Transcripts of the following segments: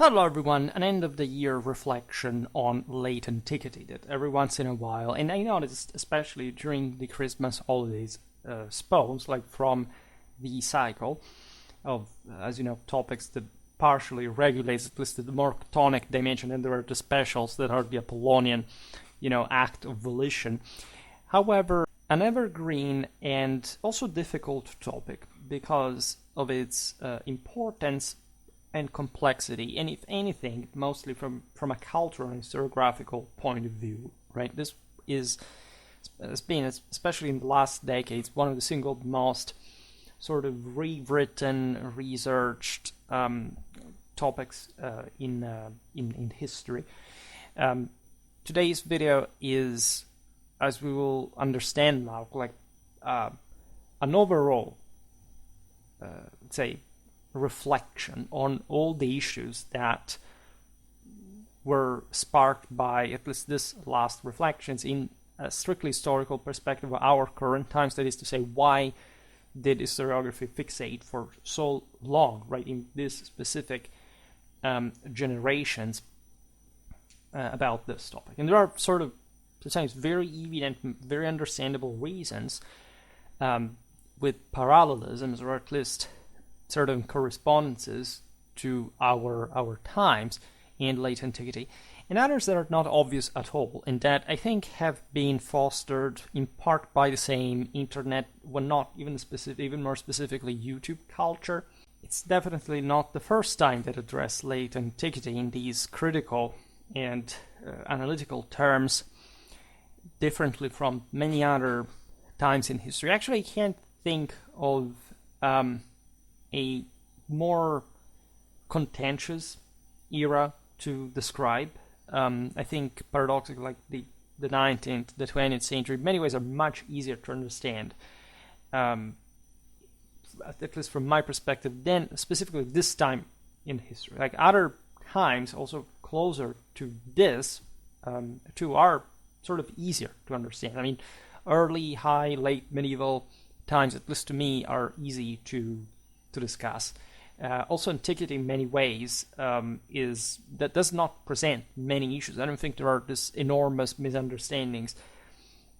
Hello everyone, an end of the year reflection on late antiquity that every once in a while, and I noticed especially during the Christmas holidays, spawns like from the cycle of, as you know, topics that partially regulates at least the more tonic dimension, and there are the specials that are the Apollonian, act of volition. However, an evergreen and also difficult topic because of its importance and complexity, and if anything, mostly from a cultural and historiographical point of view, right? This has been, especially in the last decades, one of the single most sort of rewritten, researched topics in history. Today's video is, as we will understand now, like an overall, let's say, reflection on all the issues that were sparked by at least this last reflections in a strictly historical perspective of our current times. That is to say, why did historiography fixate for so long, right, in this specific generations about this topic? And there are sort of sometimes very evident, very understandable reasons with parallelisms, or at least certain correspondences to our times in late antiquity, and others that are not obvious at all, and that I think have been fostered in part by the same internet, when not even more specifically YouTube culture. It's definitely not the first time that I address late antiquity in these critical and analytical terms, differently from many other times in history. Actually, I can't think of a more contentious era to describe. I think paradoxically, like the 19th, the 20th century, in many ways are much easier to understand, at least from my perspective, than specifically this time in history. Like other times, also closer to this, to are sort of easier to understand. I mean, early, high, late medieval times, at least to me, are easy to discuss. Also, antiquity in many ways does not present many issues. I don't think there are this enormous misunderstandings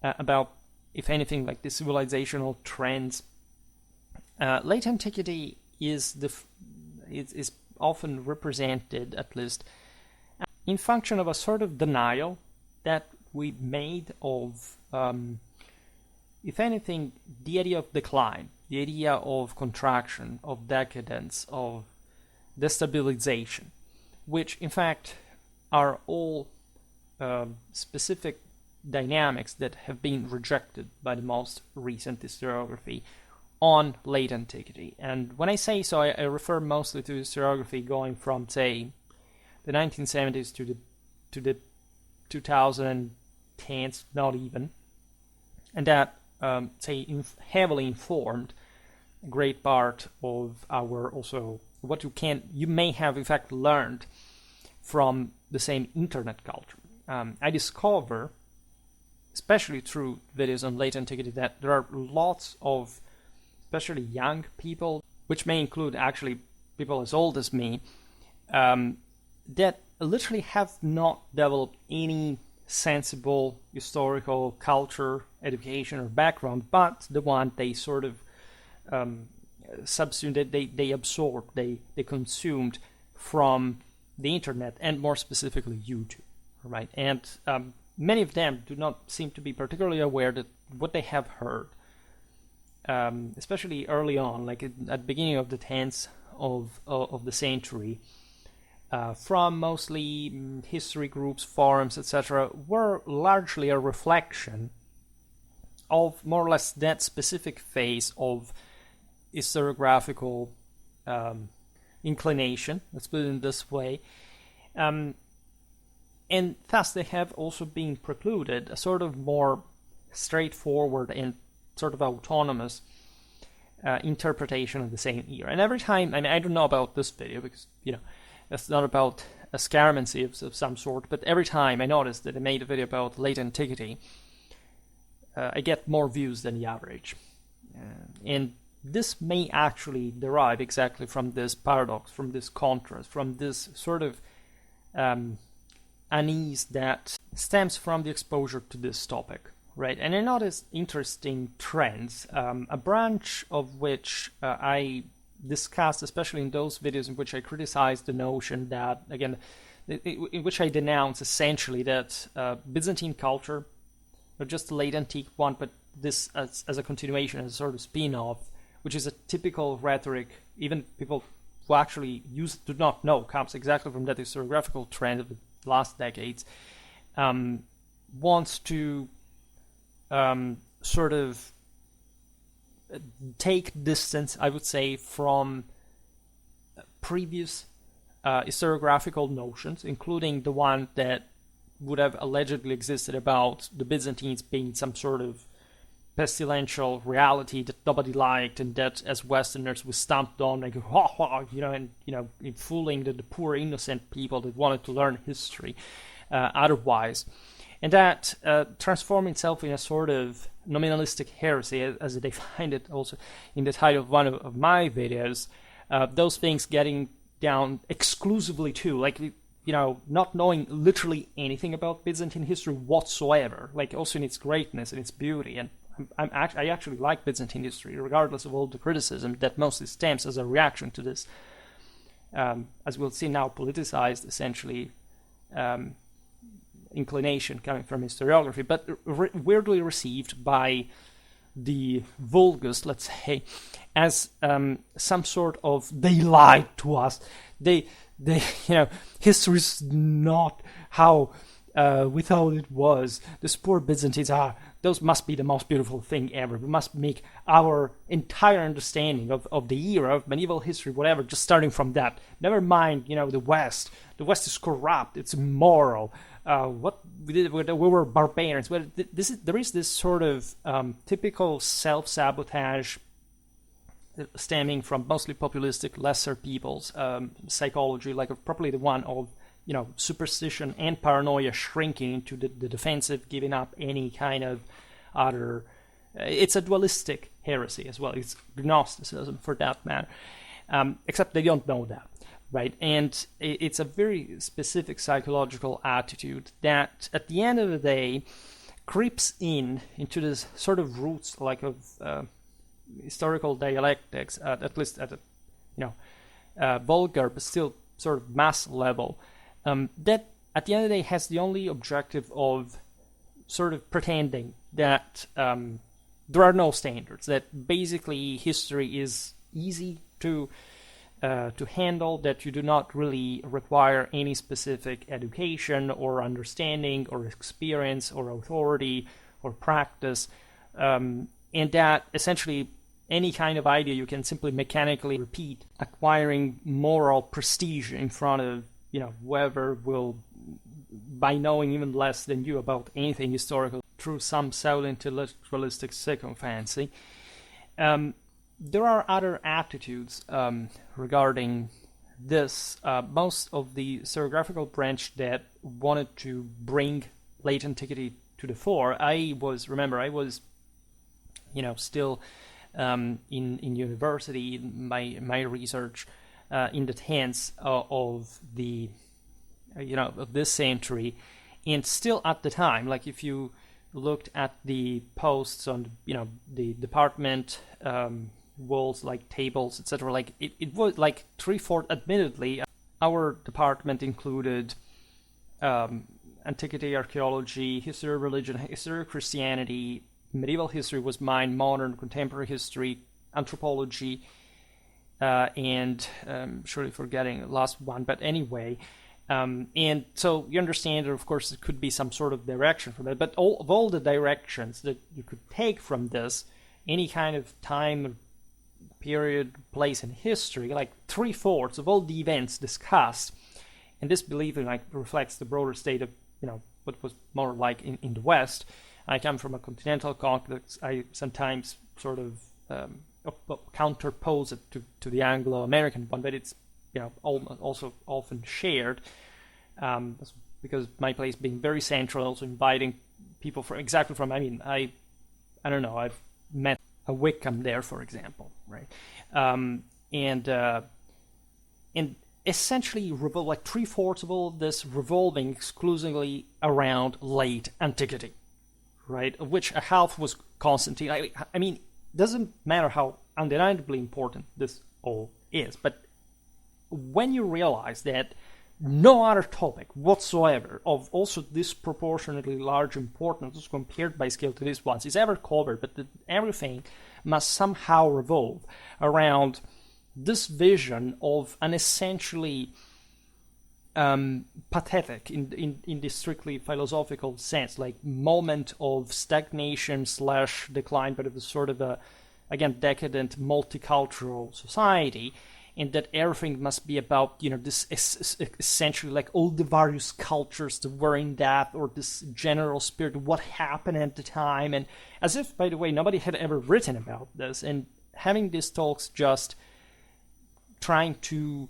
about, if anything, like the civilizational trends. Late antiquity is often represented, at least, in function of a sort of denial that we made of, if anything, the idea of decline, the idea of contraction, of decadence, of destabilization, which in fact are all specific dynamics that have been rejected by the most recent historiography on late antiquity. And when I say so, I refer mostly to historiography going from, say, the 1970s to the 2010s, not even, and that heavily informed a great part of our, also what you may have in fact learned from the same internet culture. I discover, especially through videos on late antiquity, that there are lots of, especially young people, which may include actually people as old as me, that literally have not developed any sensible historical culture, education, or background, but the one they sort of subsumed, they absorbed, they consumed from the internet, and more specifically YouTube, right? And many of them do not seem to be particularly aware that what they have heard, especially early on, like at the beginning of the 10th of the century, from mostly history groups, forums, etc., were largely a reflection of more or less that specific phase of historiographical inclination, let's put it in this way, and thus they have also been precluded a sort of more straightforward and sort of autonomous interpretation of the same era. And every time, I don't know about this video because, it's not about a scaramancy of some sort, but every time I notice that I made a video about late antiquity, I get more views than the average. And this may actually derive exactly from this paradox, from this contrast, from this sort of unease that stems from the exposure to this topic, right? And I noticed interesting trends, a branch of which I discussed, especially in those videos in which I criticized the notion that, again, in which I denounce essentially that Byzantine culture, not just the late antique one, but this as a continuation, as a sort of spin-off, which is a typical rhetoric, even people who actually use it do not know, comes exactly from that historiographical trend of the last decades, wants to sort of take distance, I would say, from previous historiographical notions, including the one that would have allegedly existed about the Byzantines being some sort of pestilential reality that nobody liked, and that as Westerners we stamped on, like, ha ha, and fooling the poor innocent people that wanted to learn history otherwise, and that transformed itself in a sort of nominalistic heresy, as they find it also in the title of one of my videos. Those things getting down exclusively to, like, not knowing literally anything about Byzantine history whatsoever, like also in its greatness and its beauty. And I actually like Byzantine history, regardless of all the criticism that mostly stems as a reaction to this, as we'll see now, politicized, essentially, inclination coming from historiography, but weirdly received by the vulgus, let's say, as some sort of, they lied to us. They history is not how we thought it was. These poor Byzantines those must be the most beautiful thing ever. We must make our entire understanding of the era of medieval history, whatever, just starting from that. Never mind, the West. The West is corrupt. It's immoral. What we did, we were barbarians. Well, there is this sort of typical self-sabotage stemming from mostly populistic, lesser people's psychology, like probably the one of superstition and paranoia shrinking into the defensive, giving up any kind of other. It's a dualistic heresy as well. It's Gnosticism, for that matter. Except they don't know that, right? And it's a very specific psychological attitude that, at the end of the day, creeps into this sort of roots, like of historical dialectics, at least at a vulgar but still sort of mass level. That at the end of the day has the only objective of sort of pretending that there are no standards, that basically history is easy to handle, that you do not really require any specific education or understanding or experience or authority or practice, and that essentially any kind of idea you can simply mechanically repeat, acquiring moral prestige in front of whoever will, by knowing even less than you about anything historical, through some pseudo-intellectualistic sycophancy. There are other attitudes regarding this. Most of the historiographical branch that wanted to bring late antiquity to the fore, I was still in university, my research in the hands of the of this century, and still at the time, like if you looked at the posts on the department walls, like tables, etc., like it was like 3/4. Admittedly, our department included antiquity, archaeology, history of religion, history of Christianity, medieval history was mine, modern, contemporary history, anthropology, and surely forgetting the last one, but anyway. And so you understand that, of course, it could be some sort of direction from it, but of all the directions that you could take from this, any kind of time, period, place in history, like 3/4 of all the events discussed, and this, believe me, reflects the broader state of what was more like in the West. I come from a continental context. I sometimes sort of counterpose it to the Anglo-American one, but it's also often shared, because my place being very central, also inviting people I don't know, I've met a Wickham there, for example, right? And essentially, like 3/4 of all of this revolving exclusively around late antiquity, right? Of which a half was Constantine. I mean, doesn't matter how undeniably important this all is, but when you realize that no other topic whatsoever of also disproportionately large importance compared by scale to this one is ever covered, but that everything must somehow revolve around this vision of an essentially pathetic, in the strictly philosophical sense, like moment of stagnation slash decline, but it was sort of a, again, decadent multicultural society, and that everything must be about, this essentially like all the various cultures that were in that, or this general spirit of what happened at the time, and as if, by the way, nobody had ever written about this, and having these talks just trying to,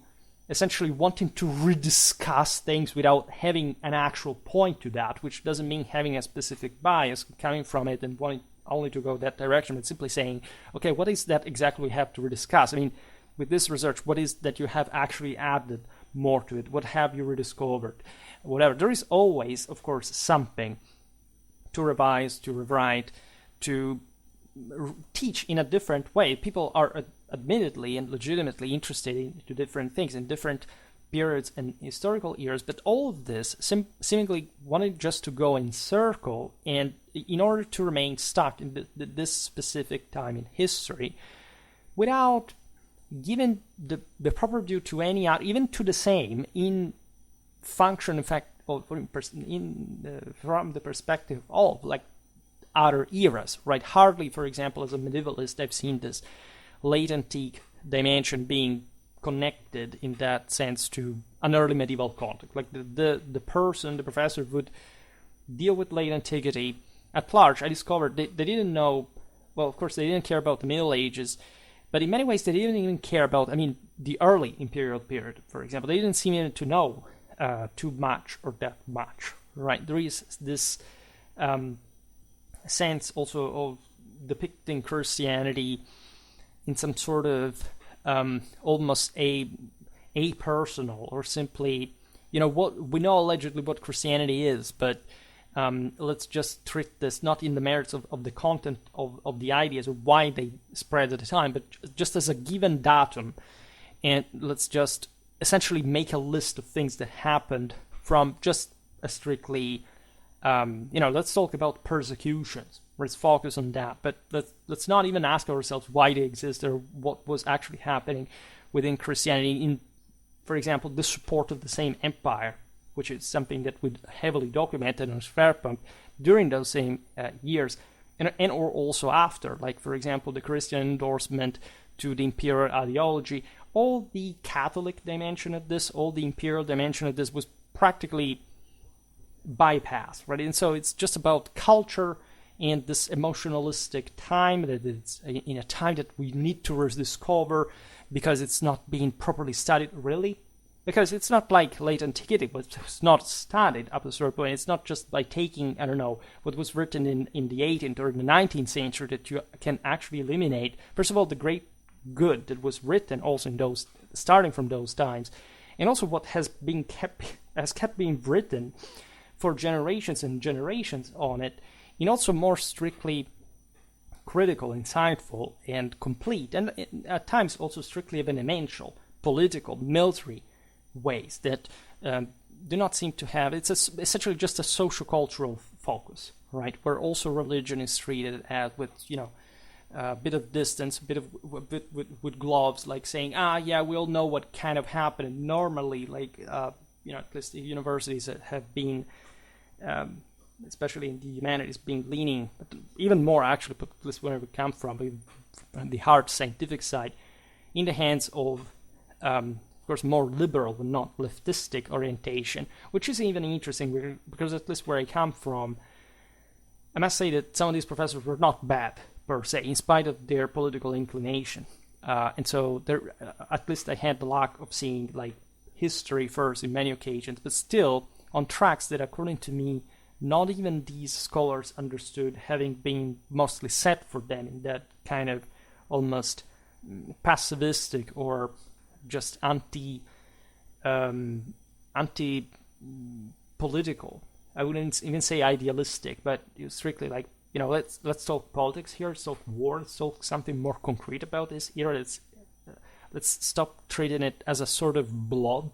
essentially wanting to rediscuss things without having an actual point to that, which doesn't mean having a specific bias coming from it and wanting only to go that direction, but simply saying, okay, what is that exactly we have to rediscuss? I mean, with this research, what is that you have actually added more to it? What have you rediscovered? Whatever. There is always, of course, something to revise, to rewrite, to teach in a different way. People are admittedly and legitimately interested in different things in different periods and historical eras, but all of this seemingly wanted just to go in circle, and in order to remain stuck in this specific time in history without giving the proper due to any other, even to the same, in function, in fact, from the perspective of like other eras, right? Hardly, for example, as a medievalist, I've seen this late antique dimension being connected in that sense to an early medieval context. Like the professor would deal with late antiquity at large. I discovered they didn't know, well, of course, they didn't care about the Middle Ages, but in many ways, they didn't even care about, the early imperial period, for example. They didn't seem to know too much or that much, right? There is this sense also of depicting Christianity in some sort of almost a personal, or simply, what we know allegedly what Christianity is, but let's just treat this not in the merits of the content of the ideas or why they spread at the time, but just as a given datum, and let's just essentially make a list of things that happened from just a strictly, let's talk about persecutions. Let's focus on that, but let's not even ask ourselves why they exist or what was actually happening within Christianity in, for example, the support of the same empire, which is something that we heavily documented on Schwerpunkt during those same years, and or also after, like, for example, the Christian endorsement to the imperial ideology. All the Catholic dimension of this, all the imperial dimension of this was practically bypassed, right? And so it's just about culture and this emotionalistic time, that it's in a time that we need to rediscover because it's not being properly studied, really. Because it's not like late antiquity, but it's not studied up to a certain point. It's not just by taking, what was written in the 18th or the 19th century that you can actually eliminate, first of all, the great good that was written also in those, starting from those times, and also what has kept being written for generations and generations on it, in also more strictly critical, insightful, and complete, and at times also strictly evenemential, political, military ways that do not seem to have, it's essentially just a socio-cultural focus, right? Where also religion is treated as with, a bit of distance, a bit with gloves, like saying, yeah, we all know what kind of happened. Normally, like, at least the universities that have been, especially in the humanities, being leaning, but even more actually, at least where we come from the hard scientific side, in the hands of course, more liberal and not leftistic orientation, which is even interesting because at least where I come from, I must say that some of these professors were not bad per se, in spite of their political inclination. And so at least I had the luck of seeing like history first in many occasions, but still on tracks that, according to me, not even these scholars understood, having been mostly set for them in that kind of almost passivistic or just anti-political. I wouldn't even say idealistic, but strictly like, let's talk politics here, let's talk war, let's talk something more concrete about this here. Let's stop treating it as a sort of blob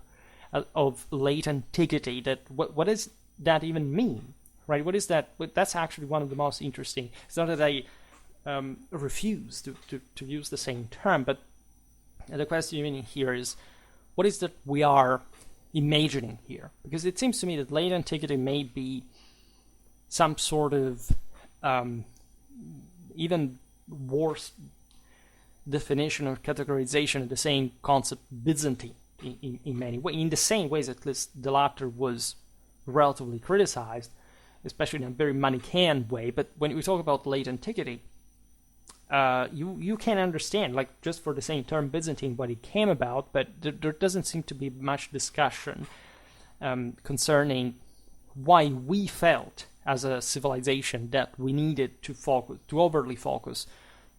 of late antiquity. That what does that even mean, right? What is that? That's actually one of the most interesting. It's not that I refuse to use the same term, but the question here is, what is that we are imagining here? Because it seems to me that late antiquity may be some sort of even worse definition or categorization of the same concept, Byzantine, in many ways. In the same ways, at least the latter was relatively criticized, especially in a very Manichaean way. But when we talk about late antiquity, you can understand, like, just for the same term Byzantine, what it came about, but there doesn't seem to be much discussion concerning why we felt as a civilization that we needed to overly focus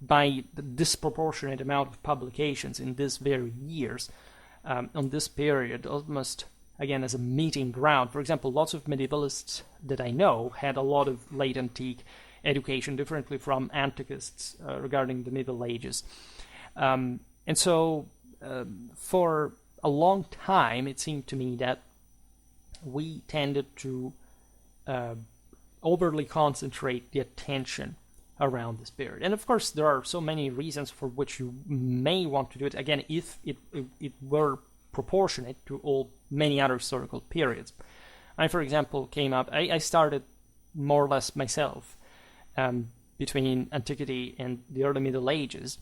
by the disproportionate amount of publications in this very years on this period, almost again as a meeting ground. For example, lots of medievalists that I know had a lot of late antique education, differently from antiquists regarding the Middle Ages. And so for a long time, it seemed to me that we tended to overly concentrate the attention around this period. And of course, there are so many reasons for which you may want to do it, again, if it were proportionate to all many other historical periods. I, for example, I started more or less myself between Antiquity and the early Middle Ages,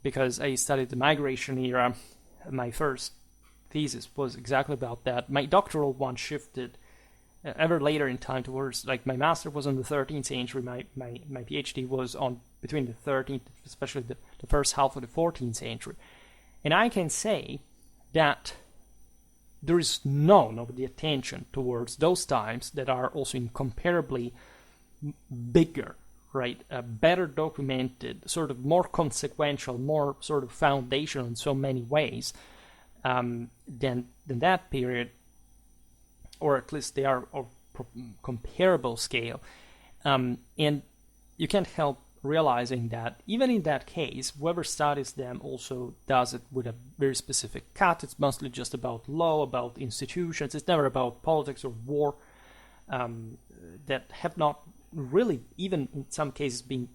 because I studied the migration era. My first thesis was exactly about that. My doctoral one shifted ever later in time towards, like, my master was on the 13th century, my PhD was on between the 13th, especially the first half of the 14th century. And I can say that there is none of the attention towards those times that are also incomparably bigger, right? Better documented, sort of more consequential, more sort of foundational in so many ways than that period, or at least they are of comparable scale. And you can't help realizing that even in that case, whoever studies them also does it with a very specific cut. It's mostly just about law, about institutions. It's never about politics or war, that have not really, even in some cases, been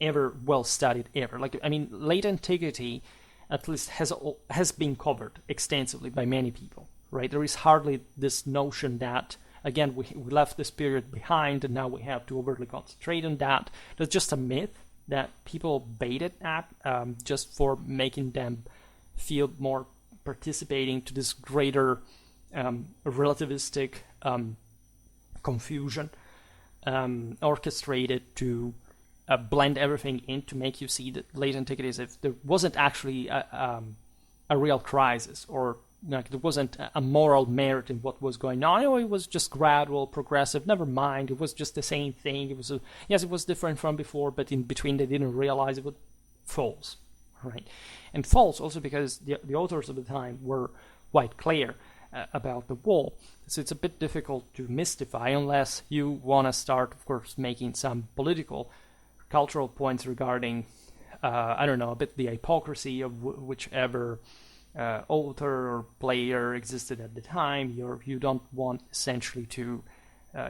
ever well studied ever. Like, I mean, late antiquity at least has been covered extensively by many people, right? There is hardly this notion that, again, we left this period behind and now we have to overtly concentrate on that. That's just a myth that people baited at just for making them feel more participating to this greater relativistic confusion, orchestrated to blend everything in to make you see that late antiquity as if there wasn't actually a real crisis, or like there wasn't a moral merit in what was going on. It was just gradual, progressive. Never mind, it was just the same thing. It was yes, it was different from before, but in between they didn't realize it was false, right? And false also because the authors of the time were quite clear about the wall. So it's a bit difficult to mystify unless you want to start, of course, making some political, cultural points regarding, I don't know, a bit the hypocrisy of whichever author or player existed at the time. You don't want essentially to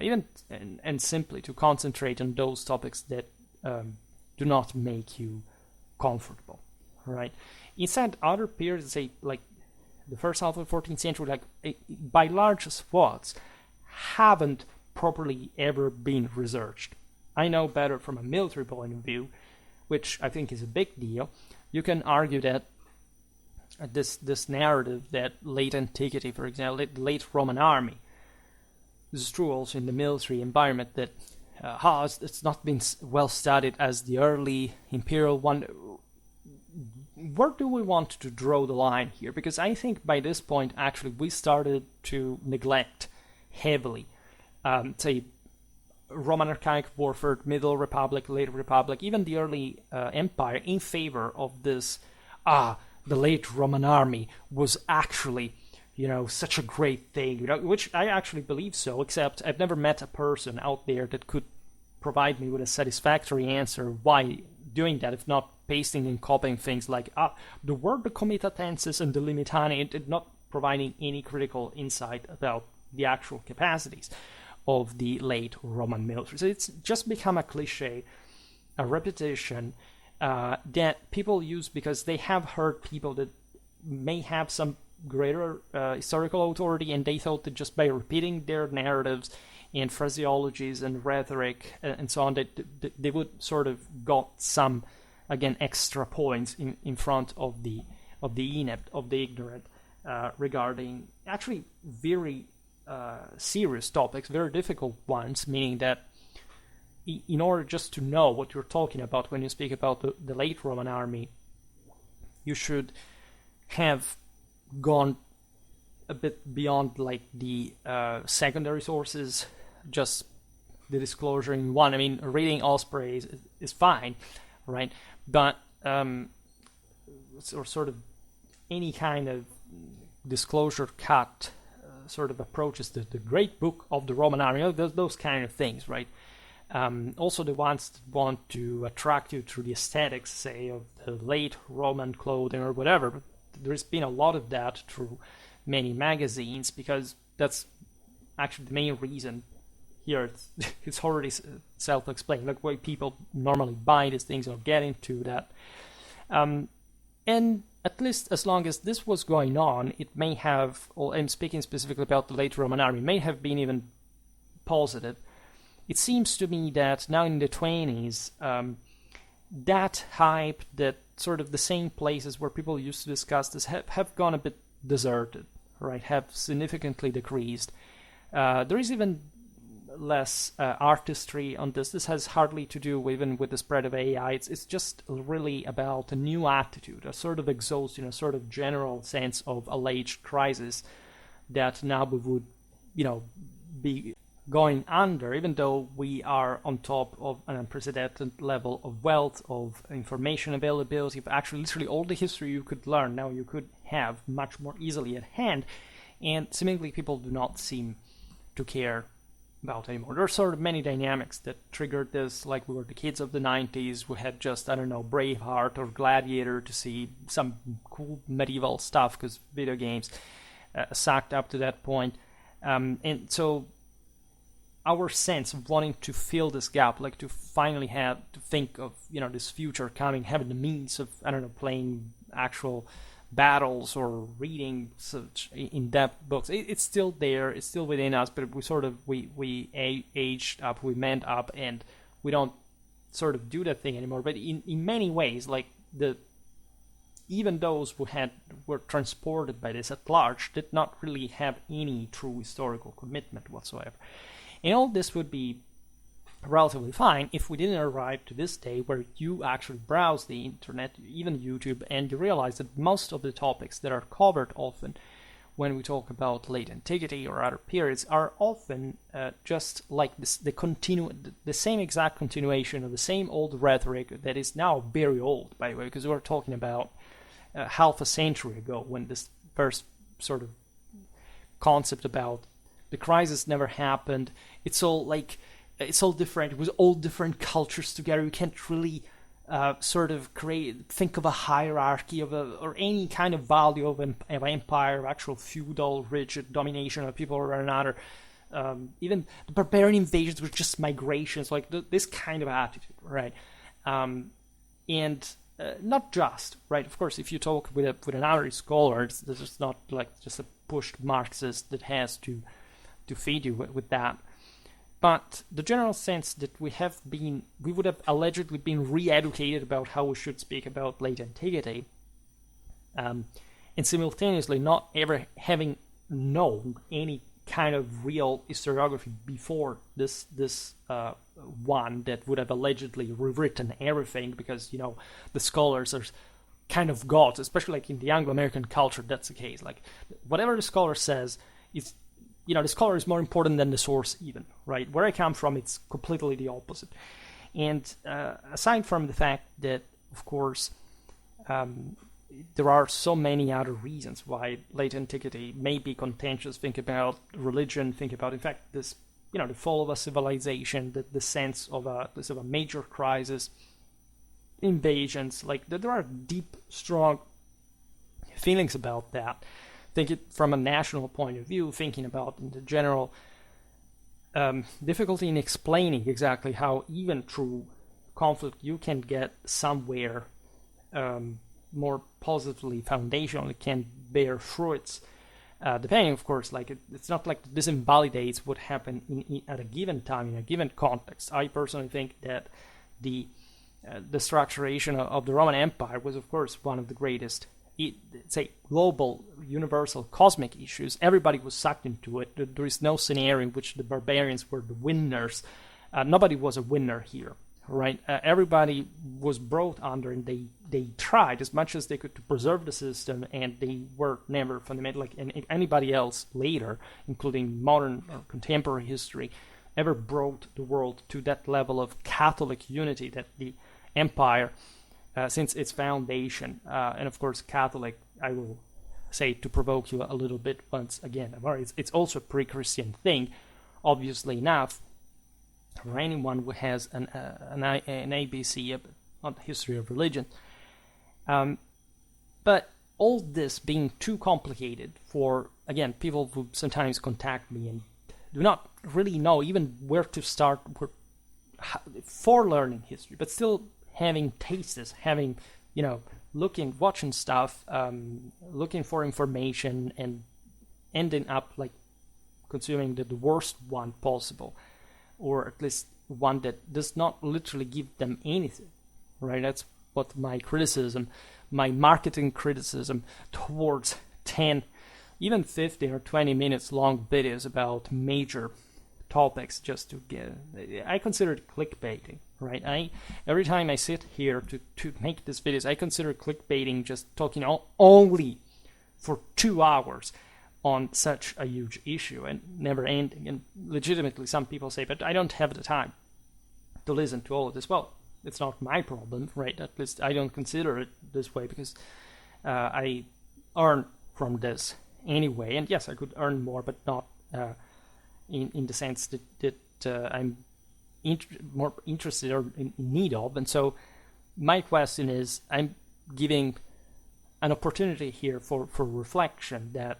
even and simply to concentrate on those topics that do not make you comfortable, right? Instead, other periods, say like the first half of the 14th century, like by large swaths, haven't properly ever been researched. I know better from a military point of view, which I think is a big deal. You can argue that this narrative that late antiquity, for example, the late Roman army, this is true also in the military environment, that it's not been well studied as the early imperial one. Where do we want to draw the line here? Because I think by this point, actually, we started to neglect heavily, say, Roman Archaic warfare, Middle Republic, Late Republic, even the early Empire, in favor of this. The late Roman army was actually, such a great thing, which I actually believe so, except I've never met a person out there that could provide me with a satisfactory answer why doing that, if not pasting and copying things like, the word, the comitatensis, and the limitani, and not providing any critical insight about the actual capacities of the late Roman military. So it's just become a cliche, a repetition that people use because they have heard people that may have some greater historical authority, and they thought that just by repeating their narratives and phraseologies and rhetoric and so on, that they would sort of got some, again, extra points in front of the inept, of the ignorant, regarding actually very serious topics, very difficult ones, meaning that in order just to know what you're talking about when you speak about the late Roman army, you should have gone a bit beyond like the secondary sources, just the disclosure in one. I mean, reading Osprey is fine, right? But or sort of any kind of disclosure cut sort of approaches the great book of the Roman army, those kind of things, right? Also the ones that want to attract you through the aesthetics, say, of the late Roman clothing or whatever. But there's been a lot of that through many magazines, because that's actually the main reason here. It's already self-explained, like why people normally buy these things or get into that. And at least as long as this was going on, it may have, I'm speaking specifically about the late Roman army, may have been even positive. It seems to me that now in the 20s, that hype, that sort of the same places where people used to discuss this have gone a bit deserted, right? Have significantly decreased. There is even less artistry on this. This has hardly to do even with the spread of AI. It's just really about a new attitude, a sort of exhaustion, a sort of general sense of alleged crisis that now we would, be going under, even though we are on top of an unprecedented level of wealth, of information availability, of actually literally all the history you could learn now you could have much more easily at hand, and seemingly people do not seem to care about anymore. There are sort of many dynamics that triggered this, like we were the kids of the 90s, we had just, Braveheart or Gladiator to see some cool medieval stuff because video games sucked up to that point. And so our sense of wanting to fill this gap, like to finally have to think of, this future coming, having the means of, playing actual battles or reading such in-depth books, it's still there, it's still within us, but we aged up, we manned up, and we don't sort of do that thing anymore. But in many ways, like even those who were transported by this at large did not really have any true historical commitment whatsoever. And all this would be relatively fine if we didn't arrive to this day where you actually browse the internet, even YouTube, and you realize that most of the topics that are covered often when we talk about late antiquity or other periods are often just like this, the same exact continuation of the same old rhetoric that is now very old, by the way, because we're talking about half a century ago when this first sort of concept about the crisis never happened. It's all different. It was all different cultures together. You can't really sort of think of a hierarchy or any kind of value of empire, of actual feudal, rigid domination of people or another. Even the barbarian invasions were just migrations, like this kind of attitude, right? And not just, right? Of course, if you talk with an average scholar, this is not like just a pushed Marxist that has to feed you with that. But the general sense that we would have allegedly been re-educated about how we should speak about late antiquity, and simultaneously not ever having known any kind of real historiography before this one that would have allegedly rewritten everything, because the scholars are kind of gods, especially like in the Anglo-American culture. That's the case. Like whatever the scholar says, it's the scholar is more important than the source even, right? Where I come from, it's completely the opposite. And aside from the fact that, of course, there are so many other reasons why late antiquity may be contentious. Think about religion, think about, in fact, this, the fall of a civilization, the sense of a major crisis, invasions, like there are deep, strong feelings about that. Think it from a national point of view, thinking about the general difficulty in explaining exactly how even through conflict you can get somewhere more positively foundational, it can bear fruits, depending, of course, like it's not like this invalidates what happened at a given time, in a given context. I personally think that the structuration of the Roman Empire was, of course, one of the greatest, say, global, universal, cosmic issues. Everybody was sucked into it. There is no scenario in which the barbarians were the winners. Nobody was a winner here. Right, everybody was brought under, and they tried as much as they could to preserve the system, and they were never fundamental like anybody else later, including modern or contemporary history, ever brought the world to that level of Catholic unity that the empire, since its foundation, and of course Catholic, I will say to provoke you a little bit once again, it's also a pre-Christian thing, obviously enough. For anyone who has an ABC on the history of religion. But all this being too complicated for, again, people who sometimes contact me and do not really know even where to start for learning history, but still having tastes, having, watching stuff, looking for information, and ending up like consuming the worst one possible. Or at least one that does not literally give them anything, right? That's what my criticism, my marketing criticism towards 10, even 15 or 20 minutes long videos about major topics just to get, I consider it clickbaiting, right? Every time I sit here to make these videos, I consider clickbaiting just talking only for 2 hours on such a huge issue and never ending. And legitimately, some people say, but I don't have the time to listen to all of this. Well, it's not my problem, right? At least I don't consider it this way, because I earn from this anyway. And yes, I could earn more, but not in the sense that I'm more interested or in need of. And so my question is, I'm giving an opportunity here for reflection that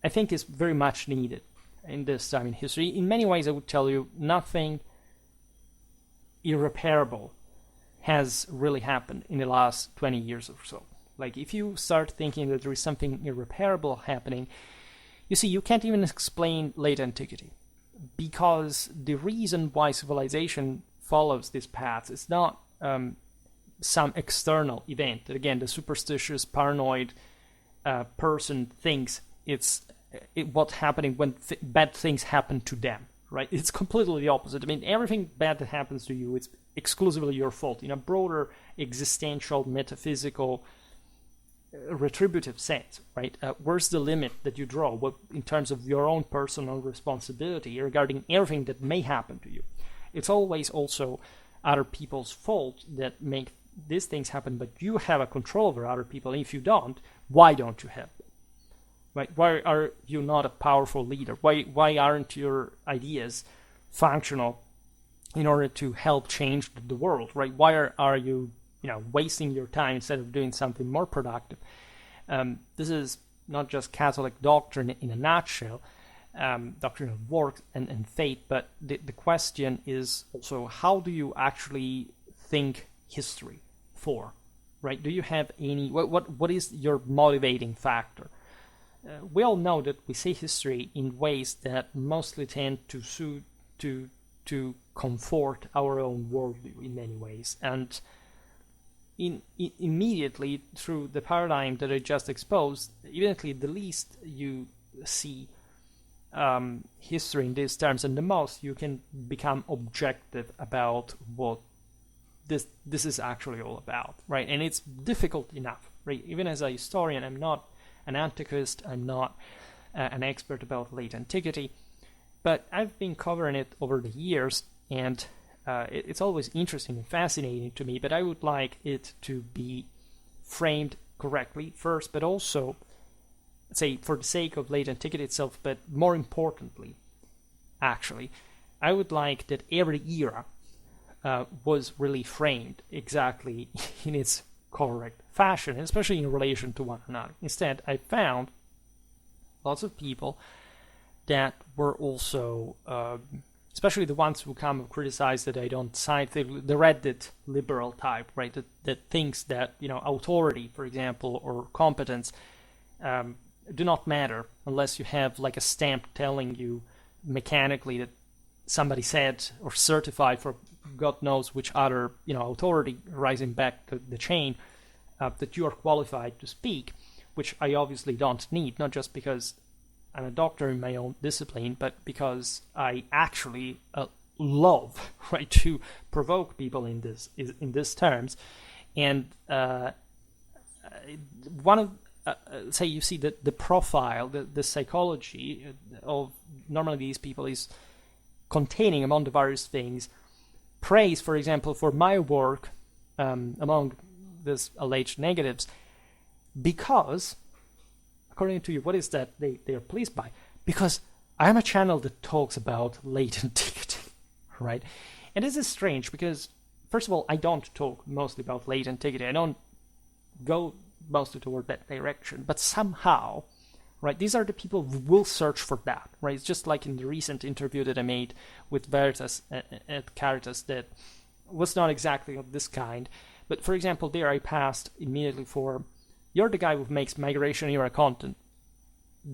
I think is very much needed in this time in history. In many ways, I would tell you nothing irreparable has really happened in the last 20 years or so. Like, if you start thinking that there is something irreparable happening, you see, you can't even explain late antiquity, because the reason why civilization follows this path is not some external event that, again, the superstitious, paranoid person thinks it's what's happening when bad things happen to them, right? It's completely the opposite. I mean, everything bad that happens to you, it's exclusively your fault in a broader existential, metaphysical, retributive sense, right? Where's the limit that you draw in terms of your own personal responsibility regarding everything that may happen to you? It's always also other people's fault that make these things happen, but you have a control over other people, and if you don't, why don't you have them? Right? Why are you not a powerful leader? Why aren't your ideas functional in order to help change the world? Right? Why are you wasting your time instead of doing something more productive? This is not just Catholic doctrine in a nutshell, doctrine of works and faith, but the question is also, how do you actually think history for? Right? Do you have any? What is your motivating factor? We all know that we see history in ways that mostly tend to comfort our own worldview in many ways, and immediately through the paradigm that I just exposed, evidently the least you see history in these terms, and the most you can become objective about what this is actually all about, right? And it's difficult enough, right? Even as a historian, I'm not an antiquist, I'm not an expert about late antiquity, but I've been covering it over the years, and it's always interesting and fascinating to me, but I would like it to be framed correctly first, but also, say, for the sake of late antiquity itself, but more importantly, actually, I would like that every era was really framed exactly in its correct fashion, especially in relation to one another. Instead, I found lots of people that were also, especially the ones who come and criticize that I don't cite the Reddit liberal type, right? That thinks that, authority, for example, or competence do not matter unless you have like a stamp telling you mechanically that somebody said or certified for God knows which other authority rising back the chain that you are qualified to speak, which I obviously don't need, not just because I'm a doctor in my own discipline, but because I actually love, right, to provoke people in this terms. And one of say you see that the profile, the psychology of normally these people is containing among the various things praise, for example, for my work among these alleged negatives, because according to you, what is that they are pleased by? Because I'm a channel that talks about late antiquity, right? And this is strange because, first of all, I don't talk mostly about late antiquity. I don't go mostly toward that direction, but somehow, right, these are the people who will search for that, right? It's just like in the recent interview that I made with Veritas at Caritas that was not exactly of this kind. But for example, there I passed immediately for, you're the guy who makes migration era content.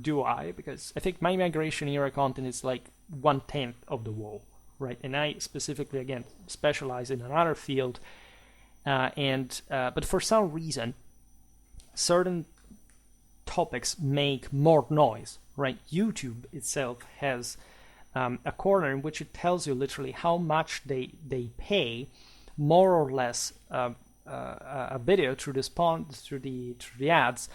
Do I? Because I think my migration era content is like 1/10 of the whole, right? And I specifically, again, specialize in another field. But for some reason, certain topics make more noise, right? YouTube itself has a corner in which it tells you literally how much they pay, more or less, a video through the ads,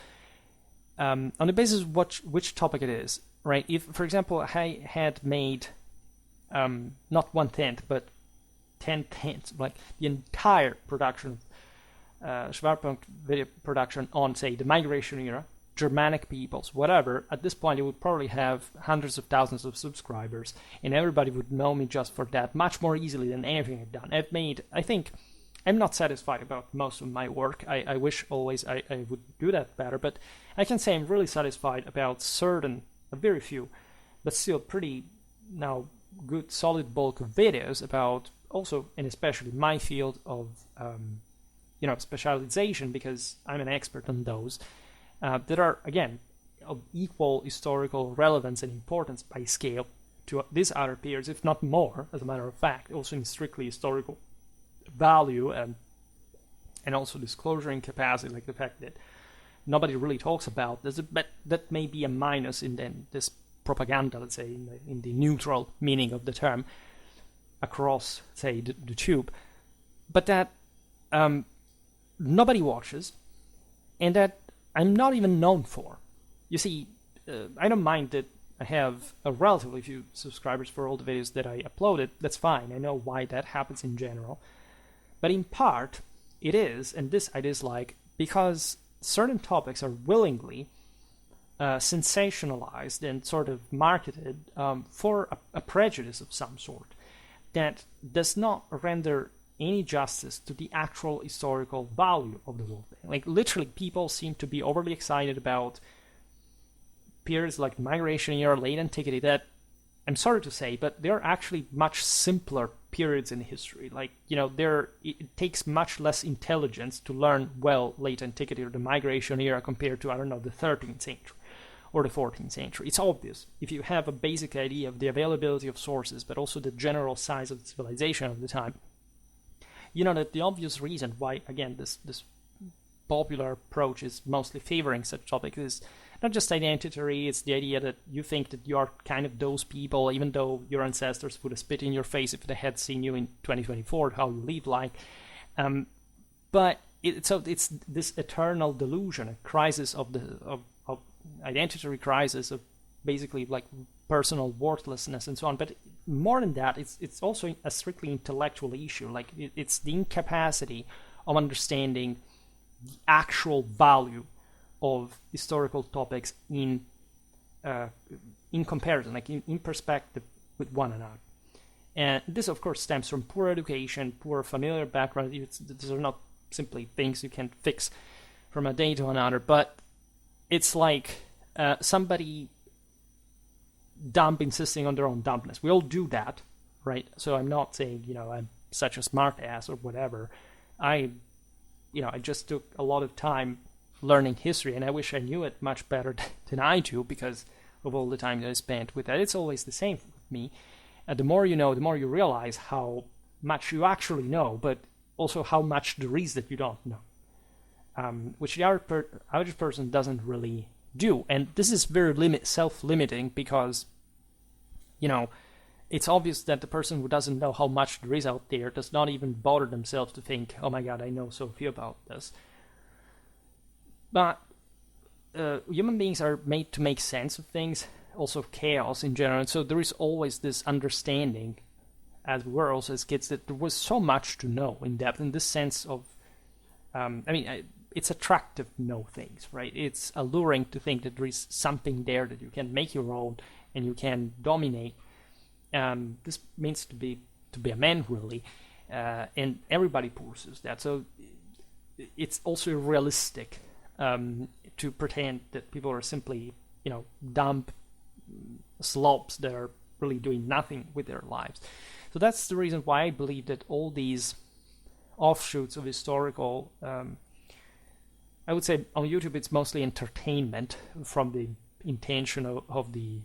on the basis of which topic it is, right? If, for example, I had made not 1/10 but 10/10, like the entire production of Schwerpunkt video production on, say, the migration era, Germanic peoples, whatever, at this point it would probably have hundreds of thousands of subscribers, and everybody would know me just for that much more easily than anything I've done. I think, I'm not satisfied about most of my work. I wish always I would do that better, but I can say I'm really satisfied about a very few, but still pretty now good solid bulk of videos about also, and especially my field of specialization, because I'm an expert on those that are, again, of equal historical relevance and importance by scale to these other periods, if not more, as a matter of fact, also in strictly historical value and also disclosure capacity, like the fact that nobody really talks about this, but that may be a minus in then this propaganda, let's say, in the neutral meaning of the term across, say, the tube, but that nobody watches, and that I'm not even known for. You see, I don't mind that I have a relatively few subscribers for all the videos that I uploaded. That's fine. I know why that happens in general. But in part, it is, and this I dislike, because certain topics are willingly sensationalized and sort of marketed for a prejudice of some sort that does not render any justice to the actual historical value of the whole thing. Like, literally, people seem to be overly excited about periods like the migration era, late antiquity, that, I'm sorry to say, but they're actually much simpler periods in history. Like, it takes much less intelligence to learn well late antiquity or the migration era compared to, I don't know, the 13th century or the 14th century. It's obvious. If you have a basic idea of the availability of sources, but also the general size of the civilization of the time, you know that the obvious reason why, again, this popular approach is mostly favoring such topics is not just identity, it's the idea that you think that you are kind of those people, even though your ancestors would have spit in your face if they had seen you in 2024, how you live like. But it's this eternal delusion, a crisis of identity crisis of basically like personal worthlessness and so on. But more than that, it's also a strictly intellectual issue. Like it's the incapacity of understanding the actual value of historical topics in comparison, like in perspective with one another. And this, of course, stems from poor education, poor familiar background. These are not simply things you can fix from a day to another, but it's like somebody dumb insisting on their own dumbness. We all do that, right? So I'm not saying, I'm such a smart ass or whatever. I just took a lot of time learning history, and I wish I knew it much better than I do because of all the time that I spent with that. It's always the same with me. The more you know, the more you realize how much you actually know, but also how much there is that you don't know, which the average person doesn't really do. And this is very self-limiting because, it's obvious that the person who doesn't know how much there is out there does not even bother themselves to think, oh my god, I know so few about this. But human beings are made to make sense of things, also chaos in general. And so there is always this understanding, as we were also as kids, that there was so much to know in depth, in this sense of, it's attractive to know things, right? It's alluring to think that there is something there that you can make your own and you can dominate. This means to be a man, really, and everybody pursues that. So it's also realistic to pretend that people are simply, dumb slobs that are really doing nothing with their lives. So that's the reason why I believe that all these offshoots of historical, I would say on YouTube it's mostly entertainment from the intention of the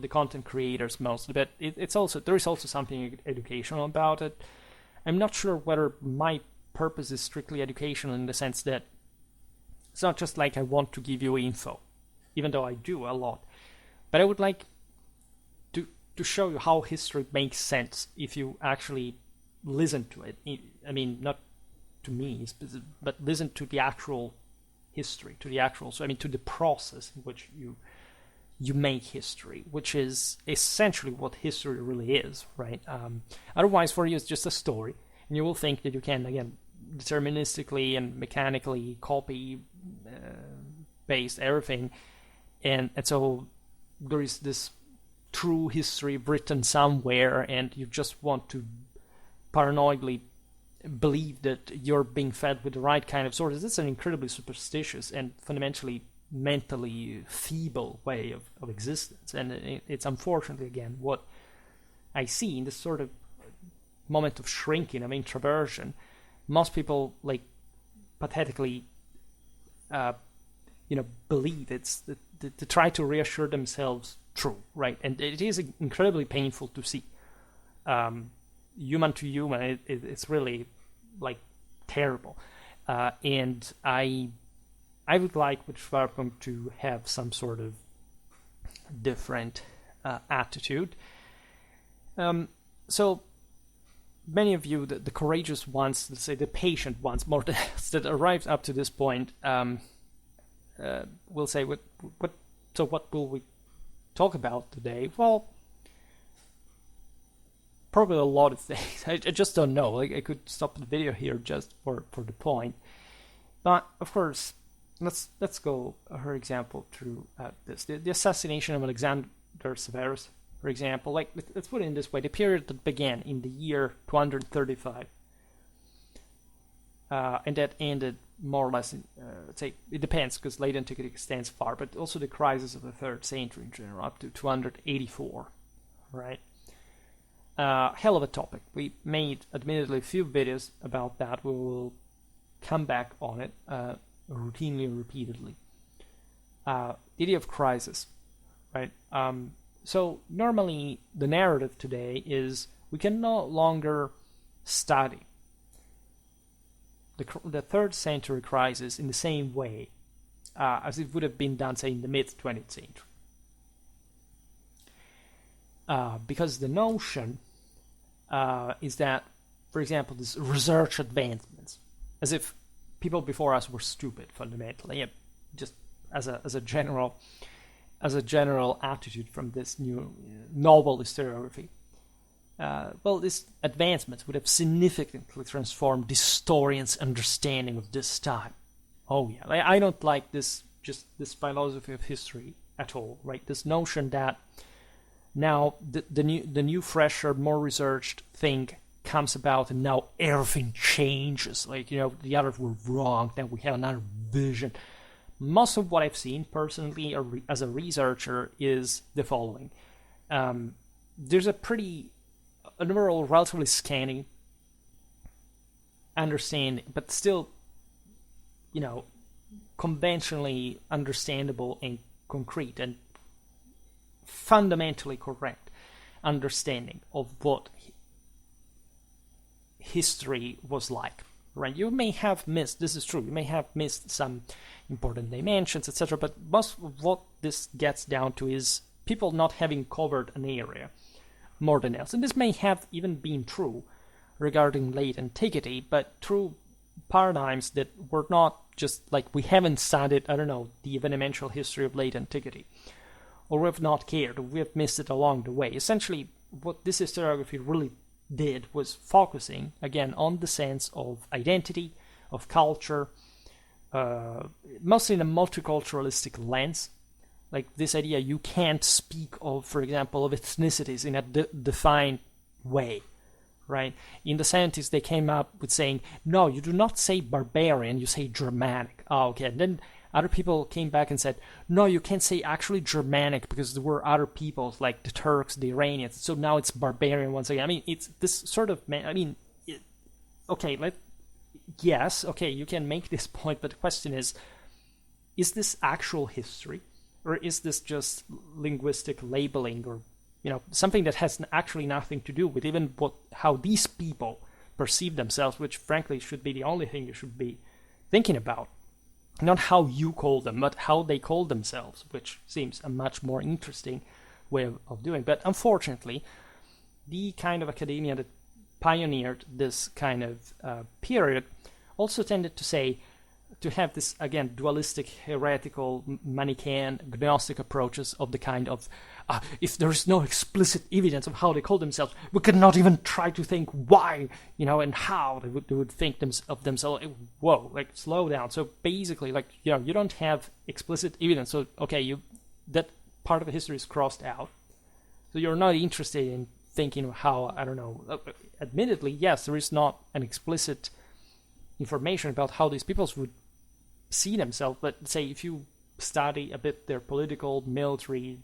content creators mostly, but there is also something educational about it. I'm not sure whether my purpose is strictly educational in the sense that it's not just like I want to give you info, even though I do a lot, but I would like to show you how history makes sense if you actually listen to it. I mean, not to me, but listen to the actual history, to the process in which you make history, which is essentially what history really is, right? Otherwise, for you, it's just a story, and you will think that you can, again, deterministically and mechanically copy, paste everything, and so there is this true history written somewhere, and you just want to paranoidly believe that you're being fed with the right kind of sources. It's an incredibly superstitious and fundamentally mentally feeble way of existence, and it's unfortunately, again, what I see in this sort of moment of shrinking, of introversion. Most people, like, pathetically believe it's to try to reassure themselves true, right? And it is incredibly painful to see. Human to human, it's really, like, terrible. And I would like with Schwerpunkt to have some sort of different attitude. So many of you, the courageous ones, let's say the patient ones, more than that arrived up to this point, will say, what will we talk about today? Well, probably a lot of things. I just don't know. Like, I could stop the video here just for the point. But of course, let's go, for example, through this. The assassination of Alexander Severus, for example. Like, let's put it in this way: the period that began in the year 235, and that ended more or less in, let's say, it depends, because late antiquity extends far, but also the crisis of the 3rd century in general, up to 284, right? Hell of a topic. We made, admittedly, a few videos about that. We will come back on it routinely and repeatedly. The idea of crisis, right? So normally the narrative today is we can no longer study the 3rd century crisis in the same way as it would have been done, say, in the mid-20th century. Because the notion is that, for example, this research advancements, as if people before us were stupid, fundamentally, just as a general as a general attitude from this new novel historiography. These advancements would have significantly transformed historians' understanding of this time. Oh yeah, I don't like this philosophy of history at all, right? This notion that now the new, fresher, more researched thing comes about, and now everything changes. Like, the others were wrong. Now we have another vision. Most of what I've seen personally, as a researcher, is the following: there's an overall relatively scanty understanding, but still, conventionally understandable and concrete and fundamentally correct understanding of what history was like, right? You may have missed, this is true, you may have missed some important dimensions, etc., but most of what this gets down to is people not having covered an area more than else. And this may have even been true regarding late antiquity, but through paradigms that were not just like, we haven't studied, the evenemential history of late antiquity, or we have not cared, or we have missed it along the way. Essentially, what this historiography really did was focusing, again, on the sense of identity, of culture, mostly in a multiculturalistic lens. Like this idea, you can't speak of, for example, of ethnicities in a defined way, right? In the 70s, they came up with saying, no, you do not say barbarian, you say Germanic. Oh, okay. And then other people came back and said, no, you can't say actually Germanic because there were other peoples like the Turks, the Iranians. So now it's barbarian once again. I mean, it's this sort of, yes, okay, you can make this point, but the question is this actual history? Or is this just linguistic labeling, or something that has actually nothing to do with even how these people perceive themselves, which frankly should be the only thing you should be thinking about. Not how you call them, but how they call themselves, which seems a much more interesting way of doing. But unfortunately, the kind of academia that pioneered this kind of period also tended to have this, again, dualistic, heretical, Manichaean, Gnostic approaches of the kind of, if there is no explicit evidence of how they call themselves, we cannot even try to think why, and how they would think of themselves. Whoa, like, slow down. So basically, like, you don't have explicit evidence. So, okay, that part of the history is crossed out. So you're not interested in thinking of how, admittedly, yes, there is not an explicit information about how these peoples would see themselves, but say if you study a bit their political, military,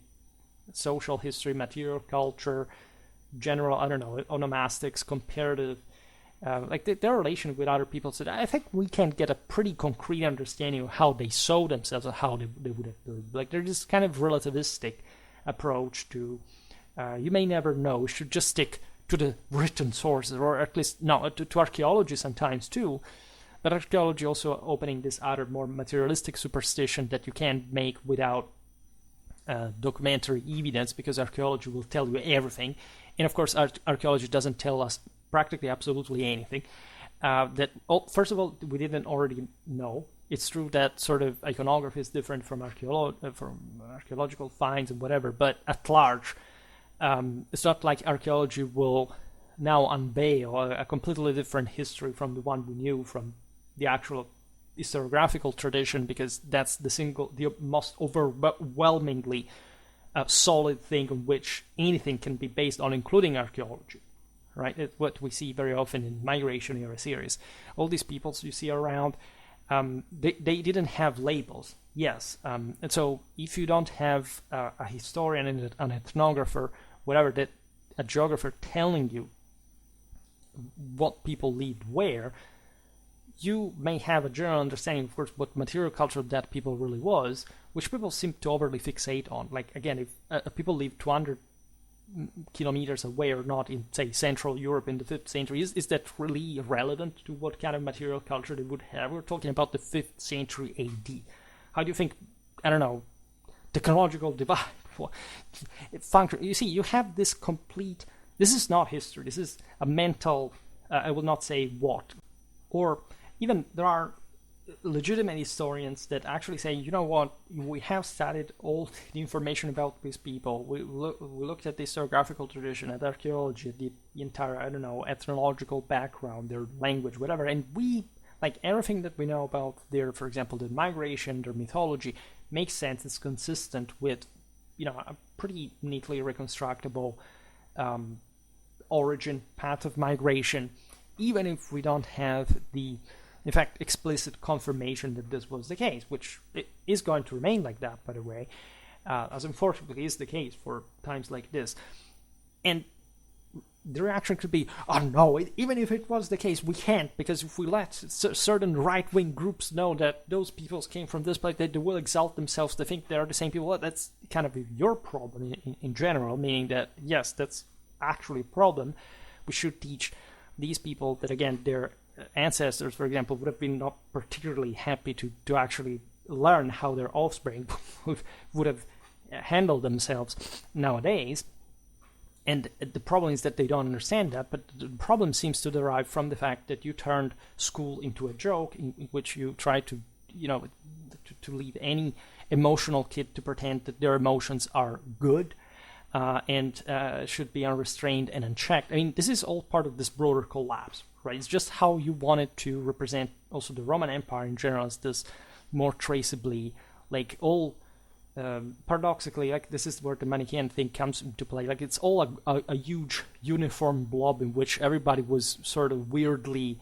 social history, material culture, general, onomastics, comparative, their relation with other people, so I think we can get a pretty concrete understanding of how they saw themselves and how they would have lived. Like, there's this kind of relativistic approach to, you may never know, you should just stick to the written sources, or at least, to archaeology sometimes too. But archaeology also opening this other more materialistic superstition that you can't make without documentary evidence, because archaeology will tell you everything. And of course, archaeology doesn't tell us practically absolutely anything. First of all, we didn't already know. It's true that sort of iconography is different from archaeological finds and whatever, but at large, it's not like archaeology will now unveil a completely different history from the one we knew from the actual historiographical tradition, because that's the most overwhelmingly solid thing on which anything can be based on, including archaeology, right? It's what we see very often in migration era series. All these peoples you see around, they didn't have labels, yes. And so if you don't have a historian and an ethnographer, whatever, that a geographer telling you what people lived where, you may have a general understanding, of course, what material culture of that people really was, which people seem to overly fixate on. Like, again, if people live 200 kilometers away or not in, say, Central Europe in the 5th century, is that really relevant to what kind of material culture they would have? We're talking about the 5th century AD. How do you think, technological divide function? You see, you have this complete, this is not history, this is a mental, I will not say what, or even there are legitimate historians that actually say, you know what, we have studied all the information about these people. We looked at the historiographical tradition, at archaeology, at the entire, I don't know, ethnological background, their language, whatever, and we, like, everything that we know about their, for example, their migration, their mythology, makes sense. It's consistent with, you know, a pretty neatly reconstructible origin path of migration, even if we don't have the, in fact, explicit confirmation that this was the case, which it is going to remain like that, by the way, as unfortunately is the case for times like this. And the reaction could be, oh no, even if it was the case, we can't, because if we let certain right-wing groups know that those peoples came from this place, they will exalt themselves to think they are the same people. Well, that's kind of your problem in general, meaning that, yes, that's actually a problem. We should teach these people that, again, their ancestors, for example, would have been not particularly happy to actually learn how their offspring would have handled themselves nowadays. And the problem is that they don't understand that, but the problem seems to derive from the fact that you turned school into a joke in which you try to, you know, to lead any emotional kid to pretend that their emotions are good and should be unrestrained and unchecked. I mean, this is all part of this broader collapse, right? It's just how you wanted to represent also the Roman Empire in general as this more traceably, like, all paradoxically, like, this is where the Manichaean thing comes into play. Like, it's all a huge uniform blob in which everybody was sort of weirdly,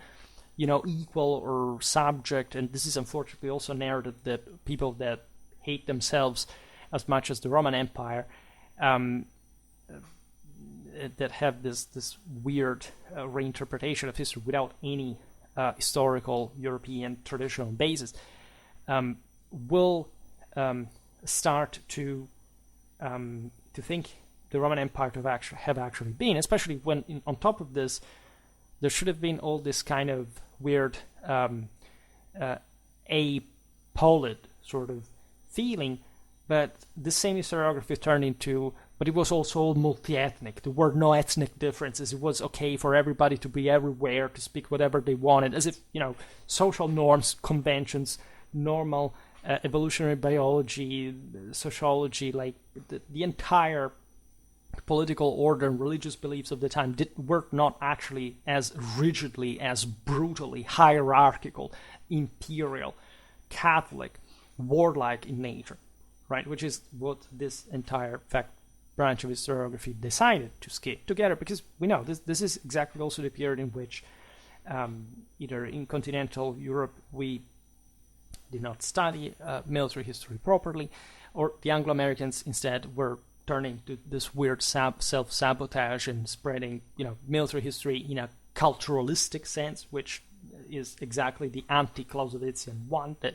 you know, equal or subject. And this is unfortunately also a narrative that people that hate themselves as much as the Roman Empire, that have this weird reinterpretation of history without any historical European traditional basis, will start to think the Roman Empire to have actually been, especially when on top of this there should have been all this kind of weird apolid sort of feeling, but the same historiography turned into, but it was also all multi-ethnic. There were no ethnic differences. It was okay for everybody to be everywhere, to speak whatever they wanted, as if, you know, social norms, conventions, normal evolutionary biology, sociology, like the entire political order and religious beliefs of the time were not actually as rigidly, as brutally hierarchical, imperial, Catholic, warlike in nature, right? Which is what this entire branch of historiography decided to skip together, because we know this is exactly also the period in which either in continental Europe we did not study military history properly, or the Anglo-Americans instead were turning to this weird self-sabotage and spreading, you know, military history in a culturalistic sense, which is exactly the anti-Clausewitsian one that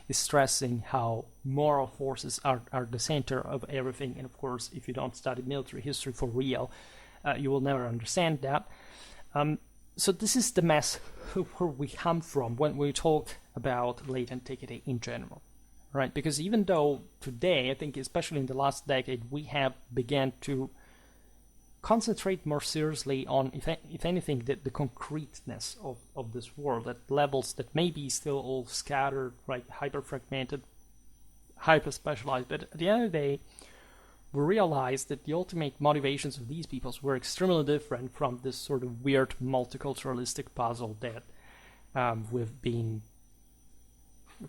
is stressing how moral forces are the center of everything. And of course, if you don't study military history for real, you will never understand that. So this is the mess where we come from when we talk about late antiquity in general, right? Because even though today, I think especially in the last decade, we have began to concentrate more seriously on, if anything, the concreteness of this world at levels that may be still all scattered, right, hyper-fragmented, hyper-specialized, but at the end of the day, we realize that the ultimate motivations of these peoples were extremely different from this sort of weird multiculturalistic puzzle that we've been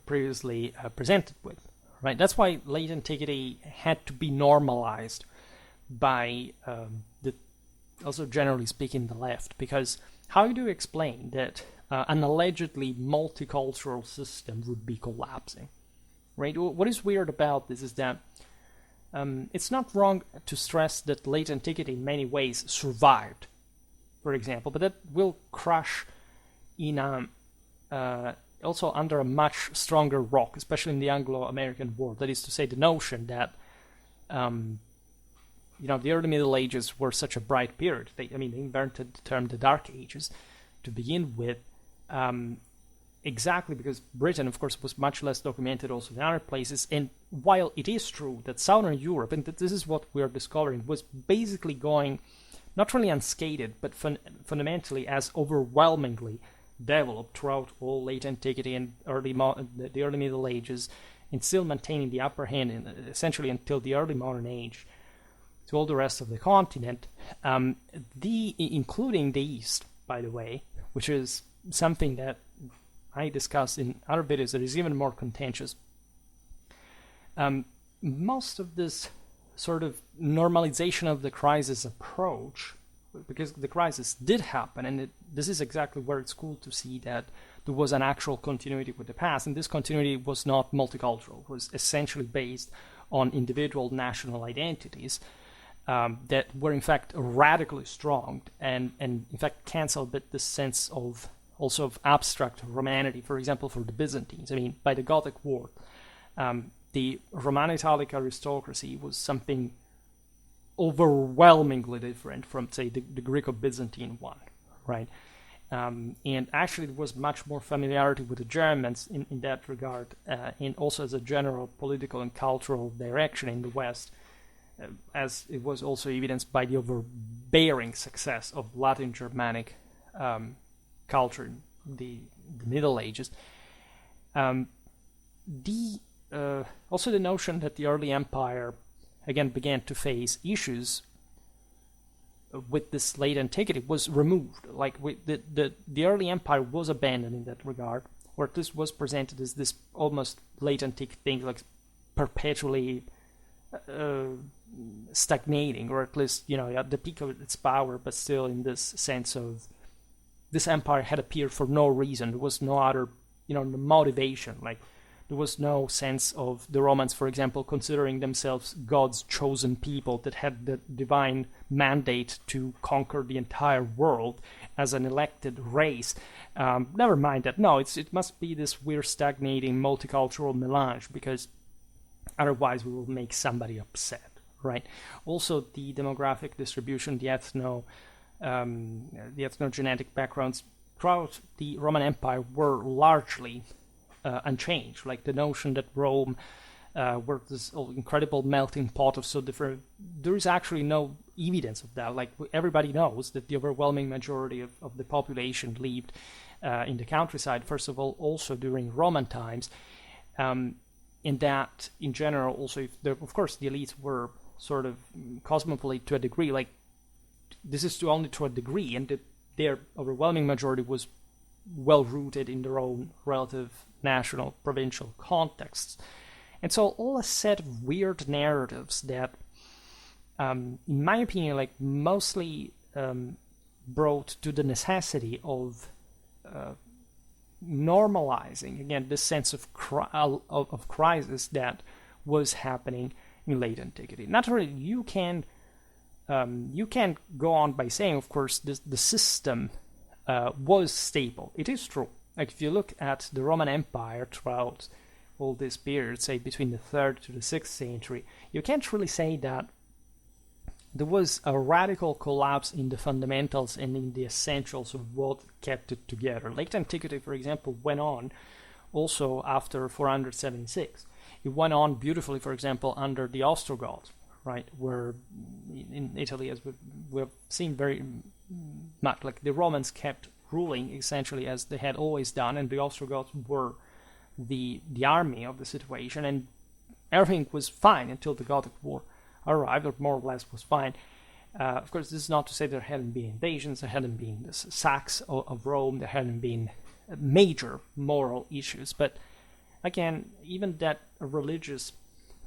previously presented with, right? That's why late antiquity had to be normalized by also generally speaking the left, because how do you explain that an allegedly multicultural system would be collapsing, right? What is weird about this is that it's not wrong to stress that late antiquity in many ways survived, for example, but that will crush in also under a much stronger rock, especially in the Anglo-American world. That is to say, the notion that the early Middle Ages were such a bright period. They invented the term the Dark Ages to begin with, exactly because Britain, of course, was much less documented also in other places. And while it is true that Southern Europe, and this is what we are discovering, was basically going not really unscathed, but fundamentally as overwhelmingly developed throughout all late antiquity and the early Middle Ages, and still maintaining the upper hand essentially until the early modern age to all the rest of the continent, including the East, by the way, which is something that I discussed in other videos that is even more contentious. Most of this sort of normalization of the crisis approach, because the crisis did happen, and this is exactly where it's cool to see that there was an actual continuity with the past, and this continuity was not multicultural. It was essentially based on individual national identities that were in fact radically strong, and in fact cancel a bit this sense of also of abstract Romanity, for example, for the Byzantines. I mean, by the Gothic War, the Roman Italic aristocracy was something overwhelmingly different from, say, the Greco-Byzantine one, right? And actually there was much more familiarity with the Germans in that regard, and also as a general political and cultural direction in the West, as it was also evidenced by the overbearing success of Latin Germanic culture in the Middle Ages. Also the notion that the early empire again began to face issues with this late antiquity was removed. Like the early empire was abandoned in that regard, where this was presented as this almost late antique thing, like perpetually stagnating, or at least, at the peak of its power, but still in this sense of this empire had appeared for no reason. There was no other, motivation. Like there was no sense of the Romans, for example, considering themselves God's chosen people that had the divine mandate to conquer the entire world as an elected race. Never mind that. No, it must be this weird stagnating multicultural melange, because otherwise we will make somebody upset, right? Also, the demographic distribution, the ethnogenetic backgrounds throughout the Roman Empire were largely unchanged. Like the notion that Rome were this incredible melting pot of so different, there is actually no evidence of that. Like everybody knows that the overwhelming majority of the population lived in the countryside, first of all, also during Roman times, in that, in general, also, of course, the elites were sort of cosmopolite to a degree. Like this is only to a degree, and their overwhelming majority was well rooted in their own relative national, provincial contexts. And so all a set of weird narratives that, in my opinion, like mostly brought to the necessity of normalizing, again, this sense of crisis that was happening in late antiquity. Naturally, you can go on by saying, of course, the system was stable. It is true. Like if you look at the Roman Empire throughout all this period, say between the 3rd to the 6th century, you can't really say that there was a radical collapse in the fundamentals and in the essentials of what kept it together. Late antiquity, for example, went on also after 476. It went on beautifully, for example, under the Ostrogoths, right, where in Italy, as we've seen very much, like the Romans kept ruling essentially as they had always done, and the Ostrogoths were the army of the situation, and everything was fine until the Gothic War arrived, or more or less was fine. Of course, this is not to say there hadn't been invasions, there hadn't been the sacks of Rome, there hadn't been major moral issues, but again, even that religious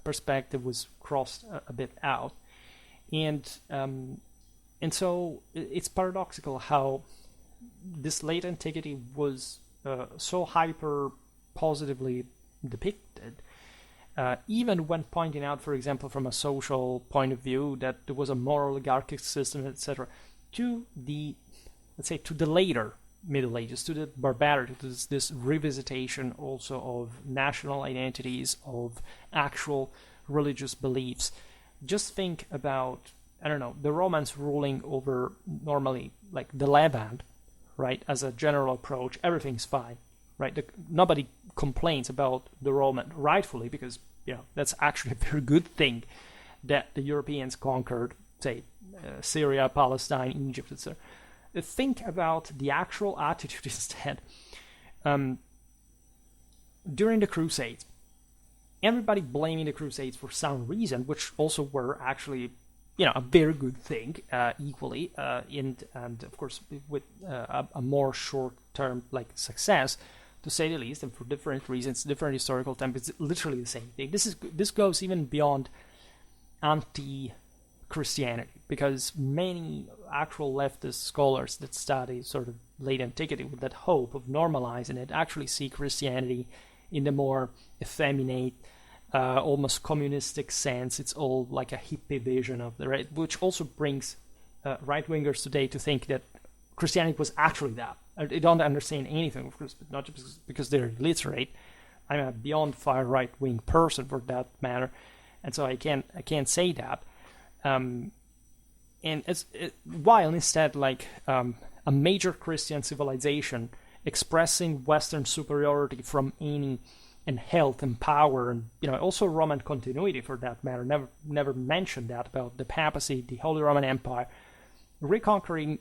perspective was crossed a bit out, and so it's paradoxical how this late antiquity was so hyper positively depicted, even when pointing out, for example, from a social point of view, that there was a more oligarchic system, etc., to the, let's say, to the later Middle Ages, to the barbarity, to this revisitation also of national identities, of actual religious beliefs. Just think about, I don't know, the Romans ruling over normally like the Levant, right? As a general approach, everything's fine, right? Nobody complains about the Roman, rightfully, because that's actually a very good thing that the Europeans conquered, say, Syria, Palestine, Egypt, etc. think about the actual attitude instead. During the Crusades, everybody blaming the Crusades for some reason, which also were actually, a very good thing, equally, and of course with a more short-term success, to say the least, and for different reasons, different historical times. It's literally the same thing. This goes even beyond anti-Christianity, because many actual leftist scholars that study sort of late antiquity with that hope of normalizing it actually see Christianity in the more effeminate, almost communistic sense. It's all like a hippie vision of the right, which also brings right-wingers today to think that Christianity was actually that. They don't understand anything, of course, but not just because they're illiterate. I'm a beyond far right-wing person, for that matter, and so I can't say that. And while instead, a major Christian civilization expressing Western superiority from any, and health and power, and also Roman continuity for that matter, never mentioned that about the papacy, the Holy Roman Empire, reconquering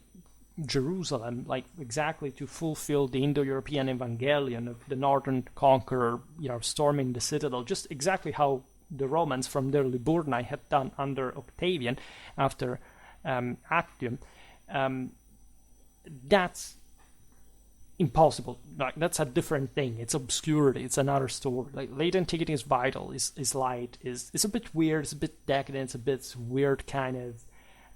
Jerusalem, exactly to fulfill the Indo-European evangelion of the northern conqueror, storming the citadel, just exactly how the Romans from their Liburni had done under Octavian after Actium. That's impossible. That's a different thing. It's obscurity. It's another story. Late antiquity is vital. Is light. It's a bit weird. It's a bit decadent. It's a bit weird kind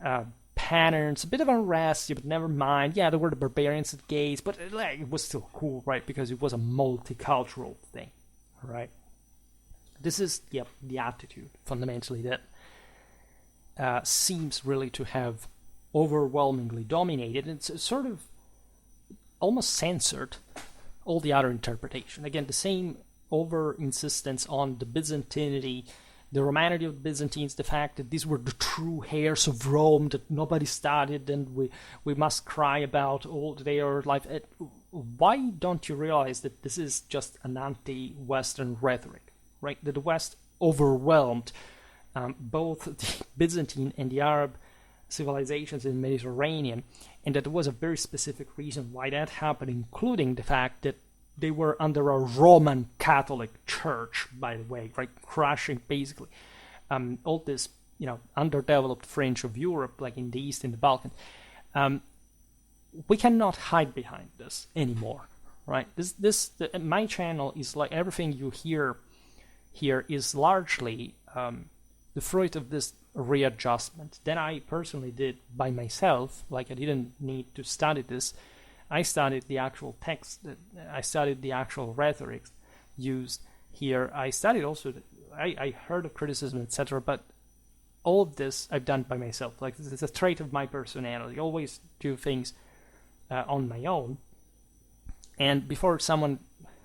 of patterns. A bit of unrest. But never mind. Yeah, there were the barbarians at gates, but it was still cool, right? Because it was a multicultural thing, right? This is the attitude fundamentally that seems really to have overwhelmingly dominated. It's sort of almost censored all the other interpretation. Again, the same over-insistence on the Byzantinity, the Romanity of the Byzantines, the fact that these were the true heirs of Rome that nobody studied and we must cry about all their life. Why don't you realize that this is just an anti-Western rhetoric, right? That the West overwhelmed both the Byzantine and the Arab civilizations in the Mediterranean, and that there was a very specific reason why that happened, including the fact that they were under a Roman Catholic Church, by the way, right, crushing basically all this, underdeveloped fringe of Europe, like in the East, in the Balkans. We cannot hide behind this anymore, right? My channel is like everything you hear here is largely the fruit of this readjustment that I personally did by myself. I didn't need to study this. I studied the actual text. I studied the actual rhetoric used here. I studied also. I heard of criticism, etc. But all of this I've done by myself. It's a trait of my personality. I always do things on my own. And before someone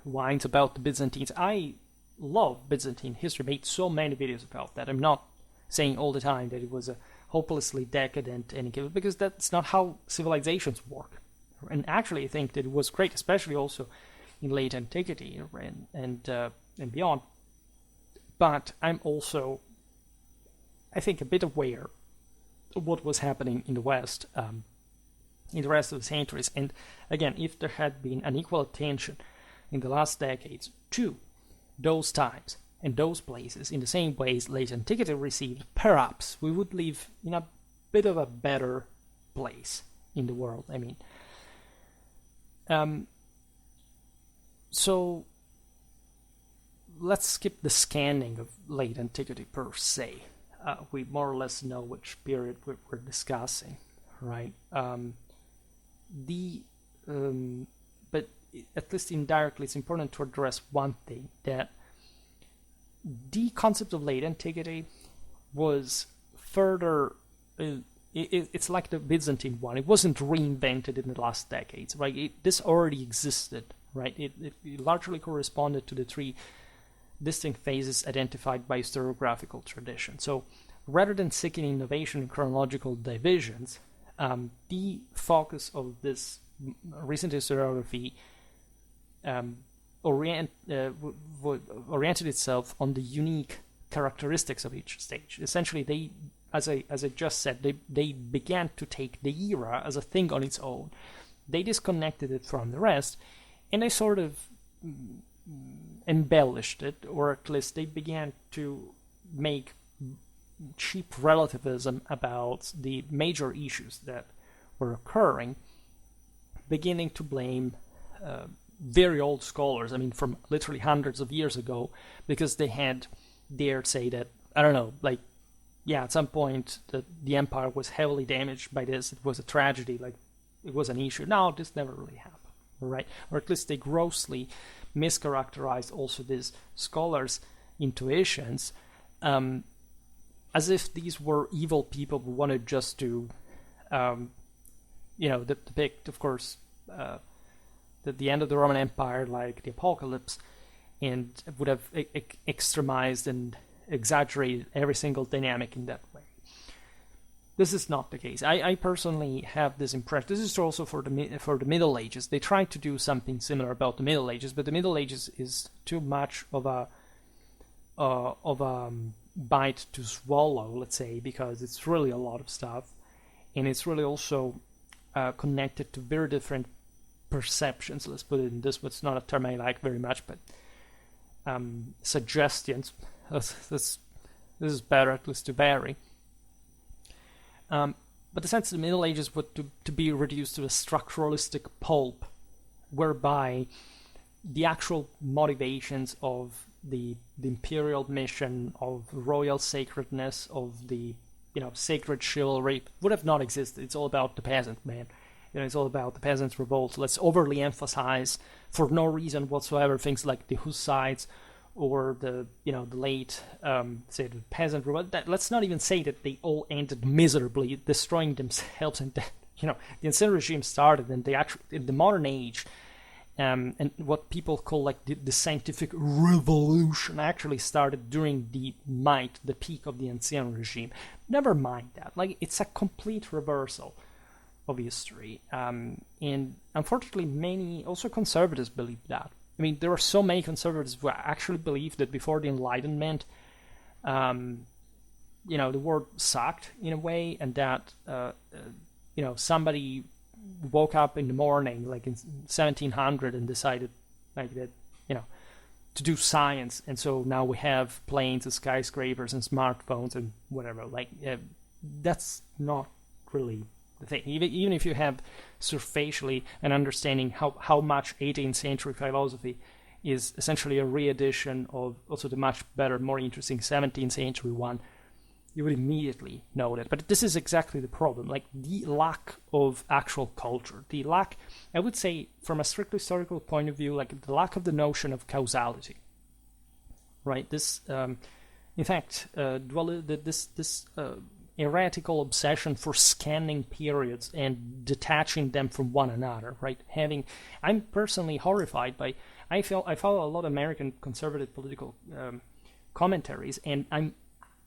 whines about the Byzantines, I love Byzantine history. Made so many videos about that. I'm not saying all the time that it was a hopelessly decadent because that's not how civilizations work. And actually, I think that it was great, especially also in late antiquity and beyond. But I'm also, I think, a bit aware of what was happening in the West in the rest of the centuries. And again, if there had been an equal attention in the last decades to those times and those places in the same ways late antiquity received, perhaps we would live in a bit of a better place in the world. So let's skip the scanning of late antiquity per se. We more or less know which period we're discussing, right? But at least indirectly, it's important to address one thing, that the concept of late antiquity was further, it's like the Byzantine one. It wasn't reinvented in the last decades, right? This already existed, right? It largely corresponded to the three distinct phases identified by historiographical tradition. So rather than seeking innovation in chronological divisions, the focus of this recent historiography oriented itself on the unique characteristics of each stage. Essentially, they as I just said, they began to take the era as a thing on its own. They disconnected it from the rest, and they sort of embellished it, or at least they began to make cheap relativism about the major issues that were occurring, beginning to blame very old scholars, I mean, from literally hundreds of years ago, because they had dared say that, I don't know, like, yeah, at some point the empire was heavily damaged by this, it was a tragedy, like, it was an issue. No, this never really happened, right? Or at least they grossly mischaracterized also these scholars' intuitions, as if these were evil people who wanted just to, depict, of course, the end of the Roman Empire like the apocalypse, and would have extremized and exaggerated every single dynamic in that way. This is not the case. I personally have this impression. This is also for the Middle Ages. They tried to do something similar about the Middle Ages, but the Middle Ages is too much of a bite to swallow, let's say, because it's really a lot of stuff, and it's really also connected to very different perceptions. Let's put it in this. It's not a term I like very much, but suggestions. This is better, at least to vary. But the sense of the Middle Ages would to be reduced to a structuralistic pulp, whereby the actual motivations of the imperial mission, of royal sacredness, of the sacred chivalry would have not existed. It's all about the peasant, man. It's all about the peasants' revolt. Let's overly emphasize, for no reason whatsoever, things like the Hussites or the late say the peasant revolt. Let's not even say that they all ended miserably, destroying themselves, and that the ancient regime started in the modern age. And what people call like the scientific revolution actually started during the peak of the ancient regime. Never mind that. Like, it's a complete reversal of history. And unfortunately, many also conservatives believe that. I mean, there are so many conservatives who actually believe that before the Enlightenment, the world sucked in a way, and that somebody woke up in the morning like in 1700 and decided like that to do science, and so now we have planes and skyscrapers and smartphones and whatever. Like, that's not really the thing. Even if you have superficially an understanding how much 18th century philosophy is essentially a re-edition of also the much better, more interesting 17th century one, you would immediately know that. But this is exactly the problem, like the lack of actual culture, the lack, I would say, from a strictly historical point of view, like the lack of the notion of causality, right? This, in fact, this heretical obsession for scanning periods and detaching them from one another, right? I'm personally horrified by, I follow a lot of American conservative political commentaries, and I'm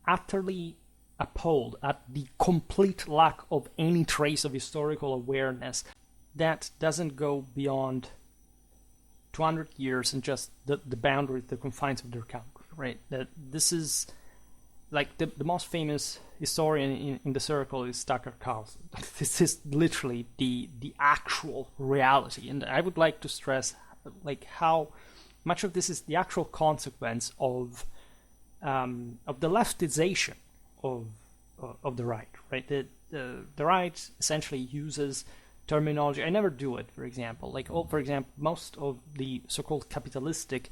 utterly appalled at the complete lack of any trace of historical awareness that doesn't go beyond 200 years and just the boundaries, the confines of their country, right? That this is like the most famous historian in the circle is Tucker Carlson. This is literally the actual reality, and I would like to stress like how much of this is the actual consequence of the leftization of the right, right? The right essentially uses terminology. I never do it, for example. For example, most of the so-called capitalistic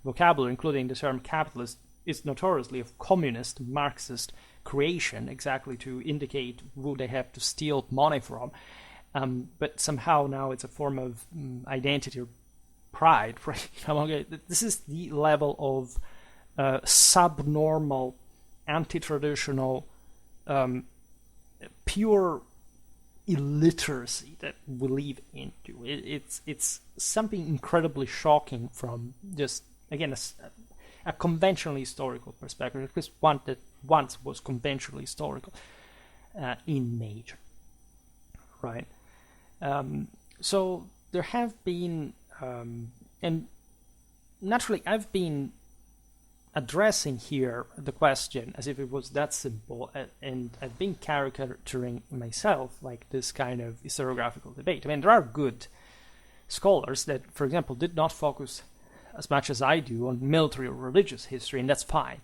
vocabulary, including the term capitalist, is notoriously of communist, Marxist creation, exactly to indicate who they have to steal money from. But somehow now it's a form of identity or pride, right? This is the level of subnormal, anti-traditional, pure illiteracy that we live into. It's something incredibly shocking from just, again, a conventionally historical perspective, at least one that once was conventionally historical in nature, right? So there have been, and naturally I've been addressing here the question as if it was that simple, and I've been caricaturing myself like this kind of historiographical debate. I mean, there are good scholars that, for example, did not focus as much as I do on military or religious history, and that's fine,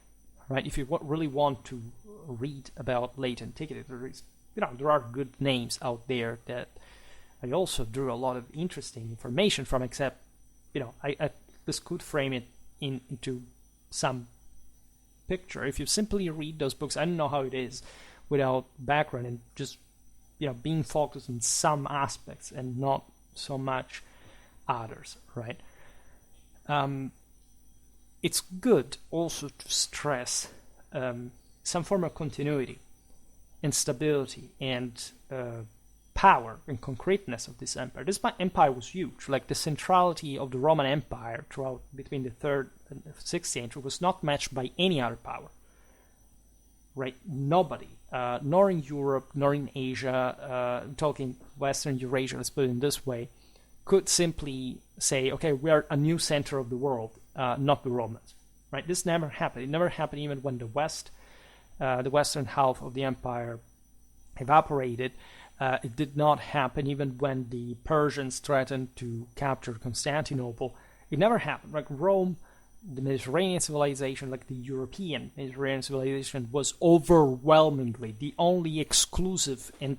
right? If you really want to read about late antiquity, there are good names out there that I also drew a lot of interesting information from, except, I just could frame it into some picture. If you simply read those books, I don't know how it is without background and just, being focused on some aspects and not so much others, right? It's good also to stress some form of continuity and stability and power and concreteness of this empire. This empire was huge. Like, the centrality of the Roman Empire throughout between the 3rd and 6th century was not matched by any other power. Right? Nobody, nor in Europe, nor in Asia, talking Western Eurasia, let's put it in this way, could simply say, okay, we are a new center of the world, not the Romans. Right? This never happened. It never happened even when the western half of the empire evaporated. It did not happen even when the Persians threatened to capture Constantinople. It never happened. Like, Rome, the Mediterranean civilization, like the European Mediterranean civilization, was overwhelmingly the only exclusive and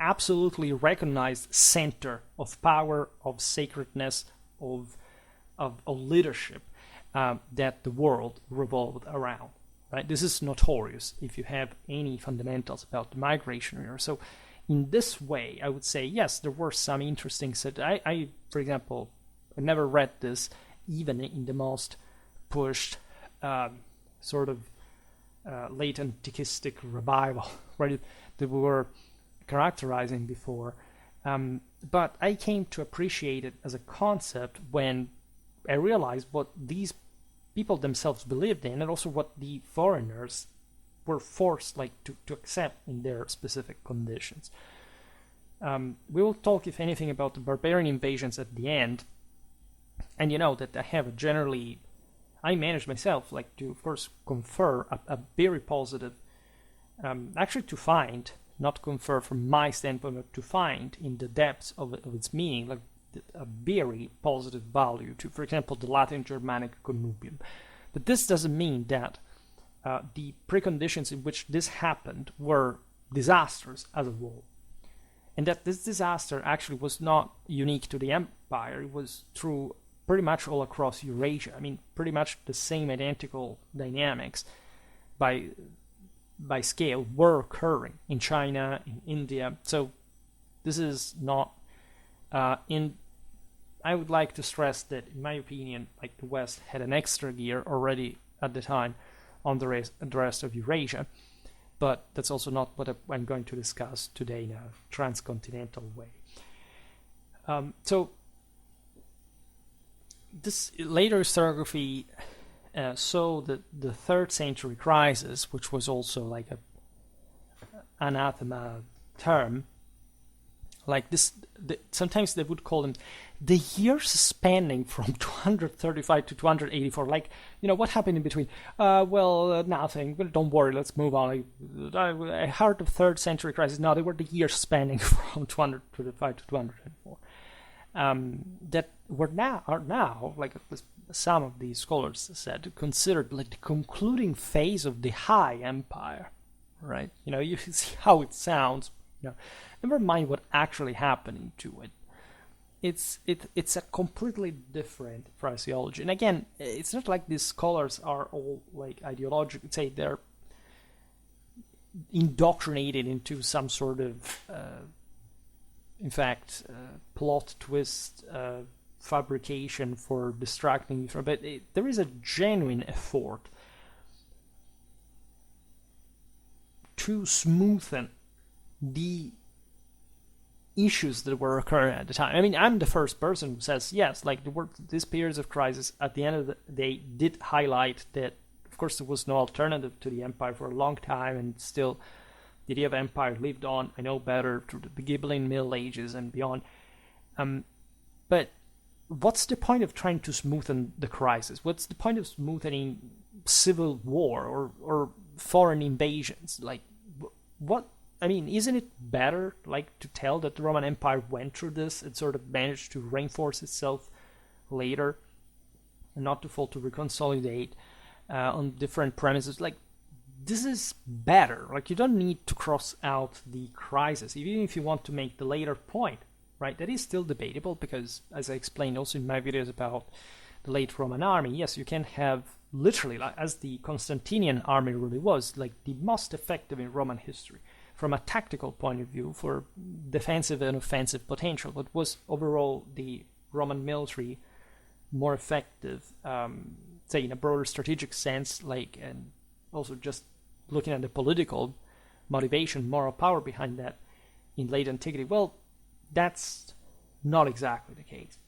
absolutely recognized center of power, of sacredness, of leadership that the world revolved around. Right? This is notorious if you have any fundamentals about the migration era. So in this way, I would say, yes, there were some interesting I, for example, I never read this even in the most pushed sort of late antiquistic revival, right, that we were characterizing before. But I came to appreciate it as a concept when I realized what these people themselves believed in, and also what the foreigners were forced to accept in their specific conditions. We will talk, if anything, about the barbarian invasions at the end. And that I have I managed myself to, of course, confer a very positive, actually to find, not confer from my standpoint, but to find in the depths of its meaning, a very positive value to, for example, the Latin Germanic connubium. But this doesn't mean that the preconditions in which this happened were disastrous as a whole. And that this disaster actually was not unique to the empire. It was true pretty much all across Eurasia. I mean, pretty much the same identical dynamics by scale were occurring in China, in India. So this is not I would like to stress that, in my opinion, the West had an extra gear already at the time on the rest of Eurasia, but that's also not what I'm going to discuss today in a transcontinental way. So this later historiography saw the 3rd century crisis, which was also a anathema term, sometimes they would call them the years spanning from 235 to 284. What happened in between? Nothing. But don't worry, let's move on. I heard the 3rd century crisis. No, they were the years spanning from 235 to 204. That are now, some of these scholars said, considered the concluding phase of the High Empire. Right? You see how it sounds. Never mind what actually happened to it. It's a completely different phraseology. And again, it's not like these scholars are all ideological. Say they're indoctrinated into some sort of, plot twist, fabrication for distracting you from. But there is a genuine effort to smoothen the issues that were occurring at the time. I mean, I'm the first person who says, yes, there were these periods of crisis at the end of the day did highlight that, of course, there was no alternative to the empire for a long time, and still the idea of empire lived on, I know better, through the Ghibelline Middle Ages and beyond. But what's the point of trying to smoothen the crisis? What's the point of smoothing civil war or foreign invasions. Like, what? I mean, isn't it better, like, to tell that the Roman Empire went through this and sort of managed to reinforce itself later, and not to fall to reconsolidate on different premises? Like, this is better. Like, you don't need to cross out the crisis, even if you want to make the later point, right? That is still debatable because, as I explained also in my videos about the late Roman army, yes, you can have literally, like, as the Constantinian army really was, like the most effective in Roman history from a tactical point of view for defensive and offensive potential, but was overall the Roman military more effective, say in a broader strategic sense, like, and also just looking at the political motivation, moral power behind that in late antiquity? Well, that's not exactly the case.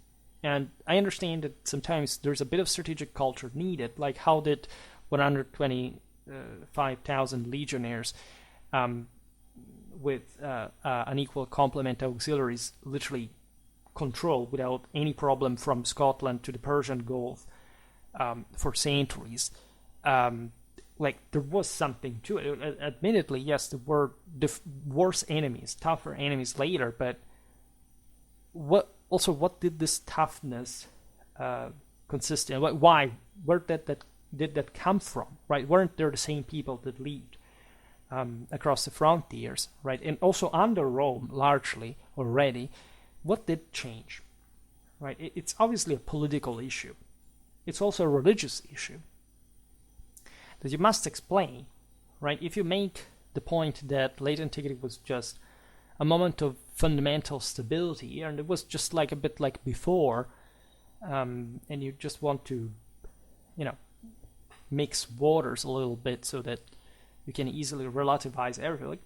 And I understand that sometimes there's a bit of strategic culture needed, like how did 125,000 legionnaires with an equal complement of auxiliaries literally control without any problem from Scotland to the Persian Gulf for centuries. Like, there was something to it. Admittedly, yes, there were worse enemies, tougher enemies later, but what did this toughness consist in? Why? Where did that come from? Right? Weren't there the same people that lived across the frontiers, right? And also under Rome, largely already. What did change? Right? It's obviously a political issue. It's also a religious issue that you must explain, right? If you make the point that late antiquity was just a moment of fundamental stability, and it was just like a bit like before, and you just want to, mix waters a little bit so that you can easily relativize everything. Like,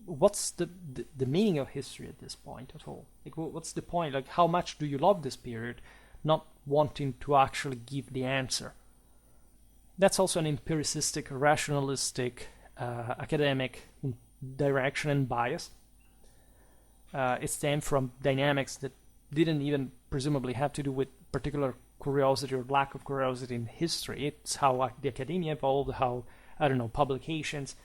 what's the meaning of history at this point at all? Like, what's the point? Like, how much do you love this period, not wanting to actually give the answer? That's also an empiricistic, rationalistic, academic direction and bias. It stemmed from dynamics that didn't even presumably have to do with particular curiosity or lack of curiosity in history. It's how the academia evolved, how, publications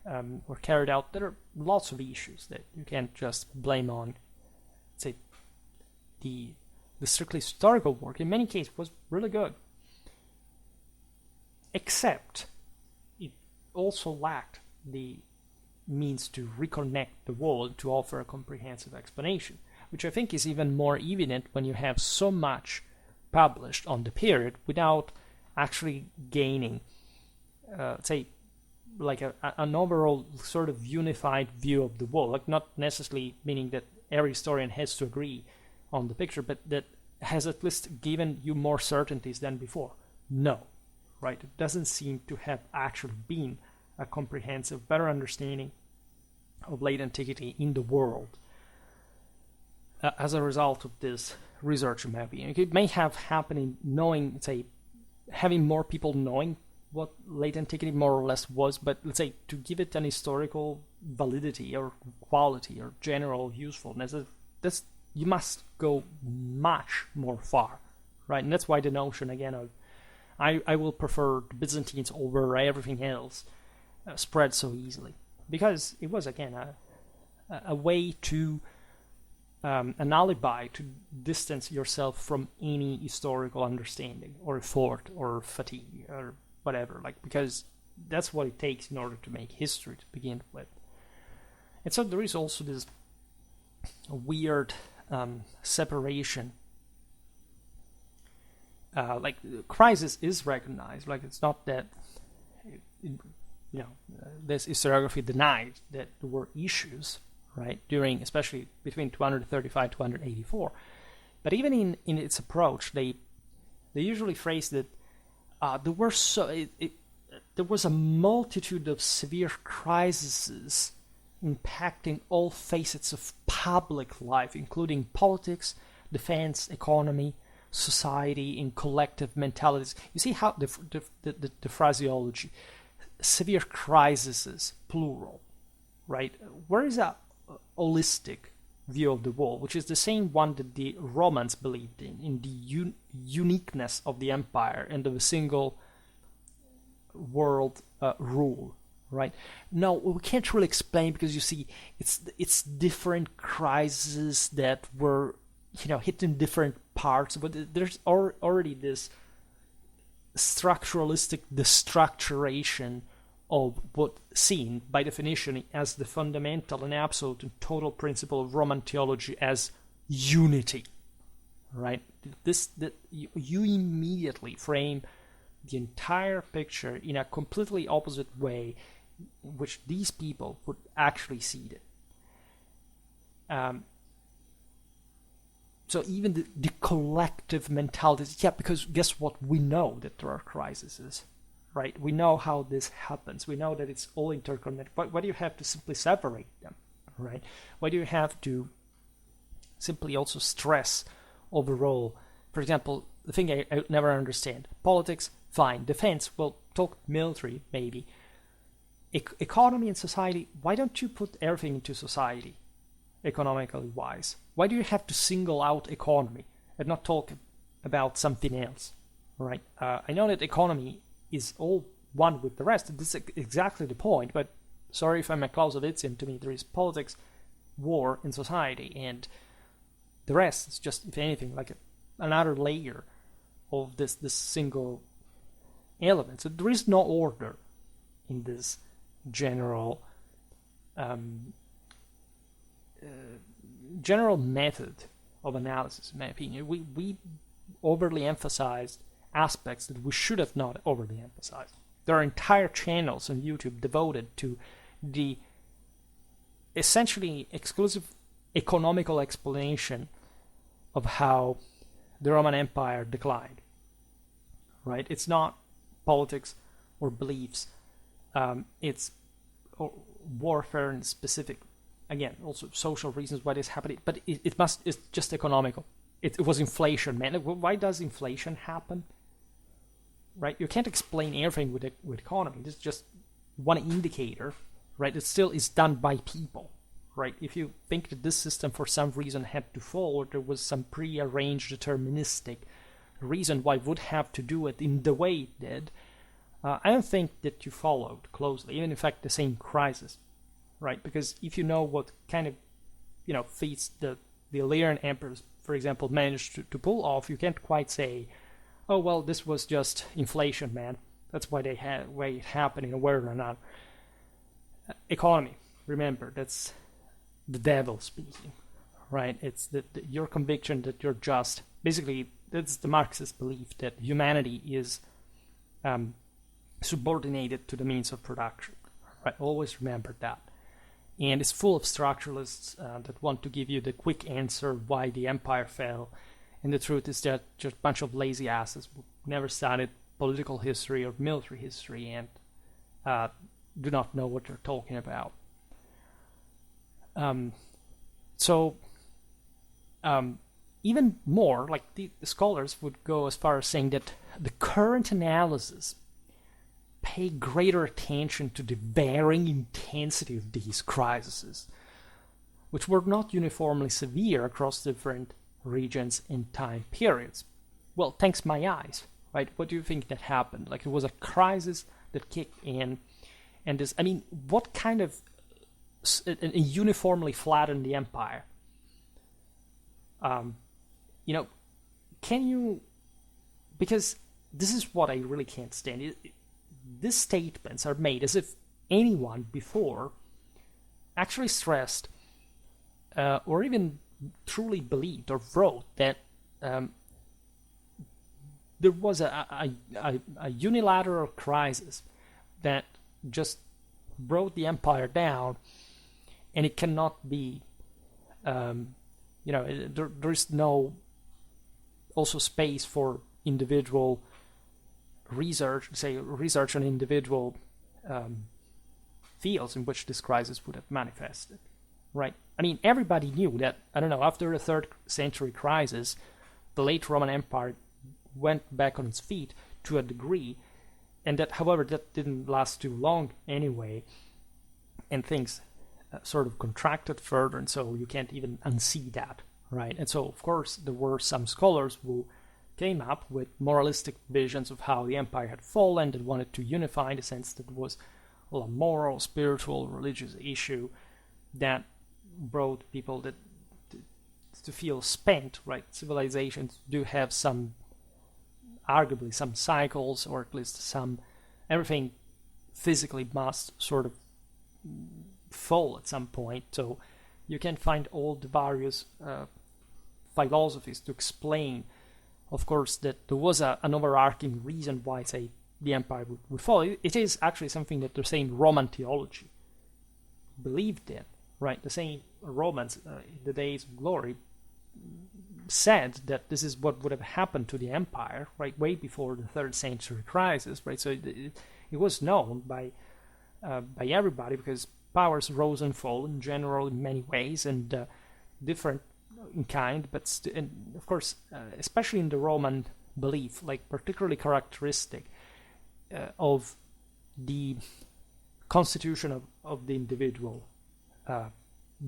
were carried out. There are lots of issues that you can't just blame on, say, the strictly historical work. In many cases, was really good. Except it also lacked the means to reconnect the world to offer a comprehensive explanation, which I think is even more evident when you have so much published on the period without actually gaining, say, like an overall sort of unified view of the world. Like, not necessarily meaning that every historian has to agree on the picture, but that has at least given you more certainties than before. No. Right? It doesn't seem to have actually been a comprehensive, better understanding of late antiquity in the world as a result of this research, in my opinion. It may have happened in knowing, say, having more people knowing what late antiquity more or less was, but let's say to give it an historical validity or quality or general usefulness, you must go much more far, right? And that's why the notion, again, of I will prefer the Byzantines over everything else spread so easily, because it was, again, a way to an alibi to distance yourself from any historical understanding or effort or fatigue or whatever, like, because that's what it takes in order to make history to begin with. And so there is also this weird separation. Like, crisis is recognized. Like, it's not that this historiography denied that there were issues, right, during, especially between 235 to 284. But even in its approach, they usually phrase that there was a multitude of severe crises impacting all facets of public life, including politics, defense, economy, society, in collective mentalities. You see how the phraseology, severe crises, plural, right? Where is a holistic view of the world, which is the same one that the Romans believed in the uniqueness of the empire and of a single world rule, right? No, we can't really explain, because you see, it's different crises that were, hit in different parts, but there's already this structuralistic destructuration of what seen by definition as the fundamental and absolute and total principle of Roman theology as unity, right? That you immediately frame the entire picture in a completely opposite way, which these people would actually see it. So even the collective mentality, because guess what? We know that there are crises, right? We know how this happens. We know that it's all interconnected. But why do you have to simply separate them, right? Why do you have to simply also stress overall? For example, the thing I never understand: politics, fine; defense, well, talk military, maybe. Economy and society, why don't you put everything into society, economically wise? Why do you have to single out economy and not talk about something else, right? I know that economy is all one with the rest. This is exactly the point, but sorry if I'm a Clausewitzian. To me, there is politics, war, in society, and the rest is just, if anything, like another layer of this single element. So there is no order in this general general method of analysis, in my opinion. We overly emphasized aspects that we should have not overly emphasized. There are entire channels on YouTube devoted to the essentially exclusive economical explanation of how the Roman Empire declined, right? It's not politics or beliefs. It's warfare and specific, again, also social reasons why this happened. But it's just economical. It was inflation, man. Why does inflation happen? Right? You can't explain everything with economy. This is just one indicator, right? It still is done by people, right? If you think that this system for some reason had to fall, or there was some pre-arranged deterministic reason why it would have to do it in the way it did, I don't think that you followed closely, even in fact the same crisis, right? Because if you know what kind of, feats the Illyrian emperors, for example, managed to pull off, you can't quite say, oh, well, this was just inflation, man. That's why it happened in a word or not. Economy, remember, that's the devil speaking, right? It's your conviction that you're just. Basically, that's the Marxist belief that humanity is subordinated to the means of production, right? Always remember that. And it's full of structuralists that want to give you the quick answer why the empire fell. And the truth is that just a bunch of lazy asses who never studied political history or military history and do not know what they're talking about. Even more, like the scholars would go as far as saying that the current analysis pay greater attention to the varying intensity of these crises, which were not uniformly severe across different regions and time periods. Well, thanks my eyes, right? What do you think that happened? Like, it was a crisis that kicked in, and this, what kind of uniformly flattened the empire? Can you, because this is what I really can't stand. These statements are made as if anyone before actually stressed or even truly believed or wrote that there was a unilateral crisis that just brought the empire down, and it cannot be, there's no also space for individual research on individual fields in which this crisis would have manifested, right? Everybody knew that, after the 3rd century crisis, the late Roman Empire went back on its feet to a degree, and that, however, that didn't last too long anyway, and things sort of contracted further, and so you can't even unsee that, right? And so, of course, there were some scholars who came up with moralistic visions of how the empire had fallen, that wanted to unify in the sense that it was a moral, spiritual, religious issue that brought people to feel spent, right? Civilizations do have arguably some cycles, or at least everything physically must sort of fall at some point. So you can find all the various philosophies to explain, of course, that there was an overarching reason why, say, the empire would fall. It is actually something that the same Roman theology believed in, right? The same Romans in the days of glory said that this is what would have happened to the empire, right, way before the 3rd century crisis, right? So it was known by everybody, because powers rose and fall in general in many ways, and different in kind, but and of course, especially in the Roman belief, like particularly characteristic of the constitution of the individual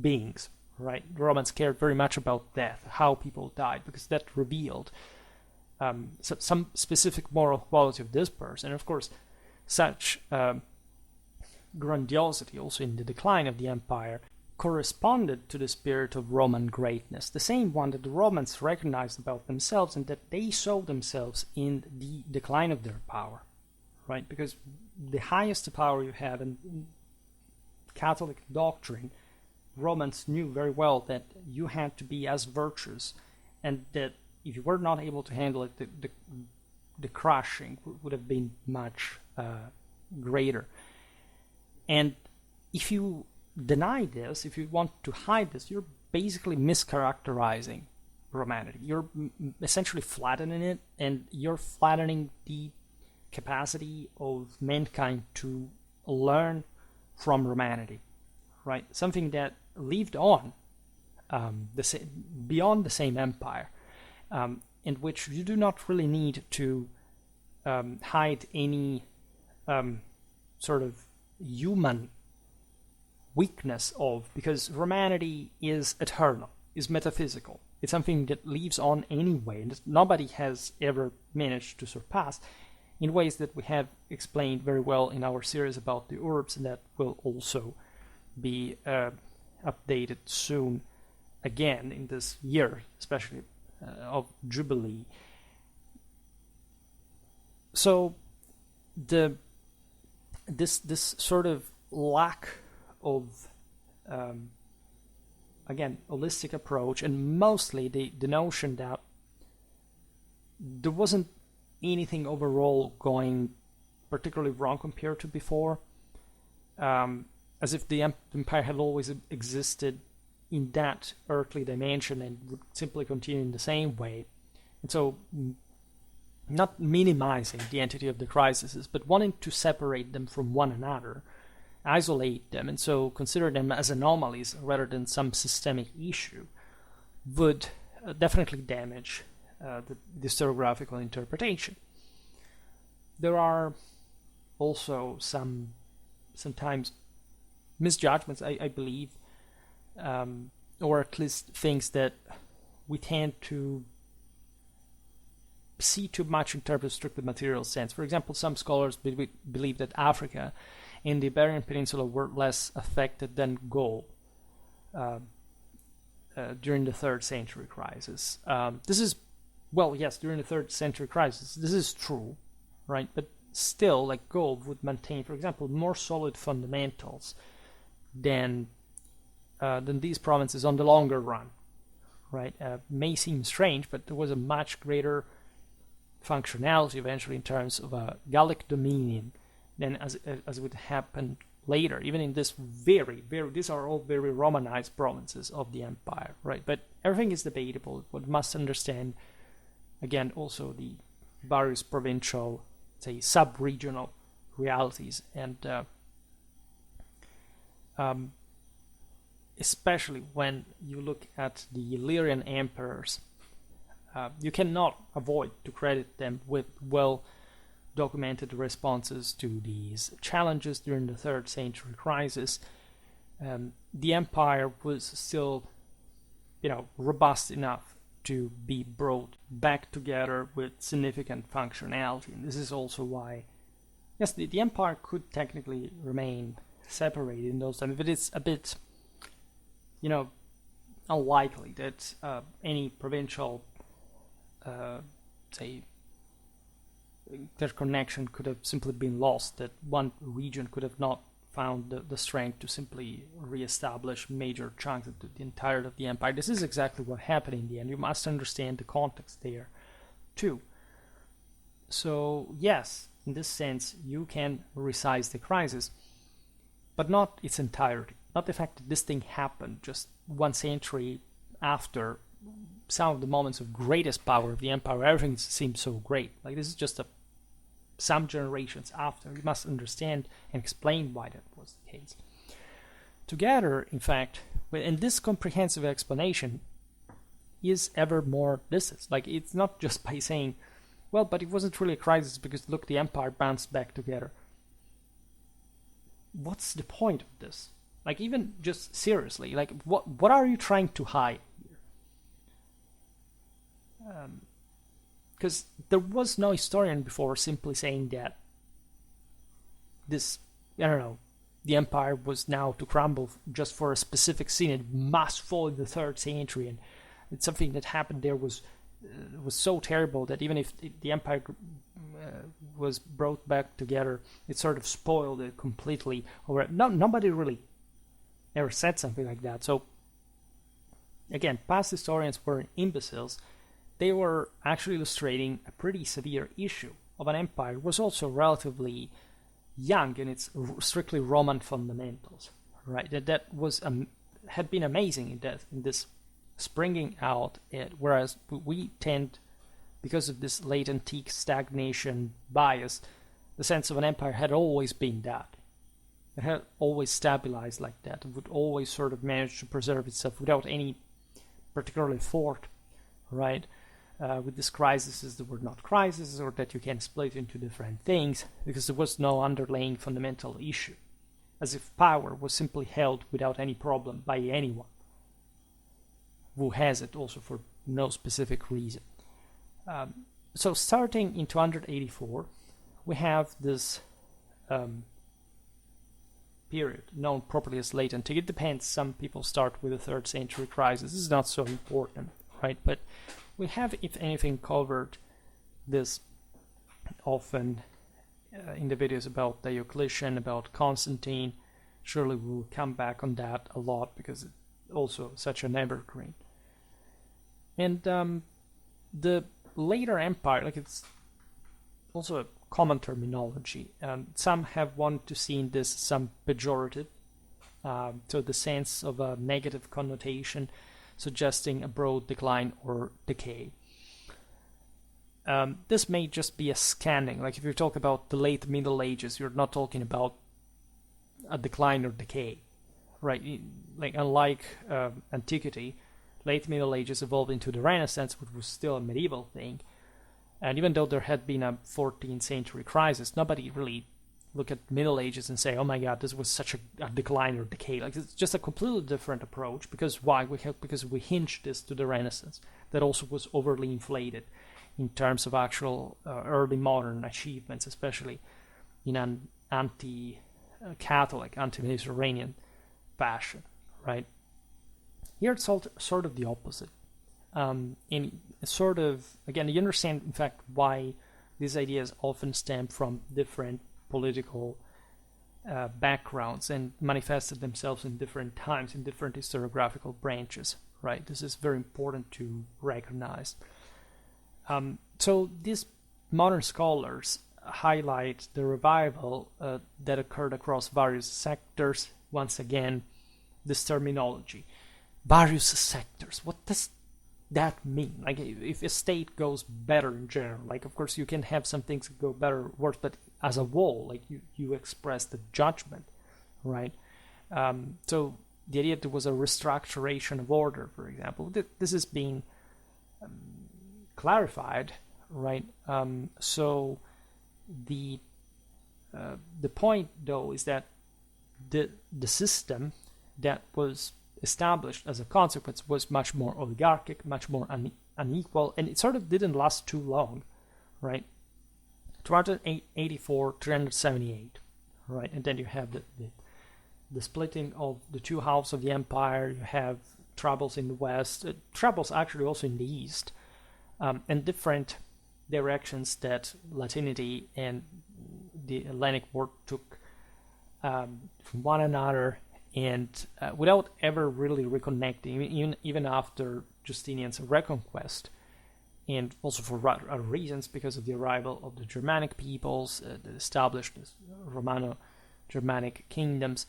beings, right? The Romans cared very much about death, how people died, because that revealed some specific moral quality of this person. And of course, such grandiosity also in the decline of the empire corresponded to the spirit of Roman greatness, the same one that the Romans recognized about themselves, and that they saw themselves in the decline of their power, right? Because the highest power you have in Catholic doctrine, Romans knew very well that you had to be as virtuous, and that if you were not able to handle it, the crushing would have been much greater. And if you deny this, if you want to hide this, you're basically mischaracterizing Romanity. You're essentially flattening it, and you're flattening the capacity of mankind to learn from Romanity, right? Something that lived on beyond the same empire, in which you do not really need to hide any sort of human weakness of, because Romanity is eternal, is metaphysical. It's something that lives on anyway, and nobody has ever managed to surpass, in ways that we have explained very well in our series about the urbs, and that will also be updated soon again in this year, especially of Jubilee. So this sort of lack of again holistic approach, and mostly the notion that there wasn't anything overall going particularly wrong compared to before, as if the empire had always existed in that earthly dimension and would simply continue in the same way. And so not minimizing the entity of the crises, but wanting to separate them from one another, isolate them, and so consider them as anomalies rather than some systemic issue, would definitely damage the historiographical interpretation. There are also sometimes misjudgments, I believe, or at least things that we tend to see too much in terms of strictly material sense. For example, some scholars believe that Africa and the Iberian Peninsula were less affected than Gaul during the 3rd century crisis. This is, well, yes, during the 3rd century crisis, this is true, right? But still, like, Gaul would maintain, for example, more solid fundamentals than these provinces on the longer run, right? May seem strange, but there was a much greater functionality eventually in terms of a Gallic dominion than as would happen later, even in this these are all very Romanized provinces of the empire, right? But everything is debatable. One must understand, again, also the various provincial, say, sub-regional realities, and especially when you look at the Illyrian emperors, you cannot avoid to credit them with well-documented responses to these challenges during the 3rd century crisis. The empire was still, robust enough to be brought back together with significant functionality. And this is also why, yes, the empire could technically remain separated in those times, but it's a bit, unlikely that any provincial, say, their connection could have simply been lost, that one region could have not found the strength to simply re-establish major chunks of the entirety of the empire. This is exactly what happened in the end. You must understand the context there too. So yes, in this sense, you can resize the crisis, but not its entirety. Not the fact that this thing happened just 1 century after some of the moments of greatest power of the empire. Everything seems so great. Like, this is just some generations after. You must understand and explain why that was the case. Together, in fact, and this comprehensive explanation is ever more distance. Like, it's not just by saying, well, but it wasn't really a crisis because, look, the empire bounced back together. What's the point of this? Like, even just seriously, like, what are you trying to hide here? Because there was no historian before simply saying that this, the empire was now to crumble just for a specific scene. It must fall in the 3rd century, and it's something that happened there was so terrible that even if the empire was brought back together, it sort of spoiled it completely. Or nobody really ever said something like that. So again, past historians were imbeciles. They were actually illustrating a pretty severe issue of an empire. It was also relatively young in its strictly Roman fundamentals, right? That was had been amazing in this springing out. Whereas we tend, because of this late antique stagnation bias, the sense of an empire had always been that. It had always stabilized like that. It would always sort of manage to preserve itself without any particular thought, right? With these crises, there were not crises, or that you can split into different things, because there was no underlying fundamental issue, as if power was simply held without any problem by anyone who has it also for no specific reason. So starting in 284, we have this period known properly as late antiquity. It depends. Some people start with the 3rd century crisis. This is not so important, right? But we have, if anything, covered this often in the videos about Diocletian, about Constantine. Surely we'll come back on that a lot because it's also such an evergreen. And the later empire, like, it's also a common terminology, and some have wanted to see in this some pejorative, so the sense of a negative connotation, suggesting a broad decline or decay. This may just be a scanning. Like, if you talk about the late Middle Ages, you're not talking about a decline or decay, right? Like, unlike Antiquity, late Middle Ages evolved into the Renaissance, which was still a medieval thing. And even though there had been a 14th century crisis, nobody really looked at Middle Ages and say, oh my god, this was such a decline or decay. Like, it's just a completely different approach. Because why? Because we hinged this to the Renaissance, that also was overly inflated in terms of actual early modern achievements, especially in an anti-Catholic, anti-Mediterranean fashion, right? Here it's sort of the opposite. In sort of, again, you understand, in fact, why these ideas often stem from different political backgrounds and manifested themselves in different times, in different historiographical branches, right? This is very important to recognize. So these modern scholars highlight the revival that occurred across various sectors. Once again, this terminology. Various sectors. What does that mean? Like, if a state goes better in general, like, of course you can have some things that go better or worse, but as a whole, like, you express the judgment, right? So the idea that there was a restructuration of order, for example, this is being clarified, right? So the point, though, is that the system that was established as a consequence was much more oligarchic, much more unequal, and it sort of didn't last too long, right? 284, 378, right? And then you have the splitting of the two halves of the empire. You have troubles in the west, troubles actually also in the east, and different directions that Latinity and the Hellenic world took from one another, and without ever really reconnecting, even after Justinian's reconquest, and also for other reasons, because of the arrival of the Germanic peoples, that established Romano-Germanic kingdoms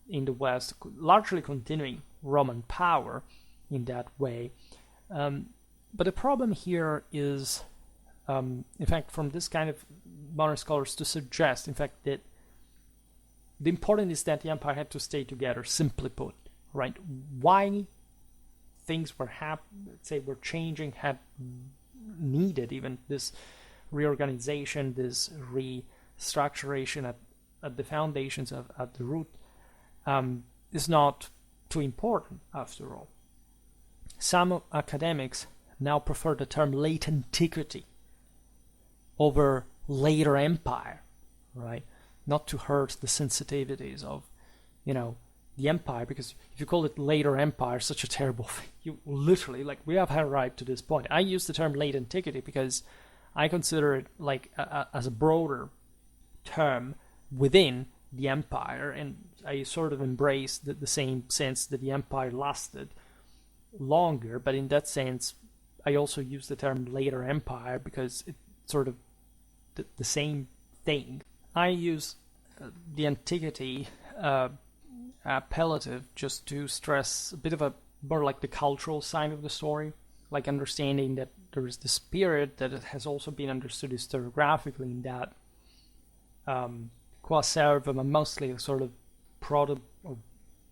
in the west, largely continuing Roman power in that way. But the problem here is, in fact, from this kind of modern scholars to suggest, in fact, that the important is that the empire had to stay together, simply put, right? Why things were were changing, had needed even this reorganization, this restructuration at the foundations at the root, is not too important after all. Some academics now prefer the term late antiquity over later empire, right? Not to hurt the sensitivities of, the empire, because if you call it later empire, such a terrible thing, you literally, we have arrived to this point. I use the term late antiquity because I consider it as a broader term within the empire, and I sort of embrace the same sense that the empire lasted longer, but in that sense, I also use the term later empire because it's sort of the same thing. I use the antiquity appellative just to stress a bit of more like the cultural side of the story, like understanding that there is the spirit that it has also been understood historiographically in that Quaservum and mostly sort of proto or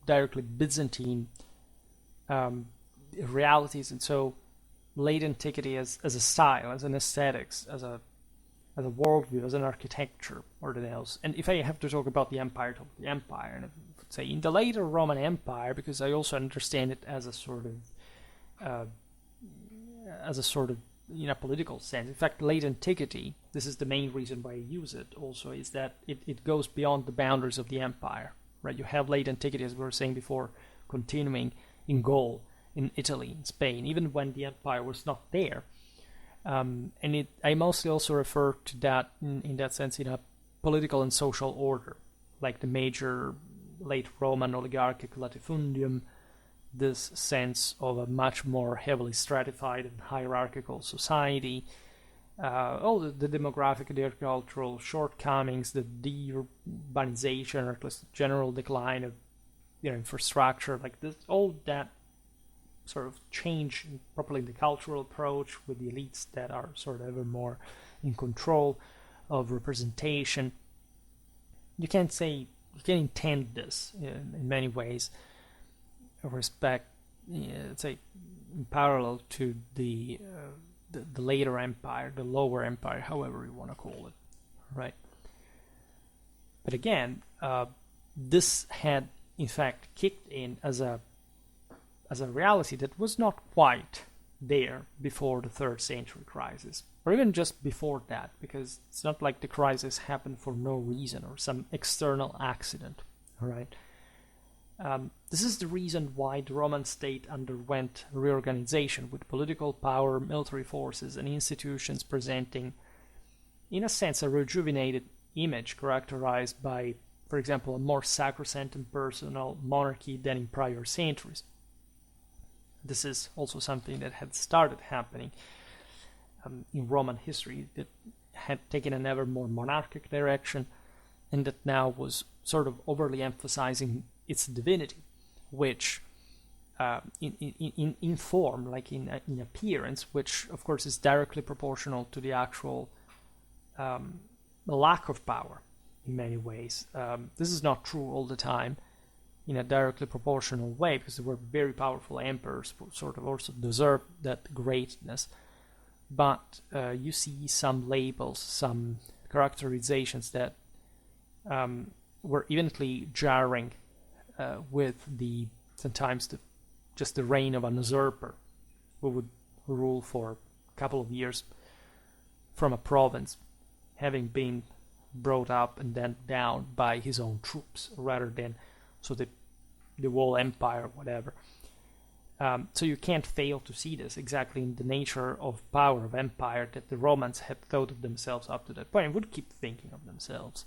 directly Byzantine realities, and so late antiquity as a style, as an aesthetics, as a worldview, as an architecture, or the else. And if I have to talk about the empire, talk about the empire, and I would say in the later Roman Empire, because I also understand it as a sort of in a political sense. In fact, late antiquity, this is the main reason why I use it also, is that it goes beyond the boundaries of the empire, right? You have late antiquity, as we were saying before, continuing in Gaul, in Italy, in Spain, even when the empire was not there. And I mostly also refer to that in that sense in a political and social order, like the major late Roman oligarchic latifundium, this sense of a much more heavily stratified and hierarchical society, all the demographic and agricultural shortcomings, the deurbanization, or at least general decline of infrastructure, like this, all that sort of change properly in the cultural approach with the elites that are sort of ever more in control of representation. You can intend this in many ways, respect, say, in parallel to the later empire, the lower empire, however you want to call it, right? But again, this had in fact kicked in as a reality that was not quite there before the 3rd century crisis, or even just before that, because it's not like the crisis happened for no reason or some external accident, all right? This is the reason why the Roman state underwent reorganization, with political power, military forces, and institutions presenting, in a sense, a rejuvenated image characterized by, for example, a more sacrosanct and personal monarchy than in prior centuries. This is also something that had started happening in Roman history, that had taken an ever more monarchic direction, and that now was sort of overly emphasizing its divinity, which in form, like in appearance, which of course is directly proportional to the actual lack of power in many ways. This is not true all the time in a directly proportional way, because there were very powerful emperors who sort of also deserved that greatness. But you see some labels, some characterizations that were eventually jarring with the sometimes just the reign of an usurper who would rule for a couple of years from a province, having been brought up and then down by his own troops, rather than so the whole empire, whatever. So you can't fail to see this exactly in the nature of power of empire that the Romans had thought of themselves up to that point and would keep thinking of themselves.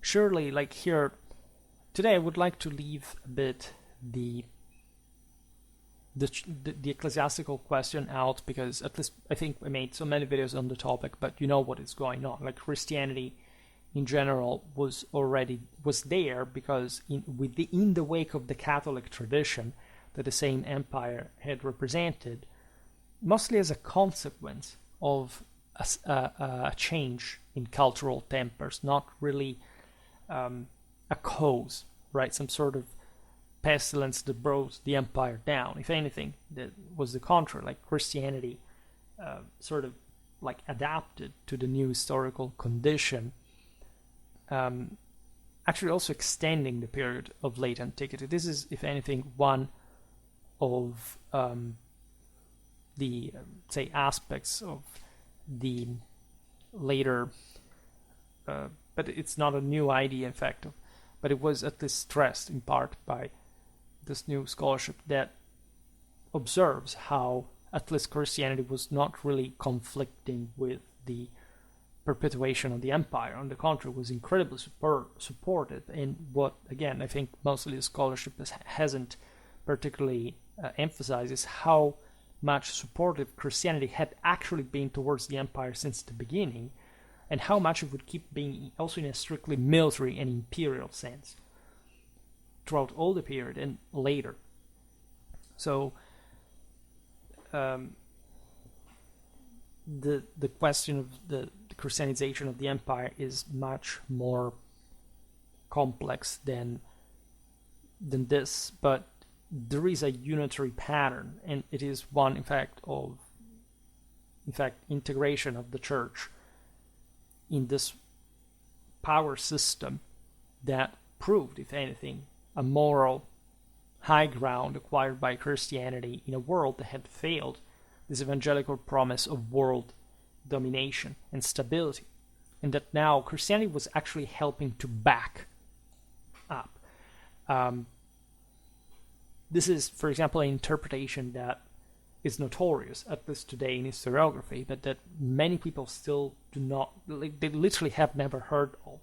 Surely, like here, today I would like to leave a bit the ecclesiastical question out, because at least I think I made so many videos on the topic, but you know what is going on. Like Christianity in general was there because in the wake of the Catholic tradition that the same empire had represented, mostly as a consequence of a change in cultural tempers, not really a cause, right? Some sort of pestilence that brought the empire down. If anything, that was the contrary. Like Christianity sort of like adapted to the new historical condition, actually also extending the period of late antiquity. This is, if anything, one of the say aspects of the later, but it's not a new idea, in fact, but it was at least stressed in part by this new scholarship that observes how at least Christianity was not really conflicting with the perpetuation of the empire. On the contrary, was incredibly supported. And what, again, I think mostly the scholarship hasn't particularly emphasized is how much supportive Christianity had actually been towards the empire since the beginning, and how much it would keep being also in a strictly military and imperial sense throughout all the period and later. So the question of the Christianization of the empire is much more complex than this, but there is a unitary pattern, and it is one, in fact, integration of the church in this power system that proved, if anything, a moral high ground acquired by Christianity in a world that had failed this evangelical promise of world domination and stability, and that now Christianity was actually helping to back up. This is, for example, an interpretation that is notorious, at least today in historiography, but that many people still do not, they literally have never heard of.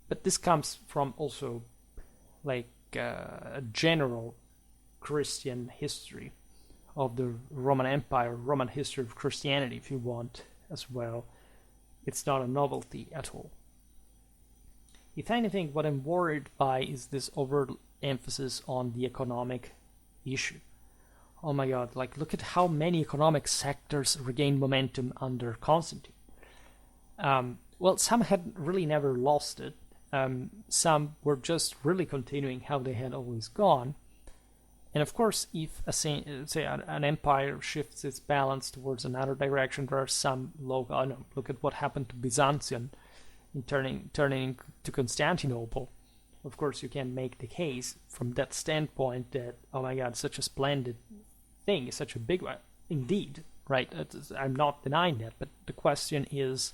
But this comes from also like a general Christian history of the Roman Empire, Roman history of Christianity, if you want, as well. It's not a novelty at all. If anything, what I'm worried by is this overemphasis on the economic issue. Oh my god, like look at how many economic sectors regained momentum under Constantine. Well, some had really never lost it. Some were just really continuing how they had always gone. And of course, if an empire shifts its balance towards another direction, there are some local. Look at what happened to Byzantium in turning to Constantinople. Of course, you can make the case from that standpoint that, oh my god, such a splendid thing, such a big one. Indeed, right? I'm not denying that, but the question is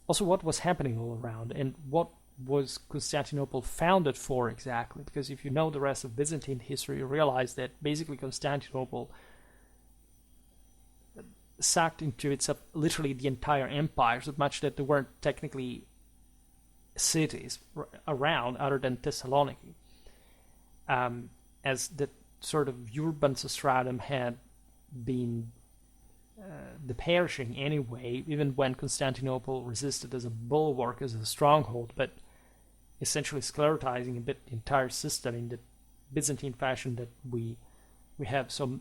also what was happening all around, and what was Constantinople founded for exactly? Because if you know the rest of Byzantine history, you realize that basically Constantinople sucked into itself literally the entire empire, so much that there weren't technically cities around other than Thessaloniki, as the sort of urban substratum had been perishing anyway, even when Constantinople resisted as a bulwark, as a stronghold, but essentially sclerotizing a bit the entire system in the Byzantine fashion that we have so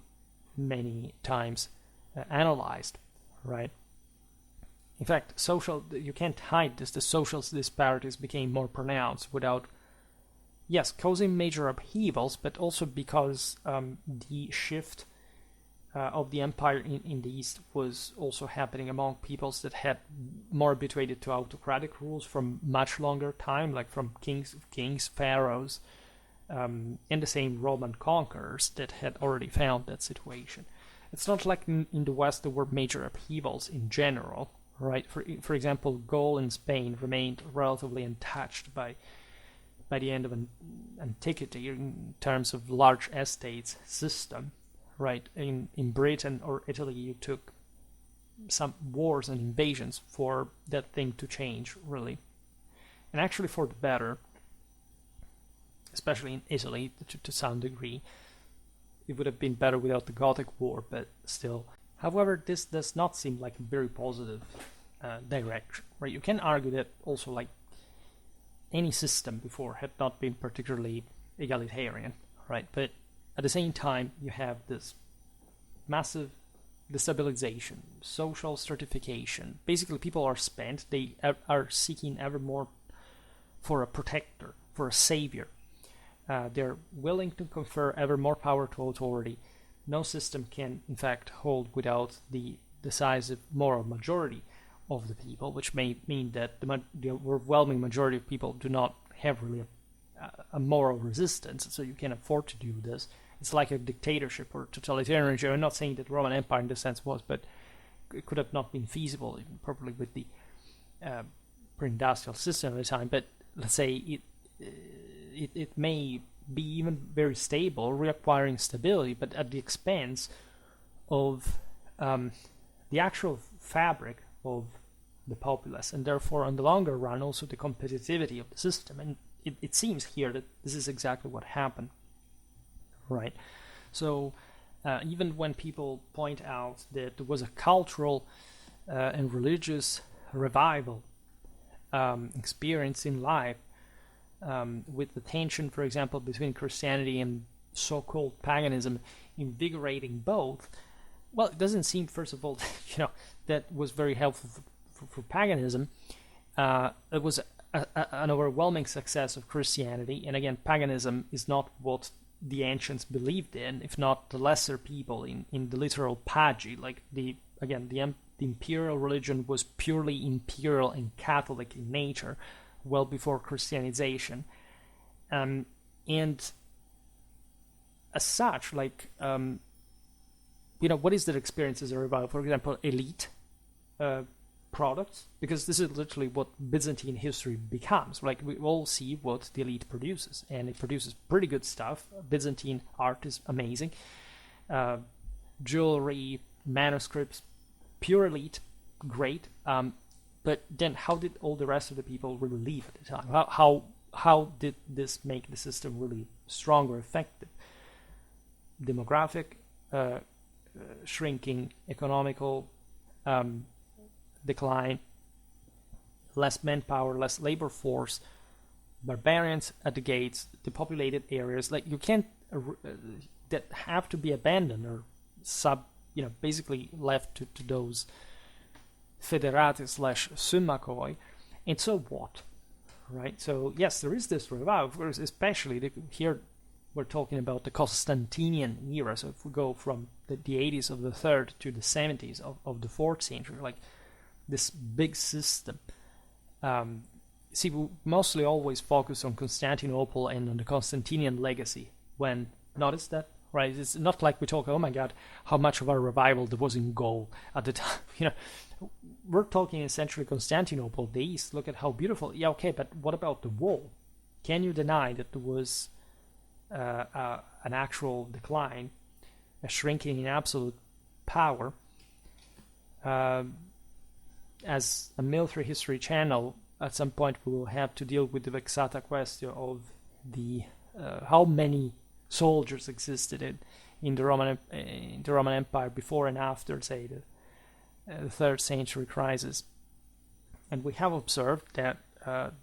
many times analyzed, right? In fact, you can't hide this. The social disparities became more pronounced without, yes, causing major upheavals, but also because the shift of the empire in the East was also happening among peoples that had more habituated to autocratic rules from much longer time, like from kings, pharaohs, and the same Roman conquerors that had already found that situation. It's not like in the West there were major upheavals in general, right? For example, Gaul and Spain remained relatively untouched by the end of Antiquity in terms of large estates system, right? In Britain or Italy, you took some wars and invasions for that thing to change, really. And actually for the better, especially in Italy to some degree. It would have been better without the Gothic War, but still. However, this does not seem like a very positive direction, right? You can argue that also, like, any system before had not been particularly egalitarian, right? But at the same time, you have this massive destabilization, social stratification. Basically, people are spent. They are seeking ever more for a protector, for a savior. They're willing to confer ever more power to authority. No system can, in fact, hold without the decisive moral majority of the people, which may mean that the overwhelming majority of people do not have really a moral resistance, so you can afford to do this. It's like a dictatorship or totalitarian regime. I'm not saying that the Roman Empire in this sense was, but it could have not been feasible, probably with the pre-industrial system at the time. But let's say it may be even very stable, reacquiring stability, but at the expense of the actual fabric of the populace, and therefore, in the longer run, also the competitivity of the system. And it seems here that this is exactly what happened, right? So even when people point out that there was a cultural and religious revival experience in life, with the tension, for example, between Christianity and so-called paganism invigorating both, well, it doesn't seem, first of all, that was very helpful for paganism. It was an overwhelming success of Christianity, and again, paganism is not what the ancients believed in, if not the lesser people in the literal pagi. Like the imperial religion was purely imperial and Catholic in nature, well before Christianization, and as such, like what is that experience as a revival? For example, elite products, because this is literally what Byzantine history becomes. Like, we all see what the elite produces, and it produces pretty good stuff. Byzantine art is amazing, jewelry, manuscripts, pure elite, great. But then, how did all the rest of the people really live at the time? How did this make the system really strong or effective? Demographic shrinking, economical decline, less manpower, less labor force, barbarians at the gates, depopulated areas. Like, you can't that have to be abandoned or basically left to those federati / summacoi, and so what, right? So yes, there is this revival, of course, especially here we're talking about the Constantinian era. So if we go from the 80s of the 3rd to the 70s of the 4th century, like this big system. See, we mostly always focus on Constantinople and on the Constantinian legacy. When, notice that, right? It's not like we talk, oh my God, how much of our revival there was in Gaul at the time. We're talking essentially Constantinople, the East. Look at how beautiful. Yeah, okay, but what about the wall? Can you deny that there was an actual decline, a shrinking in absolute power? As a military history channel, at some point we will have to deal with the vexata question of the how many soldiers existed in the Roman Empire before and after, say, the 3rd century crisis. And we have observed that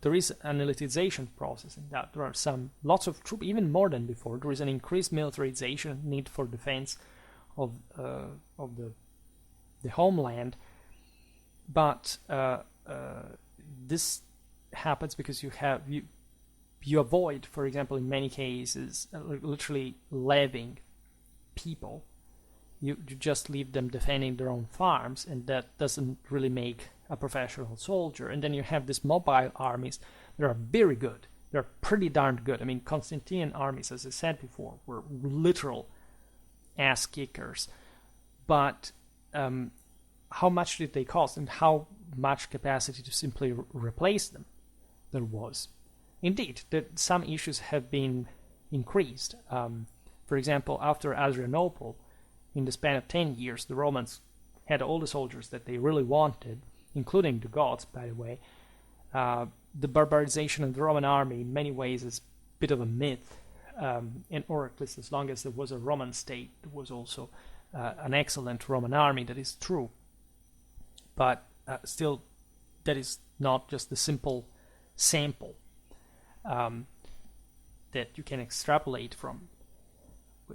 there is an elitization process in that. There are lots of troops, even more than before. There is an increased militarization, need for defense of the homeland. But this happens because you avoid, for example, in many cases, literally levying people you just leave them defending their own farms, and that doesn't really make a professional soldier. And then you have these mobile armies that are very good. They're pretty darn good. I mean, Constantinian armies, as I said before, were literal ass kickers. But how much did they cost, and how much capacity to simply replace them there was? Indeed, some issues have been increased. For example, after Adrianople, in the span of 10 years, the Romans had all the soldiers that they really wanted, including the Goths, by the way. The barbarization of the Roman army in many ways is a bit of a myth, or at least as long as there was a Roman state, there was also an excellent Roman army. That is true. But still, that is not just the simple sample that you can extrapolate from.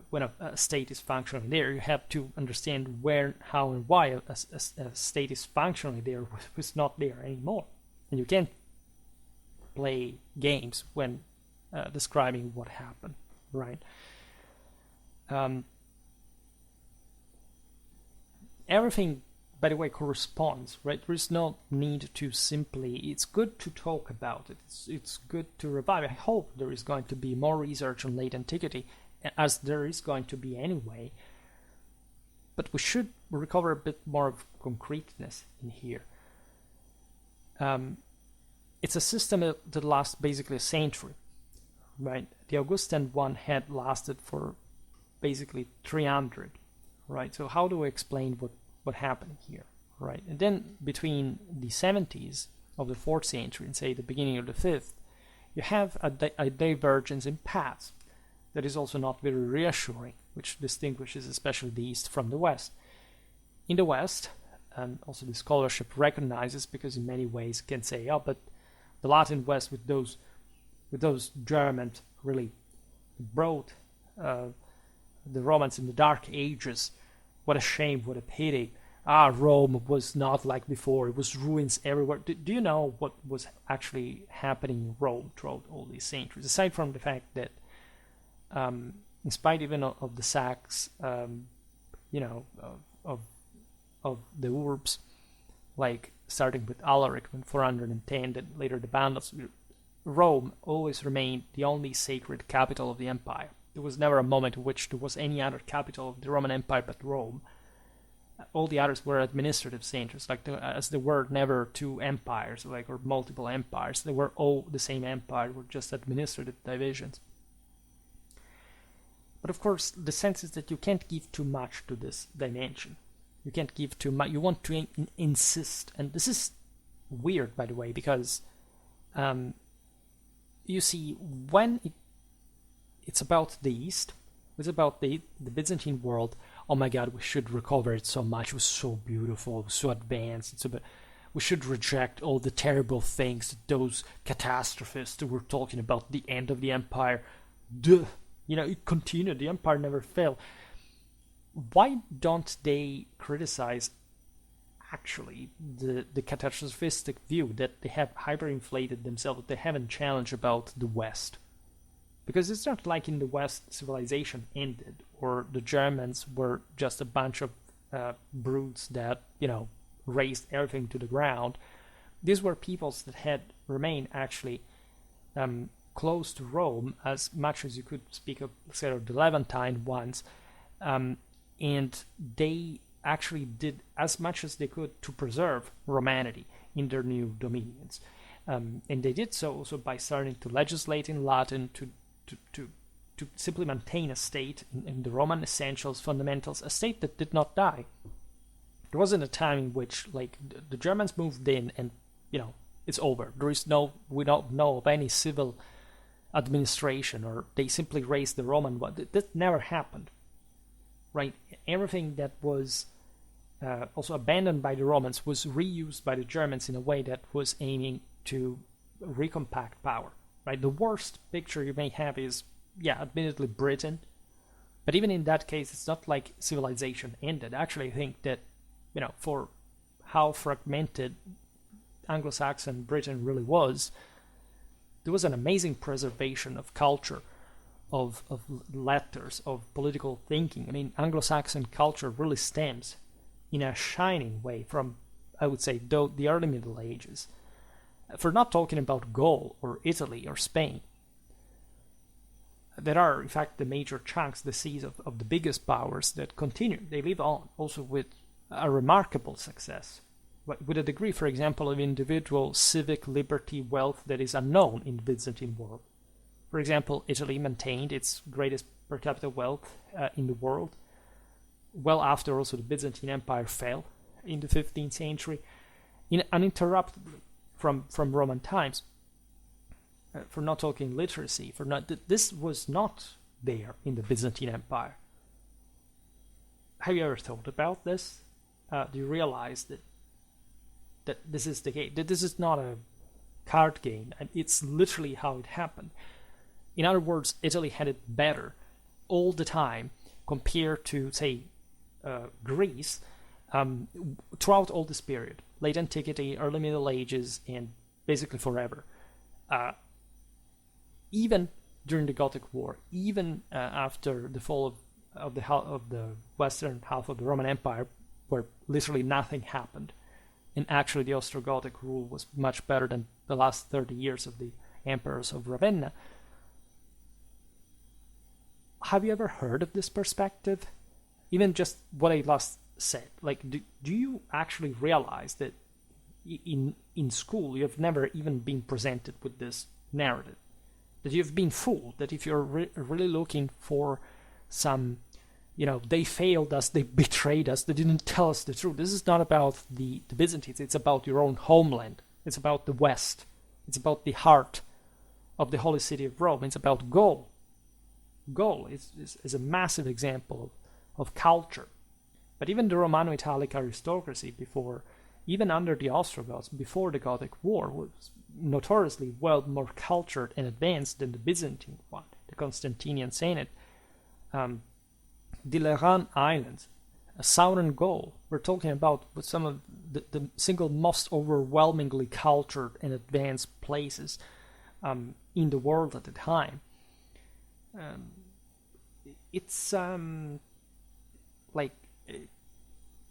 When a state is functionally there, you have to understand where, how, and why a state is functionally there was not there anymore. And you can't play games when describing what happened, right? Everything, by the way, corresponds, right? There is no need to simply... It's good to talk about it. It's good to revive. I hope there is going to be more research on late antiquity, as there is going to be anyway. But we should recover a bit more of concreteness in here. It's a system that lasts basically a century, right? The Augustan one had lasted for basically 300, right? So how do we explain what happened here, right? And then between the 70s of the 4th century and say the beginning of the 5th, you have a divergence in paths that is also not very reassuring, which distinguishes especially the East from the West. In the West, and also the scholarship recognizes, because in many ways can say, oh, but the Latin West with those Germans really brought the Romans in the Dark Ages. What a shame, what a pity. Rome was not like before. It was ruins everywhere. Do you know what was actually happening in Rome throughout all these centuries? Aside from the fact that, in spite even of the sacks, of the urbs, like starting with Alaric in 410, then later the Vandals, Rome always remained the only sacred capital of the empire. There was never a moment in which there was any other capital of the Roman Empire but Rome. All the others were administrative centers, as there were never two empires, or multiple empires. They were all the same empire, were just administrative divisions. But of course, the sense is that you can't give too much to this dimension. You can't give too much. You want to insist, and this is weird, by the way, because you see, when it's about the East, it's about the Byzantine world. Oh my God, we should recover it so much. It was so beautiful, it was so advanced. We should reject all the terrible things that those catastrophists who were talking about the end of the empire. Duh. It continued. The empire never fell. Why don't they criticize actually the catastrophistic view that they have hyperinflated themselves, that they haven't challenged about the West? Because it's not like in the West civilization ended, or the Germans were just a bunch of brutes that, razed everything to the ground. These were peoples that had remained actually close to Rome as much as you could speak of, say, the Levantine ones, and they actually did as much as they could to preserve Romanity in their new dominions. And they did so also by starting to legislate in Latin, to simply maintain a state in the Roman essentials, fundamentals, a state that did not die. There wasn't a time in which, the Germans moved in and, it's over. We don't know of any civil administration, or they simply raised the Roman one. That never happened, right? Everything that was also abandoned by the Romans was reused by the Germans in a way that was aiming to recompact power, right? The worst picture you may have is, admittedly Britain, but even in that case, it's not like civilization ended. Actually, I think that, for how fragmented Anglo-Saxon Britain really was, there was an amazing preservation of culture, of letters, of political thinking. I mean, Anglo-Saxon culture really stems in a shining way from, I would say, the early Middle Ages. For not talking about Gaul or Italy or Spain, there are, in fact, the major chunks, the seas of the biggest powers that continue. They live on, also with a remarkable success, with a degree, for example, of individual civic liberty, wealth that is unknown in the Byzantine world. For example, Italy maintained its greatest per capita wealth in the world, well after also the Byzantine Empire fell in the 15th century, uninterruptedly from Roman times. For not talking literacy, this was not there in the Byzantine Empire. Have you ever thought about this? Do you realize that this is the case? That this is not a card game, and it's literally how it happened. In other words, Italy had it better all the time compared to, say, Greece, throughout all this period, late Antiquity, early Middle Ages, and basically forever. Even during the Gothic War, even after the fall of the western half of the Roman Empire, where literally nothing happened, and actually the Ostrogothic rule was much better than the last 30 years of the emperors of Ravenna. Have you ever heard of this perspective? Even just what I last said. Like, do you actually realize that in school you've never even been presented with this narrative? That you've been fooled? That if you're really looking for some, they failed us, they betrayed us, they didn't tell us the truth. This is not about the Byzantines, it's about your own homeland. It's about the West. It's about the heart of the holy city of Rome. It's about Gaul. Gaul is a massive example of culture. But even the Romano-Italic aristocracy before, even under the Ostrogoths, before the Gothic War, was notoriously well more cultured and advanced than the Byzantine one, the Constantinian Senate. The Lerran Islands, southern Gaul, we're talking about some of the single most overwhelmingly cultured and advanced places in the world at the time. It's like,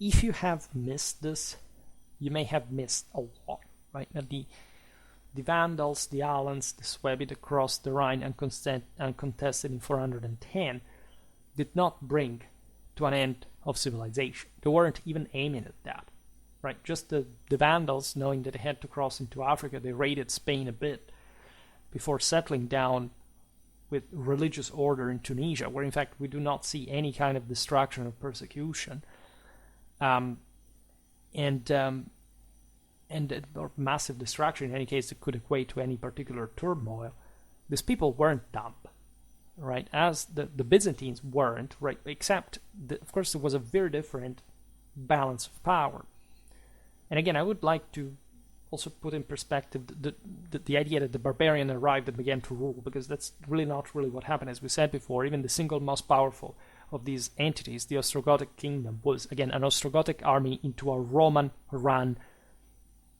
if you have missed this, you may have missed a lot, right? Now, the Vandals, the Alans, the Suebi that crossed the Rhine uncontested in 410 did not bring to an end of civilization. They weren't even aiming at that, right? Just the Vandals, knowing that they had to cross into Africa, they raided Spain a bit before settling down with religious order in Tunisia, where in fact we do not see any kind of destruction or persecution, or massive destruction in any case that could equate to any particular turmoil. These people weren't dumb, right? As the Byzantines weren't, right? Except, of course, there was a very different balance of power. And again, I would like to also put in perspective the idea that the barbarian arrived and began to rule, because that's really not really what happened. As we said before, even the single most powerful of these entities, the Ostrogothic kingdom, was again an Ostrogothic army into a Roman-run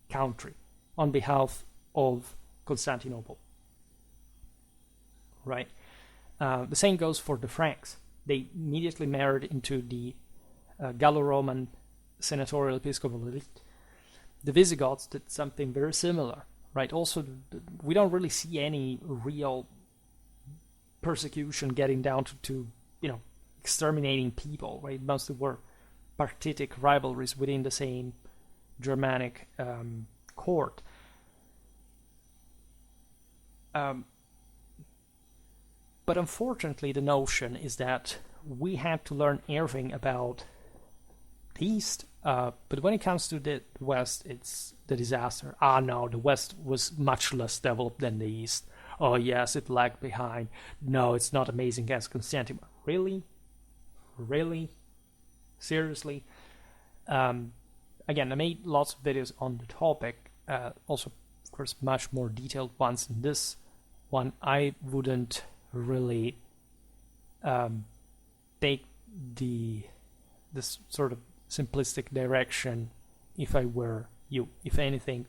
country on behalf of Constantinople, right? The same goes for the Franks. They immediately married into the Gallo-Roman senatorial episcopal elite. The Visigoths did something very similar, right? Also, we don't really see any real persecution getting down to exterminating people, right? Mostly were partitic rivalries within the same Germanic court. But unfortunately, the notion is that we had to learn everything about the East, but when it comes to the West, it's the disaster. No, the West was much less developed than the East. Oh yes, it lagged behind. No, it's not amazing as Constantinople. Really? Seriously? Again, I made lots of videos on the topic, also, of course, much more detailed ones in this one. I wouldn't really take this sort of simplistic direction if I were you. If anything,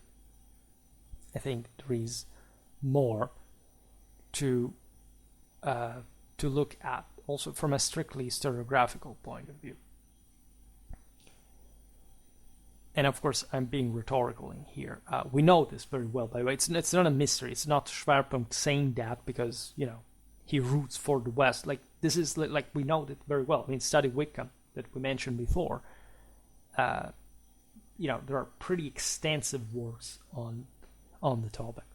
I think there is more to to look at also from a strictly historiographical point of view. And of course, I'm being rhetorical in here. We know this very well, by the way. It's not a mystery. It's not Schwerpunkt saying that because, he roots for the West. Like, this is, like, we know it very well. I mean, study Wickham, that we mentioned before. There are pretty extensive works on the topic.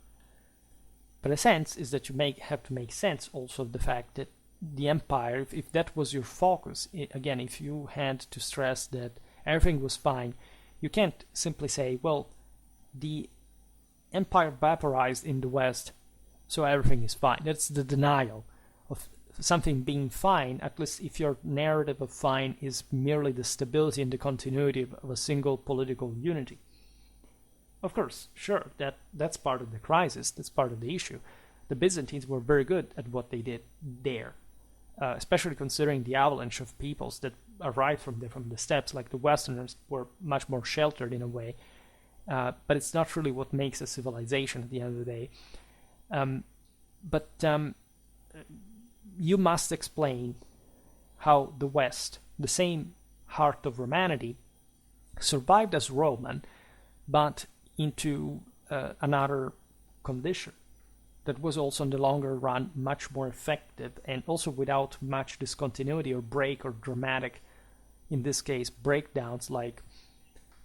But a sense is that you have to make sense also of the fact that the empire, if that was your focus, again, if you had to stress that everything was fine, you can't simply say, well, the empire vaporized in the West, so everything is fine. That's the denial of something being fine, at least if your narrative of fine is merely the stability and the continuity of a single political unity. Of course, sure, that's part of the crisis, that's part of the issue. The Byzantines were very good at what they did there, especially considering the avalanche of peoples that arrived from the steppes. Like the Westerners were much more sheltered in a way, but it's not really what makes a civilization at the end of the day. But you must explain how the West, the same heart of Romanity, survived as Roman, but into another condition that was also in the longer run much more effective, and also without much discontinuity or break or dramatic, in this case, breakdowns like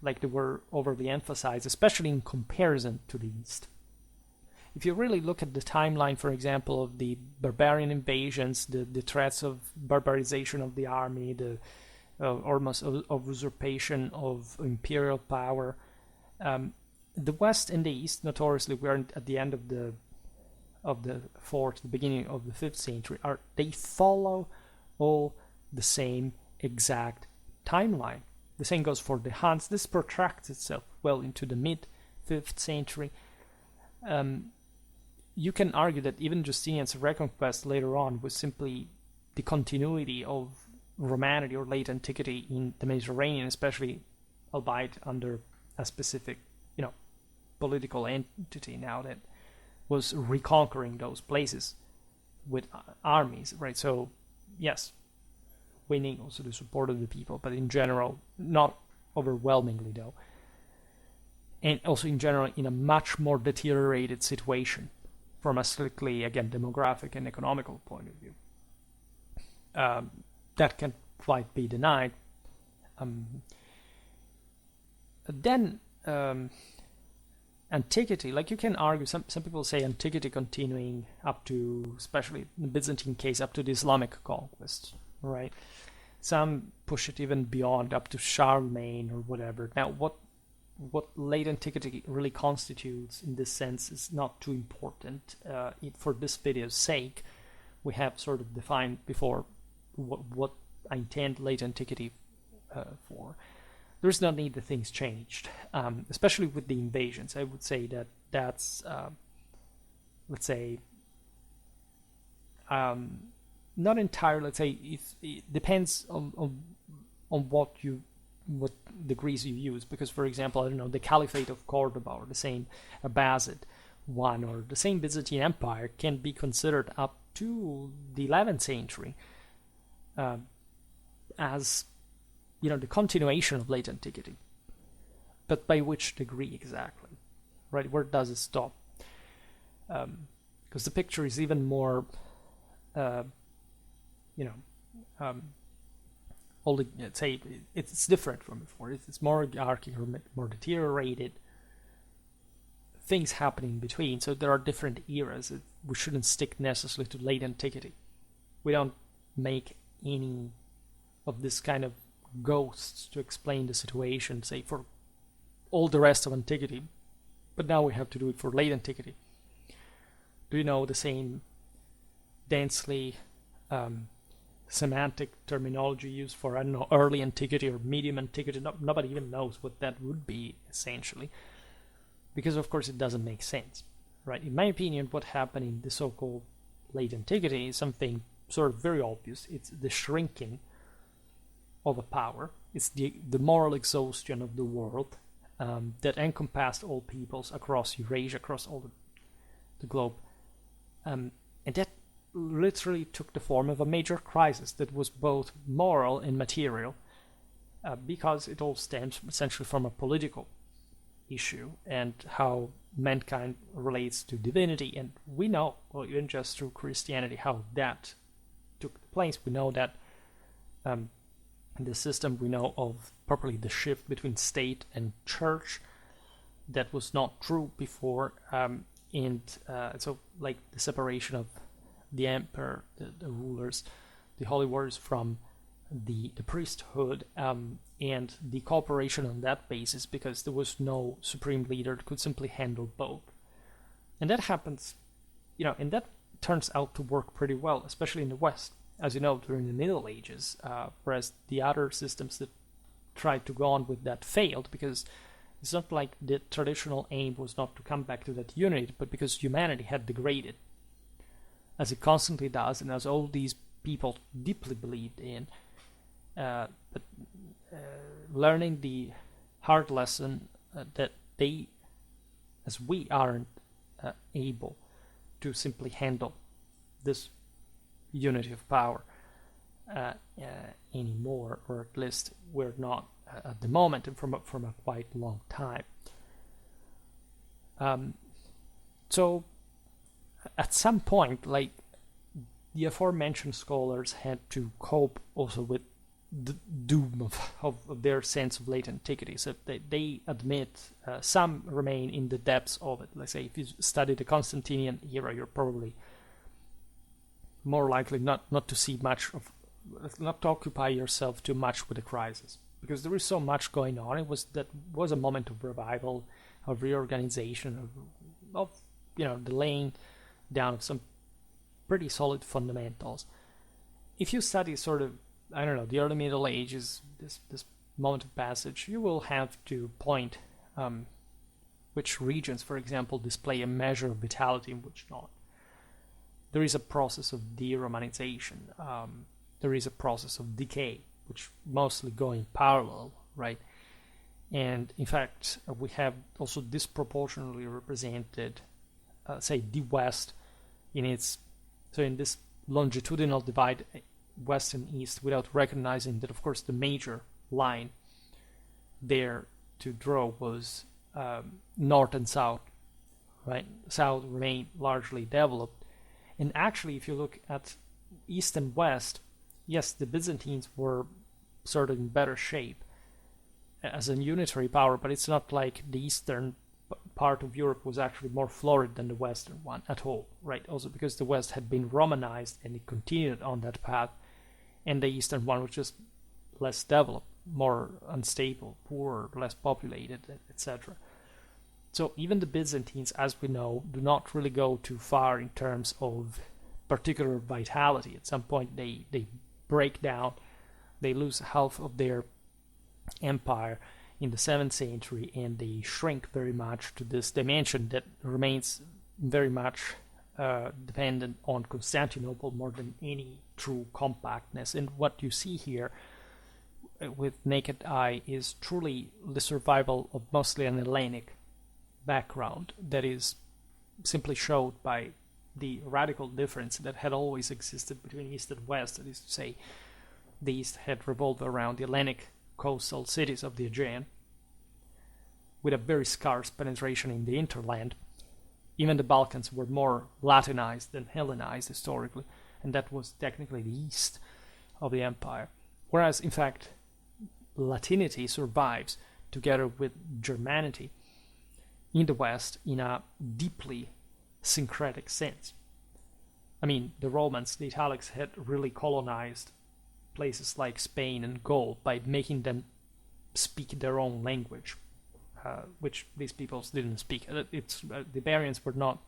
they were overly emphasized, especially in comparison to the East. If you really look at the timeline, for example, of the barbarian invasions, the threats of barbarization of the army, the almost of usurpation of imperial power, the West and the East, notoriously, we're at the end of the 4th, the beginning of the 5th century, they follow all the same exact timeline. The same goes for the Huns. This protracts itself well into the mid-5th century. You can argue that even Justinian's reconquest later on was simply the continuity of Romanity or late antiquity in the Mediterranean, especially, albeit under a specific, political entity now that was reconquering those places with armies, right? So, yes, winning also the support of the people, but in general, not overwhelmingly though. And also in general, in a much more deteriorated situation from a strictly, again, demographic and economical point of view. That can quite be denied. Then Antiquity, like you can argue, some people say Antiquity continuing up to, especially in the Byzantine case, up to the Islamic conquest, right? Some push it even beyond, up to Charlemagne or whatever. Now, what late Antiquity really constitutes in this sense is not too important. For this video's sake, we have sort of defined before what I intend late Antiquity for. There's no need that things changed, especially with the invasions. I would say that's, let's say, not entirely. Let's say it depends on what degrees you use. Because, for example, I don't know, the Caliphate of Cordoba or the same Abbasid one or the same Byzantine Empire can be considered up to the 11th century as the continuation of late antiquity. But by which degree exactly? Right? Where does it stop? Because the picture is even more, let's say it's different from before. It's more archaic or more deteriorated. Things happen in between, so there are different eras. We shouldn't stick necessarily to late antiquity. We don't make any of this kind of ghosts to explain the situation, say, for all the rest of antiquity, but now we have to do it for late antiquity. Do you know the same densely semantic terminology used for, I don't know, early antiquity or medium antiquity? Nobody even knows what that would be, essentially, because of course it doesn't make sense, right? In my opinion, what happened in the so-called late antiquity is something sort of very obvious. It's the shrinking of a power. It's the moral exhaustion of the world that encompassed all peoples across Eurasia, across all the globe, and that literally took the form of a major crisis that was both moral and material, because it all stems essentially from a political issue and how mankind relates to divinity. And we know, well, even just through Christianity, how that took place. We know that in the system, we know of properly the shift between state and church. That was not true before, and so like the separation of the emperor, the rulers, the holy warriors from the priesthood, and the cooperation on that basis, because there was no supreme leader that could simply handle both. And that happens, and that turns out to work pretty well, especially in the West, as you know, during the Middle Ages, whereas the other systems that tried to go on with that failed, because it's not like the traditional aim was not to come back to that unity, but because humanity had degraded, as it constantly does, and as all these people deeply believed in. But learning the hard lesson that they, as we aren't able to simply handle this unity of power anymore, or at least we're not at the moment, and from a quite long time. So at some point, like, the aforementioned scholars had to cope also with the doom of their sense of late antiquity. So they admit some remain in the depths of it. Let's say if you study the Constantinian era, you're probably more likely not to see much of, not to occupy yourself too much with the crisis, because there is so much going on. That was a moment of revival, of reorganization, of the laying down of some pretty solid fundamentals. If you study sort of, I don't know, the early Middle Ages, this moment of passage, you will have to point which regions, for example, display a measure of vitality and which not. There is a process of de-Romanization. There is a process of decay, which mostly go in parallel, right? And in fact, we have also disproportionately represented, say, the West in this longitudinal divide, West and East, without recognizing that, of course, the major line there to draw was North and South, right? South remained largely developed. And actually, if you look at East and West, yes, the Byzantines were sort of in better shape as a unitary power, but it's not like the eastern part of Europe was actually more florid than the western one at all, right? Also because the West had been Romanized and it continued on that path, and the eastern one was just less developed, more unstable, poorer, less populated, etc. So even the Byzantines, as we know, do not really go too far in terms of particular vitality. At some point they break down, they lose half of their empire in the 7th century, and they shrink very much to this dimension that remains very much dependent on Constantinople more than any true compactness. And what you see here with naked eye is truly the survival of mostly an Hellenic background that is simply showed by the radical difference that had always existed between East and West. That is to say, the East had revolved around the Hellenic coastal cities of the Aegean, with a very scarce penetration in the hinterland. Even the Balkans were more Latinized than Hellenized historically, and that was technically the east of the empire. Whereas, in fact, Latinity survives together with Germanity in the West in a deeply syncretic sense. I mean, the Romans, the Italics, had really colonized places like Spain and Gaul by making them speak their own language, which these peoples didn't speak. The Iberians were not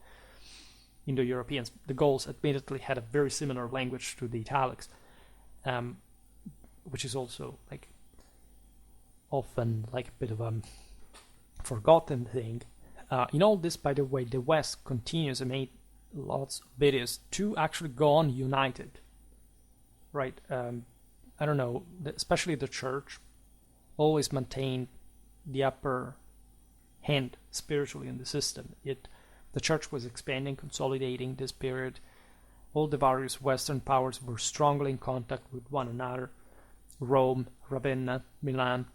Indo-Europeans. The Gauls admittedly had a very similar language to the Italics, which is also like often like a bit of a forgotten thing. In all this, by the way, the West continues and made lots of videos to actually go on united, right? I don't know, especially the church always maintained the upper hand spiritually in the system. The church was expanding, consolidating this period, all the various Western powers were strongly in contact with one another. Rome, Ravenna, Milan,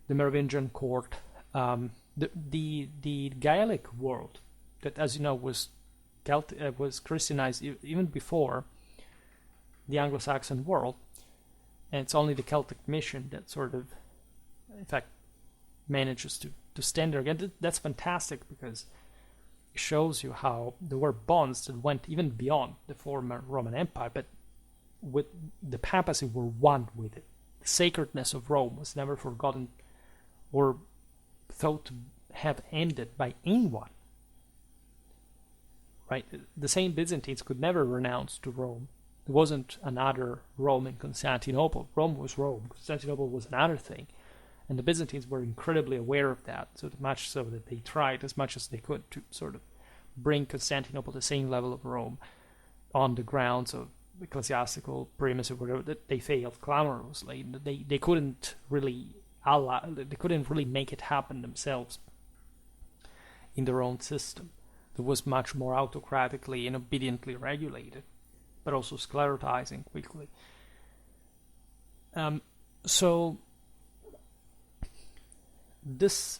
the Merovingian court, the Gaelic world that, as you know, was Christianized even before the Anglo-Saxon world, and it's only the Celtic mission that sort of, in fact, manages to stand there again. That's fantastic because it shows you how there were bonds that went even beyond the former Roman Empire, but with the papacy were one with it. The sacredness of Rome was never forgotten or thought to have ended by anyone. Right? The same Byzantines could never renounce to Rome. There wasn't another Rome in Constantinople. Rome was Rome. Constantinople was another thing. And the Byzantines were incredibly aware of that, so much so that they tried as much as they could to sort of bring Constantinople to the same level of Rome on the grounds of ecclesiastical primacy, whatever. That they failed clamorously. They couldn't really make it happen themselves in their own system. That was much more autocratically and obediently regulated, but also sclerotizing quickly. So this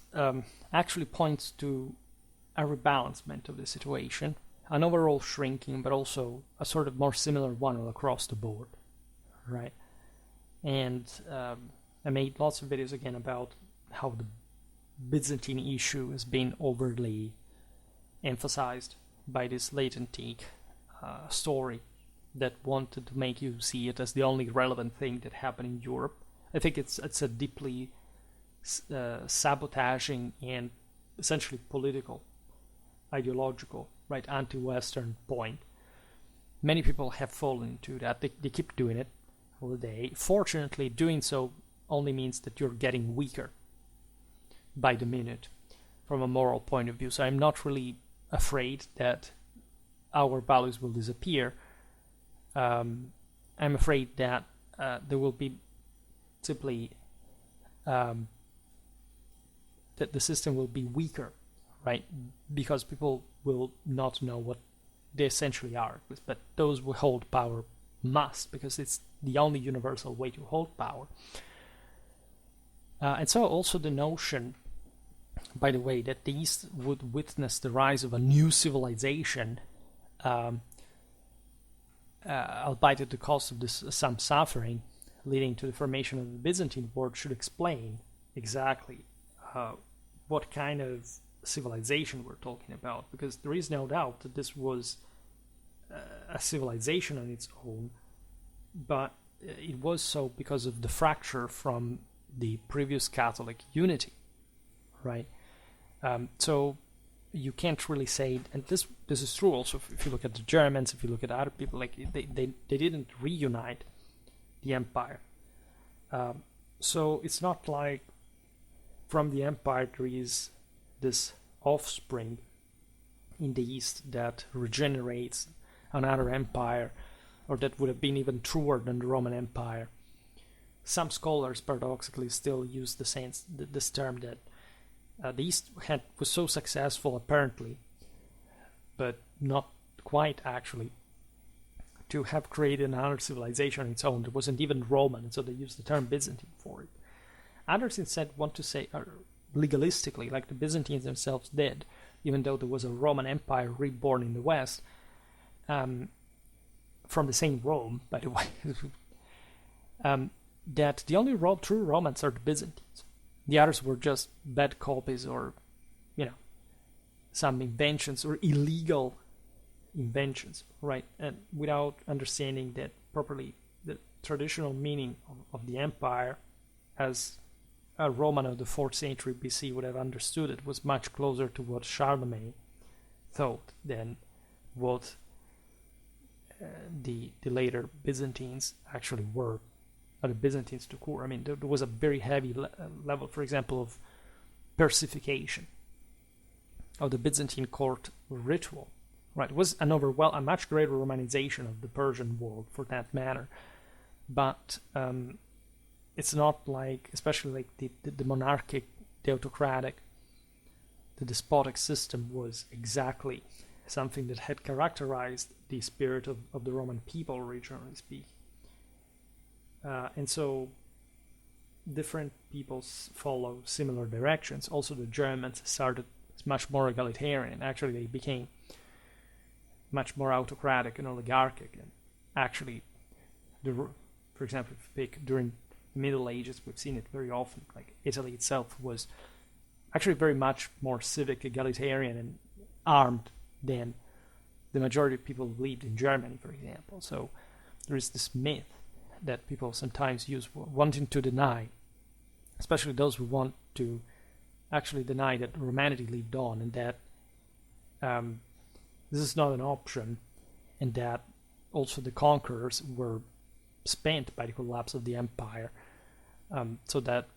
actually points to a rebalancement of the situation, an overall shrinking, but also a sort of more similar one all across the board, right? And I made lots of videos again about how the Byzantine issue has been overly emphasized by this late antique story that wanted to make you see it as the only relevant thing that happened in Europe. I think it's a deeply sabotaging and essentially political, ideological, right, anti-Western point. Many people have fallen into that. They keep doing it all the day. Fortunately, doing so only means that you're getting weaker by the minute from a moral point of view. So I'm not really afraid that our values will disappear. I'm afraid that there will be simply that the system will be weaker, right? Because people will not know what they essentially are. But those who hold power must, because it's the only universal way to hold power. And so also the notion, by the way, that the East would witness the rise of a new civilization, albeit at the cost of some suffering, leading to the formation of the Byzantine world, should explain exactly what kind of civilization we're talking about, because there is no doubt that this was a civilization on its own, but it was so because of the fracture from the previous Catholic unity, right? So you can't really say, and this is true also if you look at the Germans, if you look at other people, like they didn't reunite the empire. So it's not like from the empire there is this offspring in the East that regenerates another empire, or that would have been even truer than the Roman Empire. Some scholars paradoxically still use this term that the East was so successful apparently, but not quite actually, to have created another civilization on its own. There wasn't even Roman, and so they used the term Byzantine for it. Others instead want to say legalistically, like the Byzantines themselves did, even though there was a Roman Empire reborn in the West, from the same Rome, by the way, that the only true Romans are the Byzantines. The others were just bad copies, or, some inventions or illegal inventions, right? And without understanding that properly, the traditional meaning of the empire, as a Roman of the 4th century BC would have understood it, was much closer to what Charlemagne thought than what the later Byzantines actually were, or the Byzantines to core. I mean, there was a very heavy level, for example, of versification of the Byzantine court ritual. Right, it was a much greater Romanization of the Persian world, for that matter. But it's not like, especially like the monarchic, the autocratic, the despotic system was exactly something that had characterized the spirit of the Roman people, originally speaking. And so different peoples follow similar directions. Also, the Germans started much more egalitarian. Actually, they became much more autocratic and oligarchic. And actually, for example, if you pick during the Middle Ages, we've seen it very often. Like Italy itself was actually very much more civic, egalitarian, and armed than the majority of people lived in Germany, for example. So there is this myth that people sometimes use, wanting to deny, especially those who want to actually deny that humanity lived on, and that this is not an option, and that also the conquerors were spent by the collapse of the empire, so that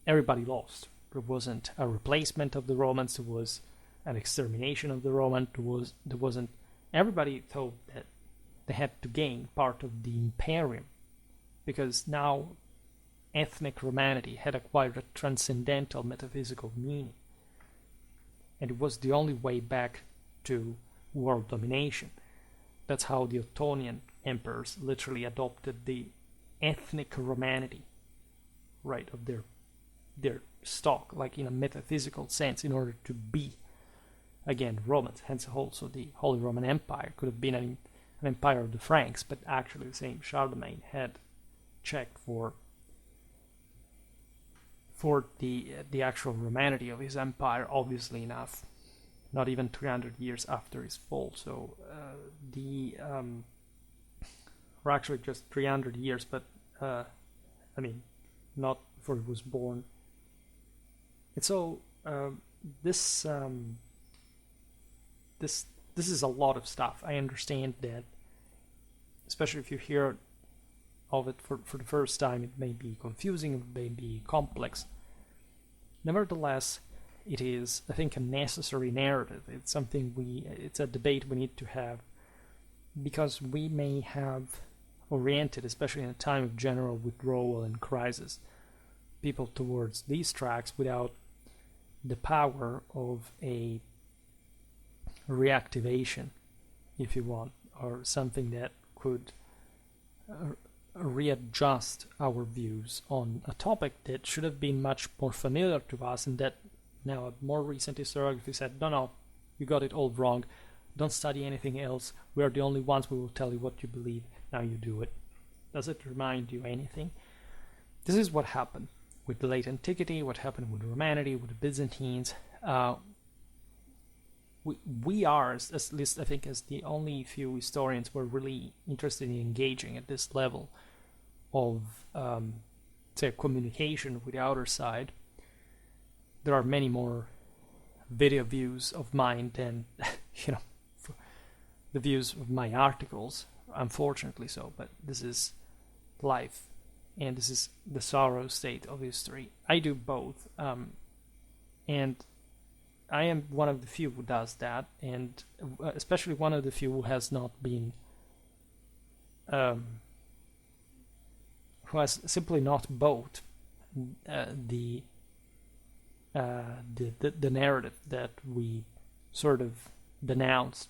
everybody lost. There wasn't a replacement of the Romans, there was an extermination of the Romans, there wasn't. Everybody thought that they had to gain part of the imperium, because now ethnic humanity had acquired a transcendental metaphysical meaning, and it was the only way back to world domination. That's how the Ottonian emperors literally adopted the ethnic humanity, right, of their stock, like in a metaphysical sense, in order to be again Romans. Hence also the Holy Roman Empire could have been an empire of the Franks, but actually the same Charlemagne had checked for the actual humanity of his empire, obviously enough, not even 300 years after his fall. So or actually just 300 years, but I mean, not before he was born. And so this is a lot of stuff. I understand that, especially if you hear of it for the first time, it may be confusing, it may be complex. Nevertheless, it is, I think, a necessary narrative. It's something it's a debate we need to have, because we may have oriented, especially in a time of general withdrawal and crisis, people towards these tracks without the power of a reactivation, if you want, or something that could readjust our views on a topic that should have been much more familiar to us, and that now a more recent historiography said, no, you got it all wrong, don't study anything else, we are the only ones who will tell you what you believe, now you do it. Does it remind you anything? This is what happened with the late Antiquity, what happened with Romanity, with the Byzantines. We are, at least I think, as the only few historians who are really interested in engaging at this level of, say, communication with the outer side. There are many more video views of mine than, the views of my articles, unfortunately so, but this is life, and this is the sorrow state of history. I do both, and I am one of the few who does that, and especially one of the few who has not been, who has simply not bought the narrative that we sort of denounced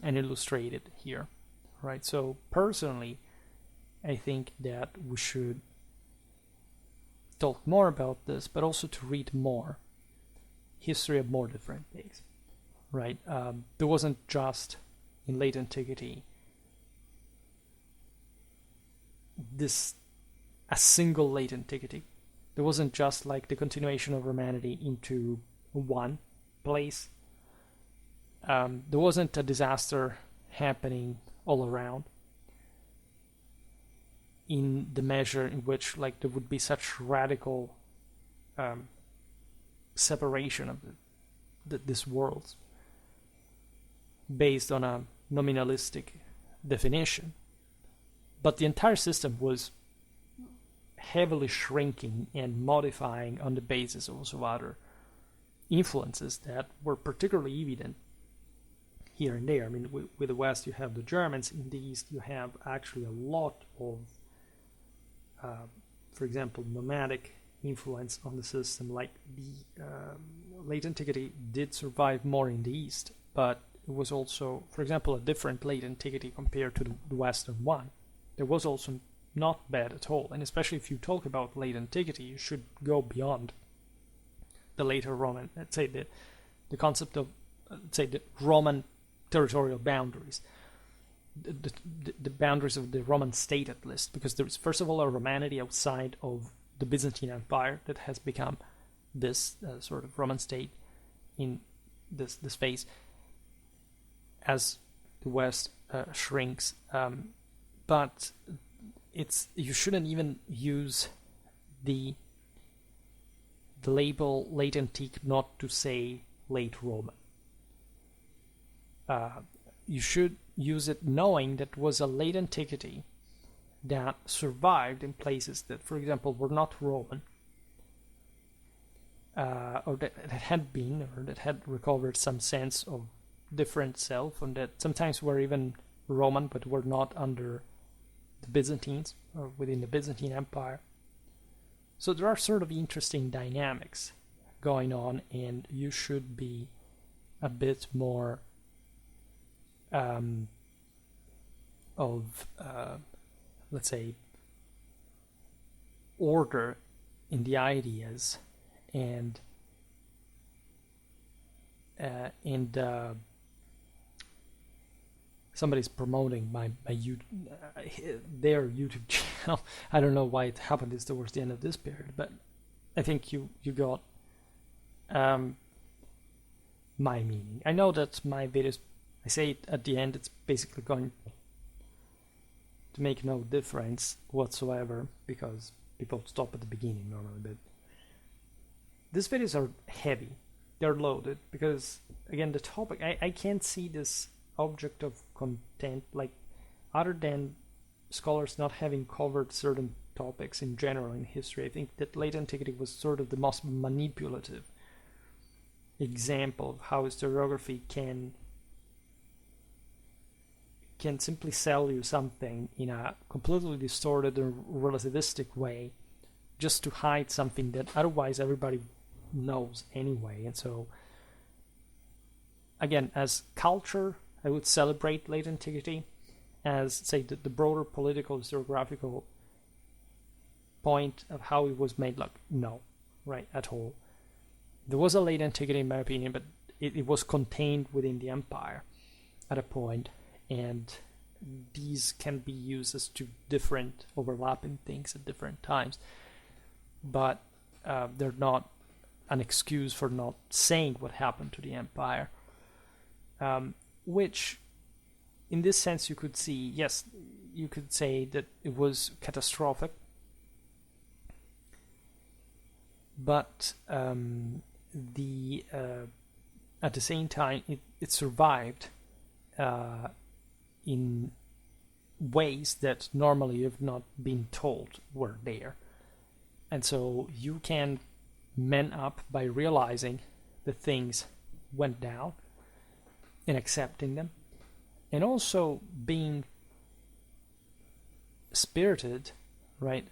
and illustrated here, right? So personally, I think that we should talk more about this, but also to read more history of more different things, right? There wasn't just in late Antiquity a single late Antiquity. There wasn't just like the continuation of humanity into one place. There wasn't a disaster happening all around in the measure in which like there would be such radical separation of this world based on a nominalistic definition. But the entire system was heavily shrinking and modifying on the basis also of other influences that were particularly evident here and there. I mean, with the West you have the Germans, in the East you have actually a lot of, for example, nomadic influence on the system. Like the late Antiquity did survive more in the East, but it was also, for example, a different late antiquity compared to the Western one. There was also not bad at all, and especially if you talk about late antiquity, you should go beyond the later Roman, let's say the concept of, let's say, the Roman territorial boundaries, the boundaries of the Roman state at least, because there is first of all a Romanity outside of the Byzantine Empire that has become this sort of Roman state in this phase as the West shrinks, but you shouldn't even use the label late antique not to say late Roman. You should use it knowing that it was a late antiquity that survived in places that, for example, were not Roman, or that had been, or that had recovered some sense of different self, and that sometimes were even Roman but were not under the Byzantines or within the Byzantine Empire. So there are sort of interesting dynamics going on, and you should be a bit more let's say, order in the ideas, and somebody's promoting their YouTube channel. I don't know why it happened is towards the end of this period, but I think you got my meaning. I know that my videos, I say it at the end, it's basically going to make no difference whatsoever because people stop at the beginning normally, but these videos are heavy, they're loaded, because again the topic, I can't see this object of content, like, other than scholars not having covered certain topics in general in history. I think that late antiquity was sort of the most manipulative example of how historiography can simply sell you something in a completely distorted and relativistic way just to hide something that otherwise everybody knows anyway. And so, again, as culture, I would celebrate late antiquity. As, say, the broader political historiographical point of how it was made, like, no, right, at all. There was a late antiquity in my opinion, but it was contained within the empire at a point, and these can be used as two different overlapping things at different times, but they're not an excuse for not saying what happened to the empire, which in this sense you could see, yes, you could say that it was catastrophic, but at the same time it survived in ways that normally have not been told were there. And so you can man up by realizing that things went down and accepting them, and also being spirited, right,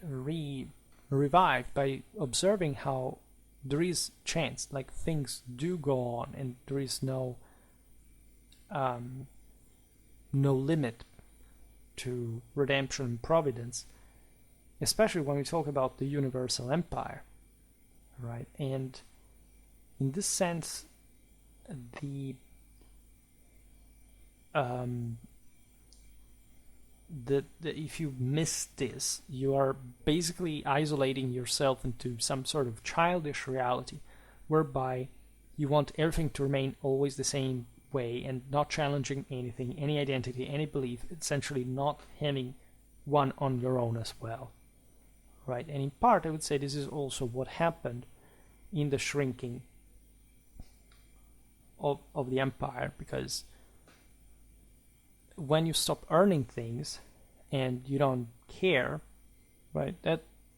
revived by observing how there is chance, like things do go on, and there is no limit to redemption and providence, especially when we talk about the universal empire, right? And in this sense, if you miss this, you are basically isolating yourself into some sort of childish reality, whereby you want everything to remain always the same way and not challenging anything, any identity, any belief, essentially not having one on your own as well, right? And in part, I would say this is also what happened in the shrinking of the empire, because when you stop earning things and you don't care, right,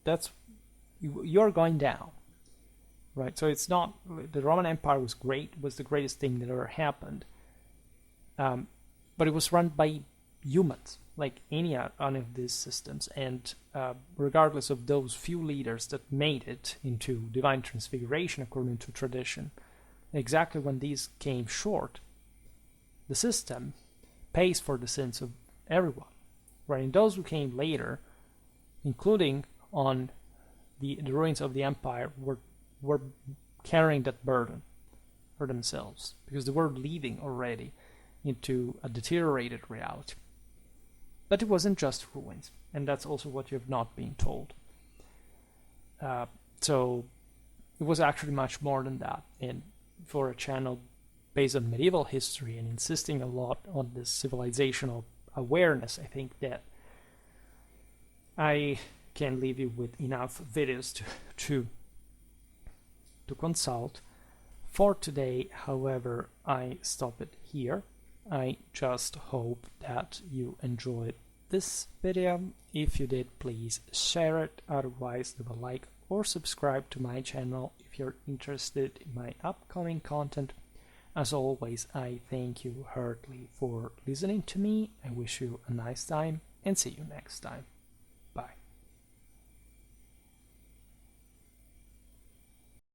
that's you're going down, right? So it's not, the Roman Empire was great, was the greatest thing that ever happened, but it was run by humans, like any of these systems, and regardless of those few leaders that made it into divine transfiguration according to tradition, exactly when these came short, the system pays for the sins of everyone, wherein those who came later, including on the ruins of the empire, were carrying that burden for themselves, because they were leaving already into a deteriorated reality. But it wasn't just ruins, and that's also what you have not been told. So it was actually much more than that. And for a channel based on medieval history and insisting a lot on this civilizational awareness, I think that I can leave you with enough videos to consult. For today, however, I stop it here. I just hope that you enjoyed this video. If you did, please share it. Otherwise, leave a like or subscribe to my channel if you're interested in my upcoming content. As always, I thank you heartily for listening to me. I wish you a nice time and see you next time.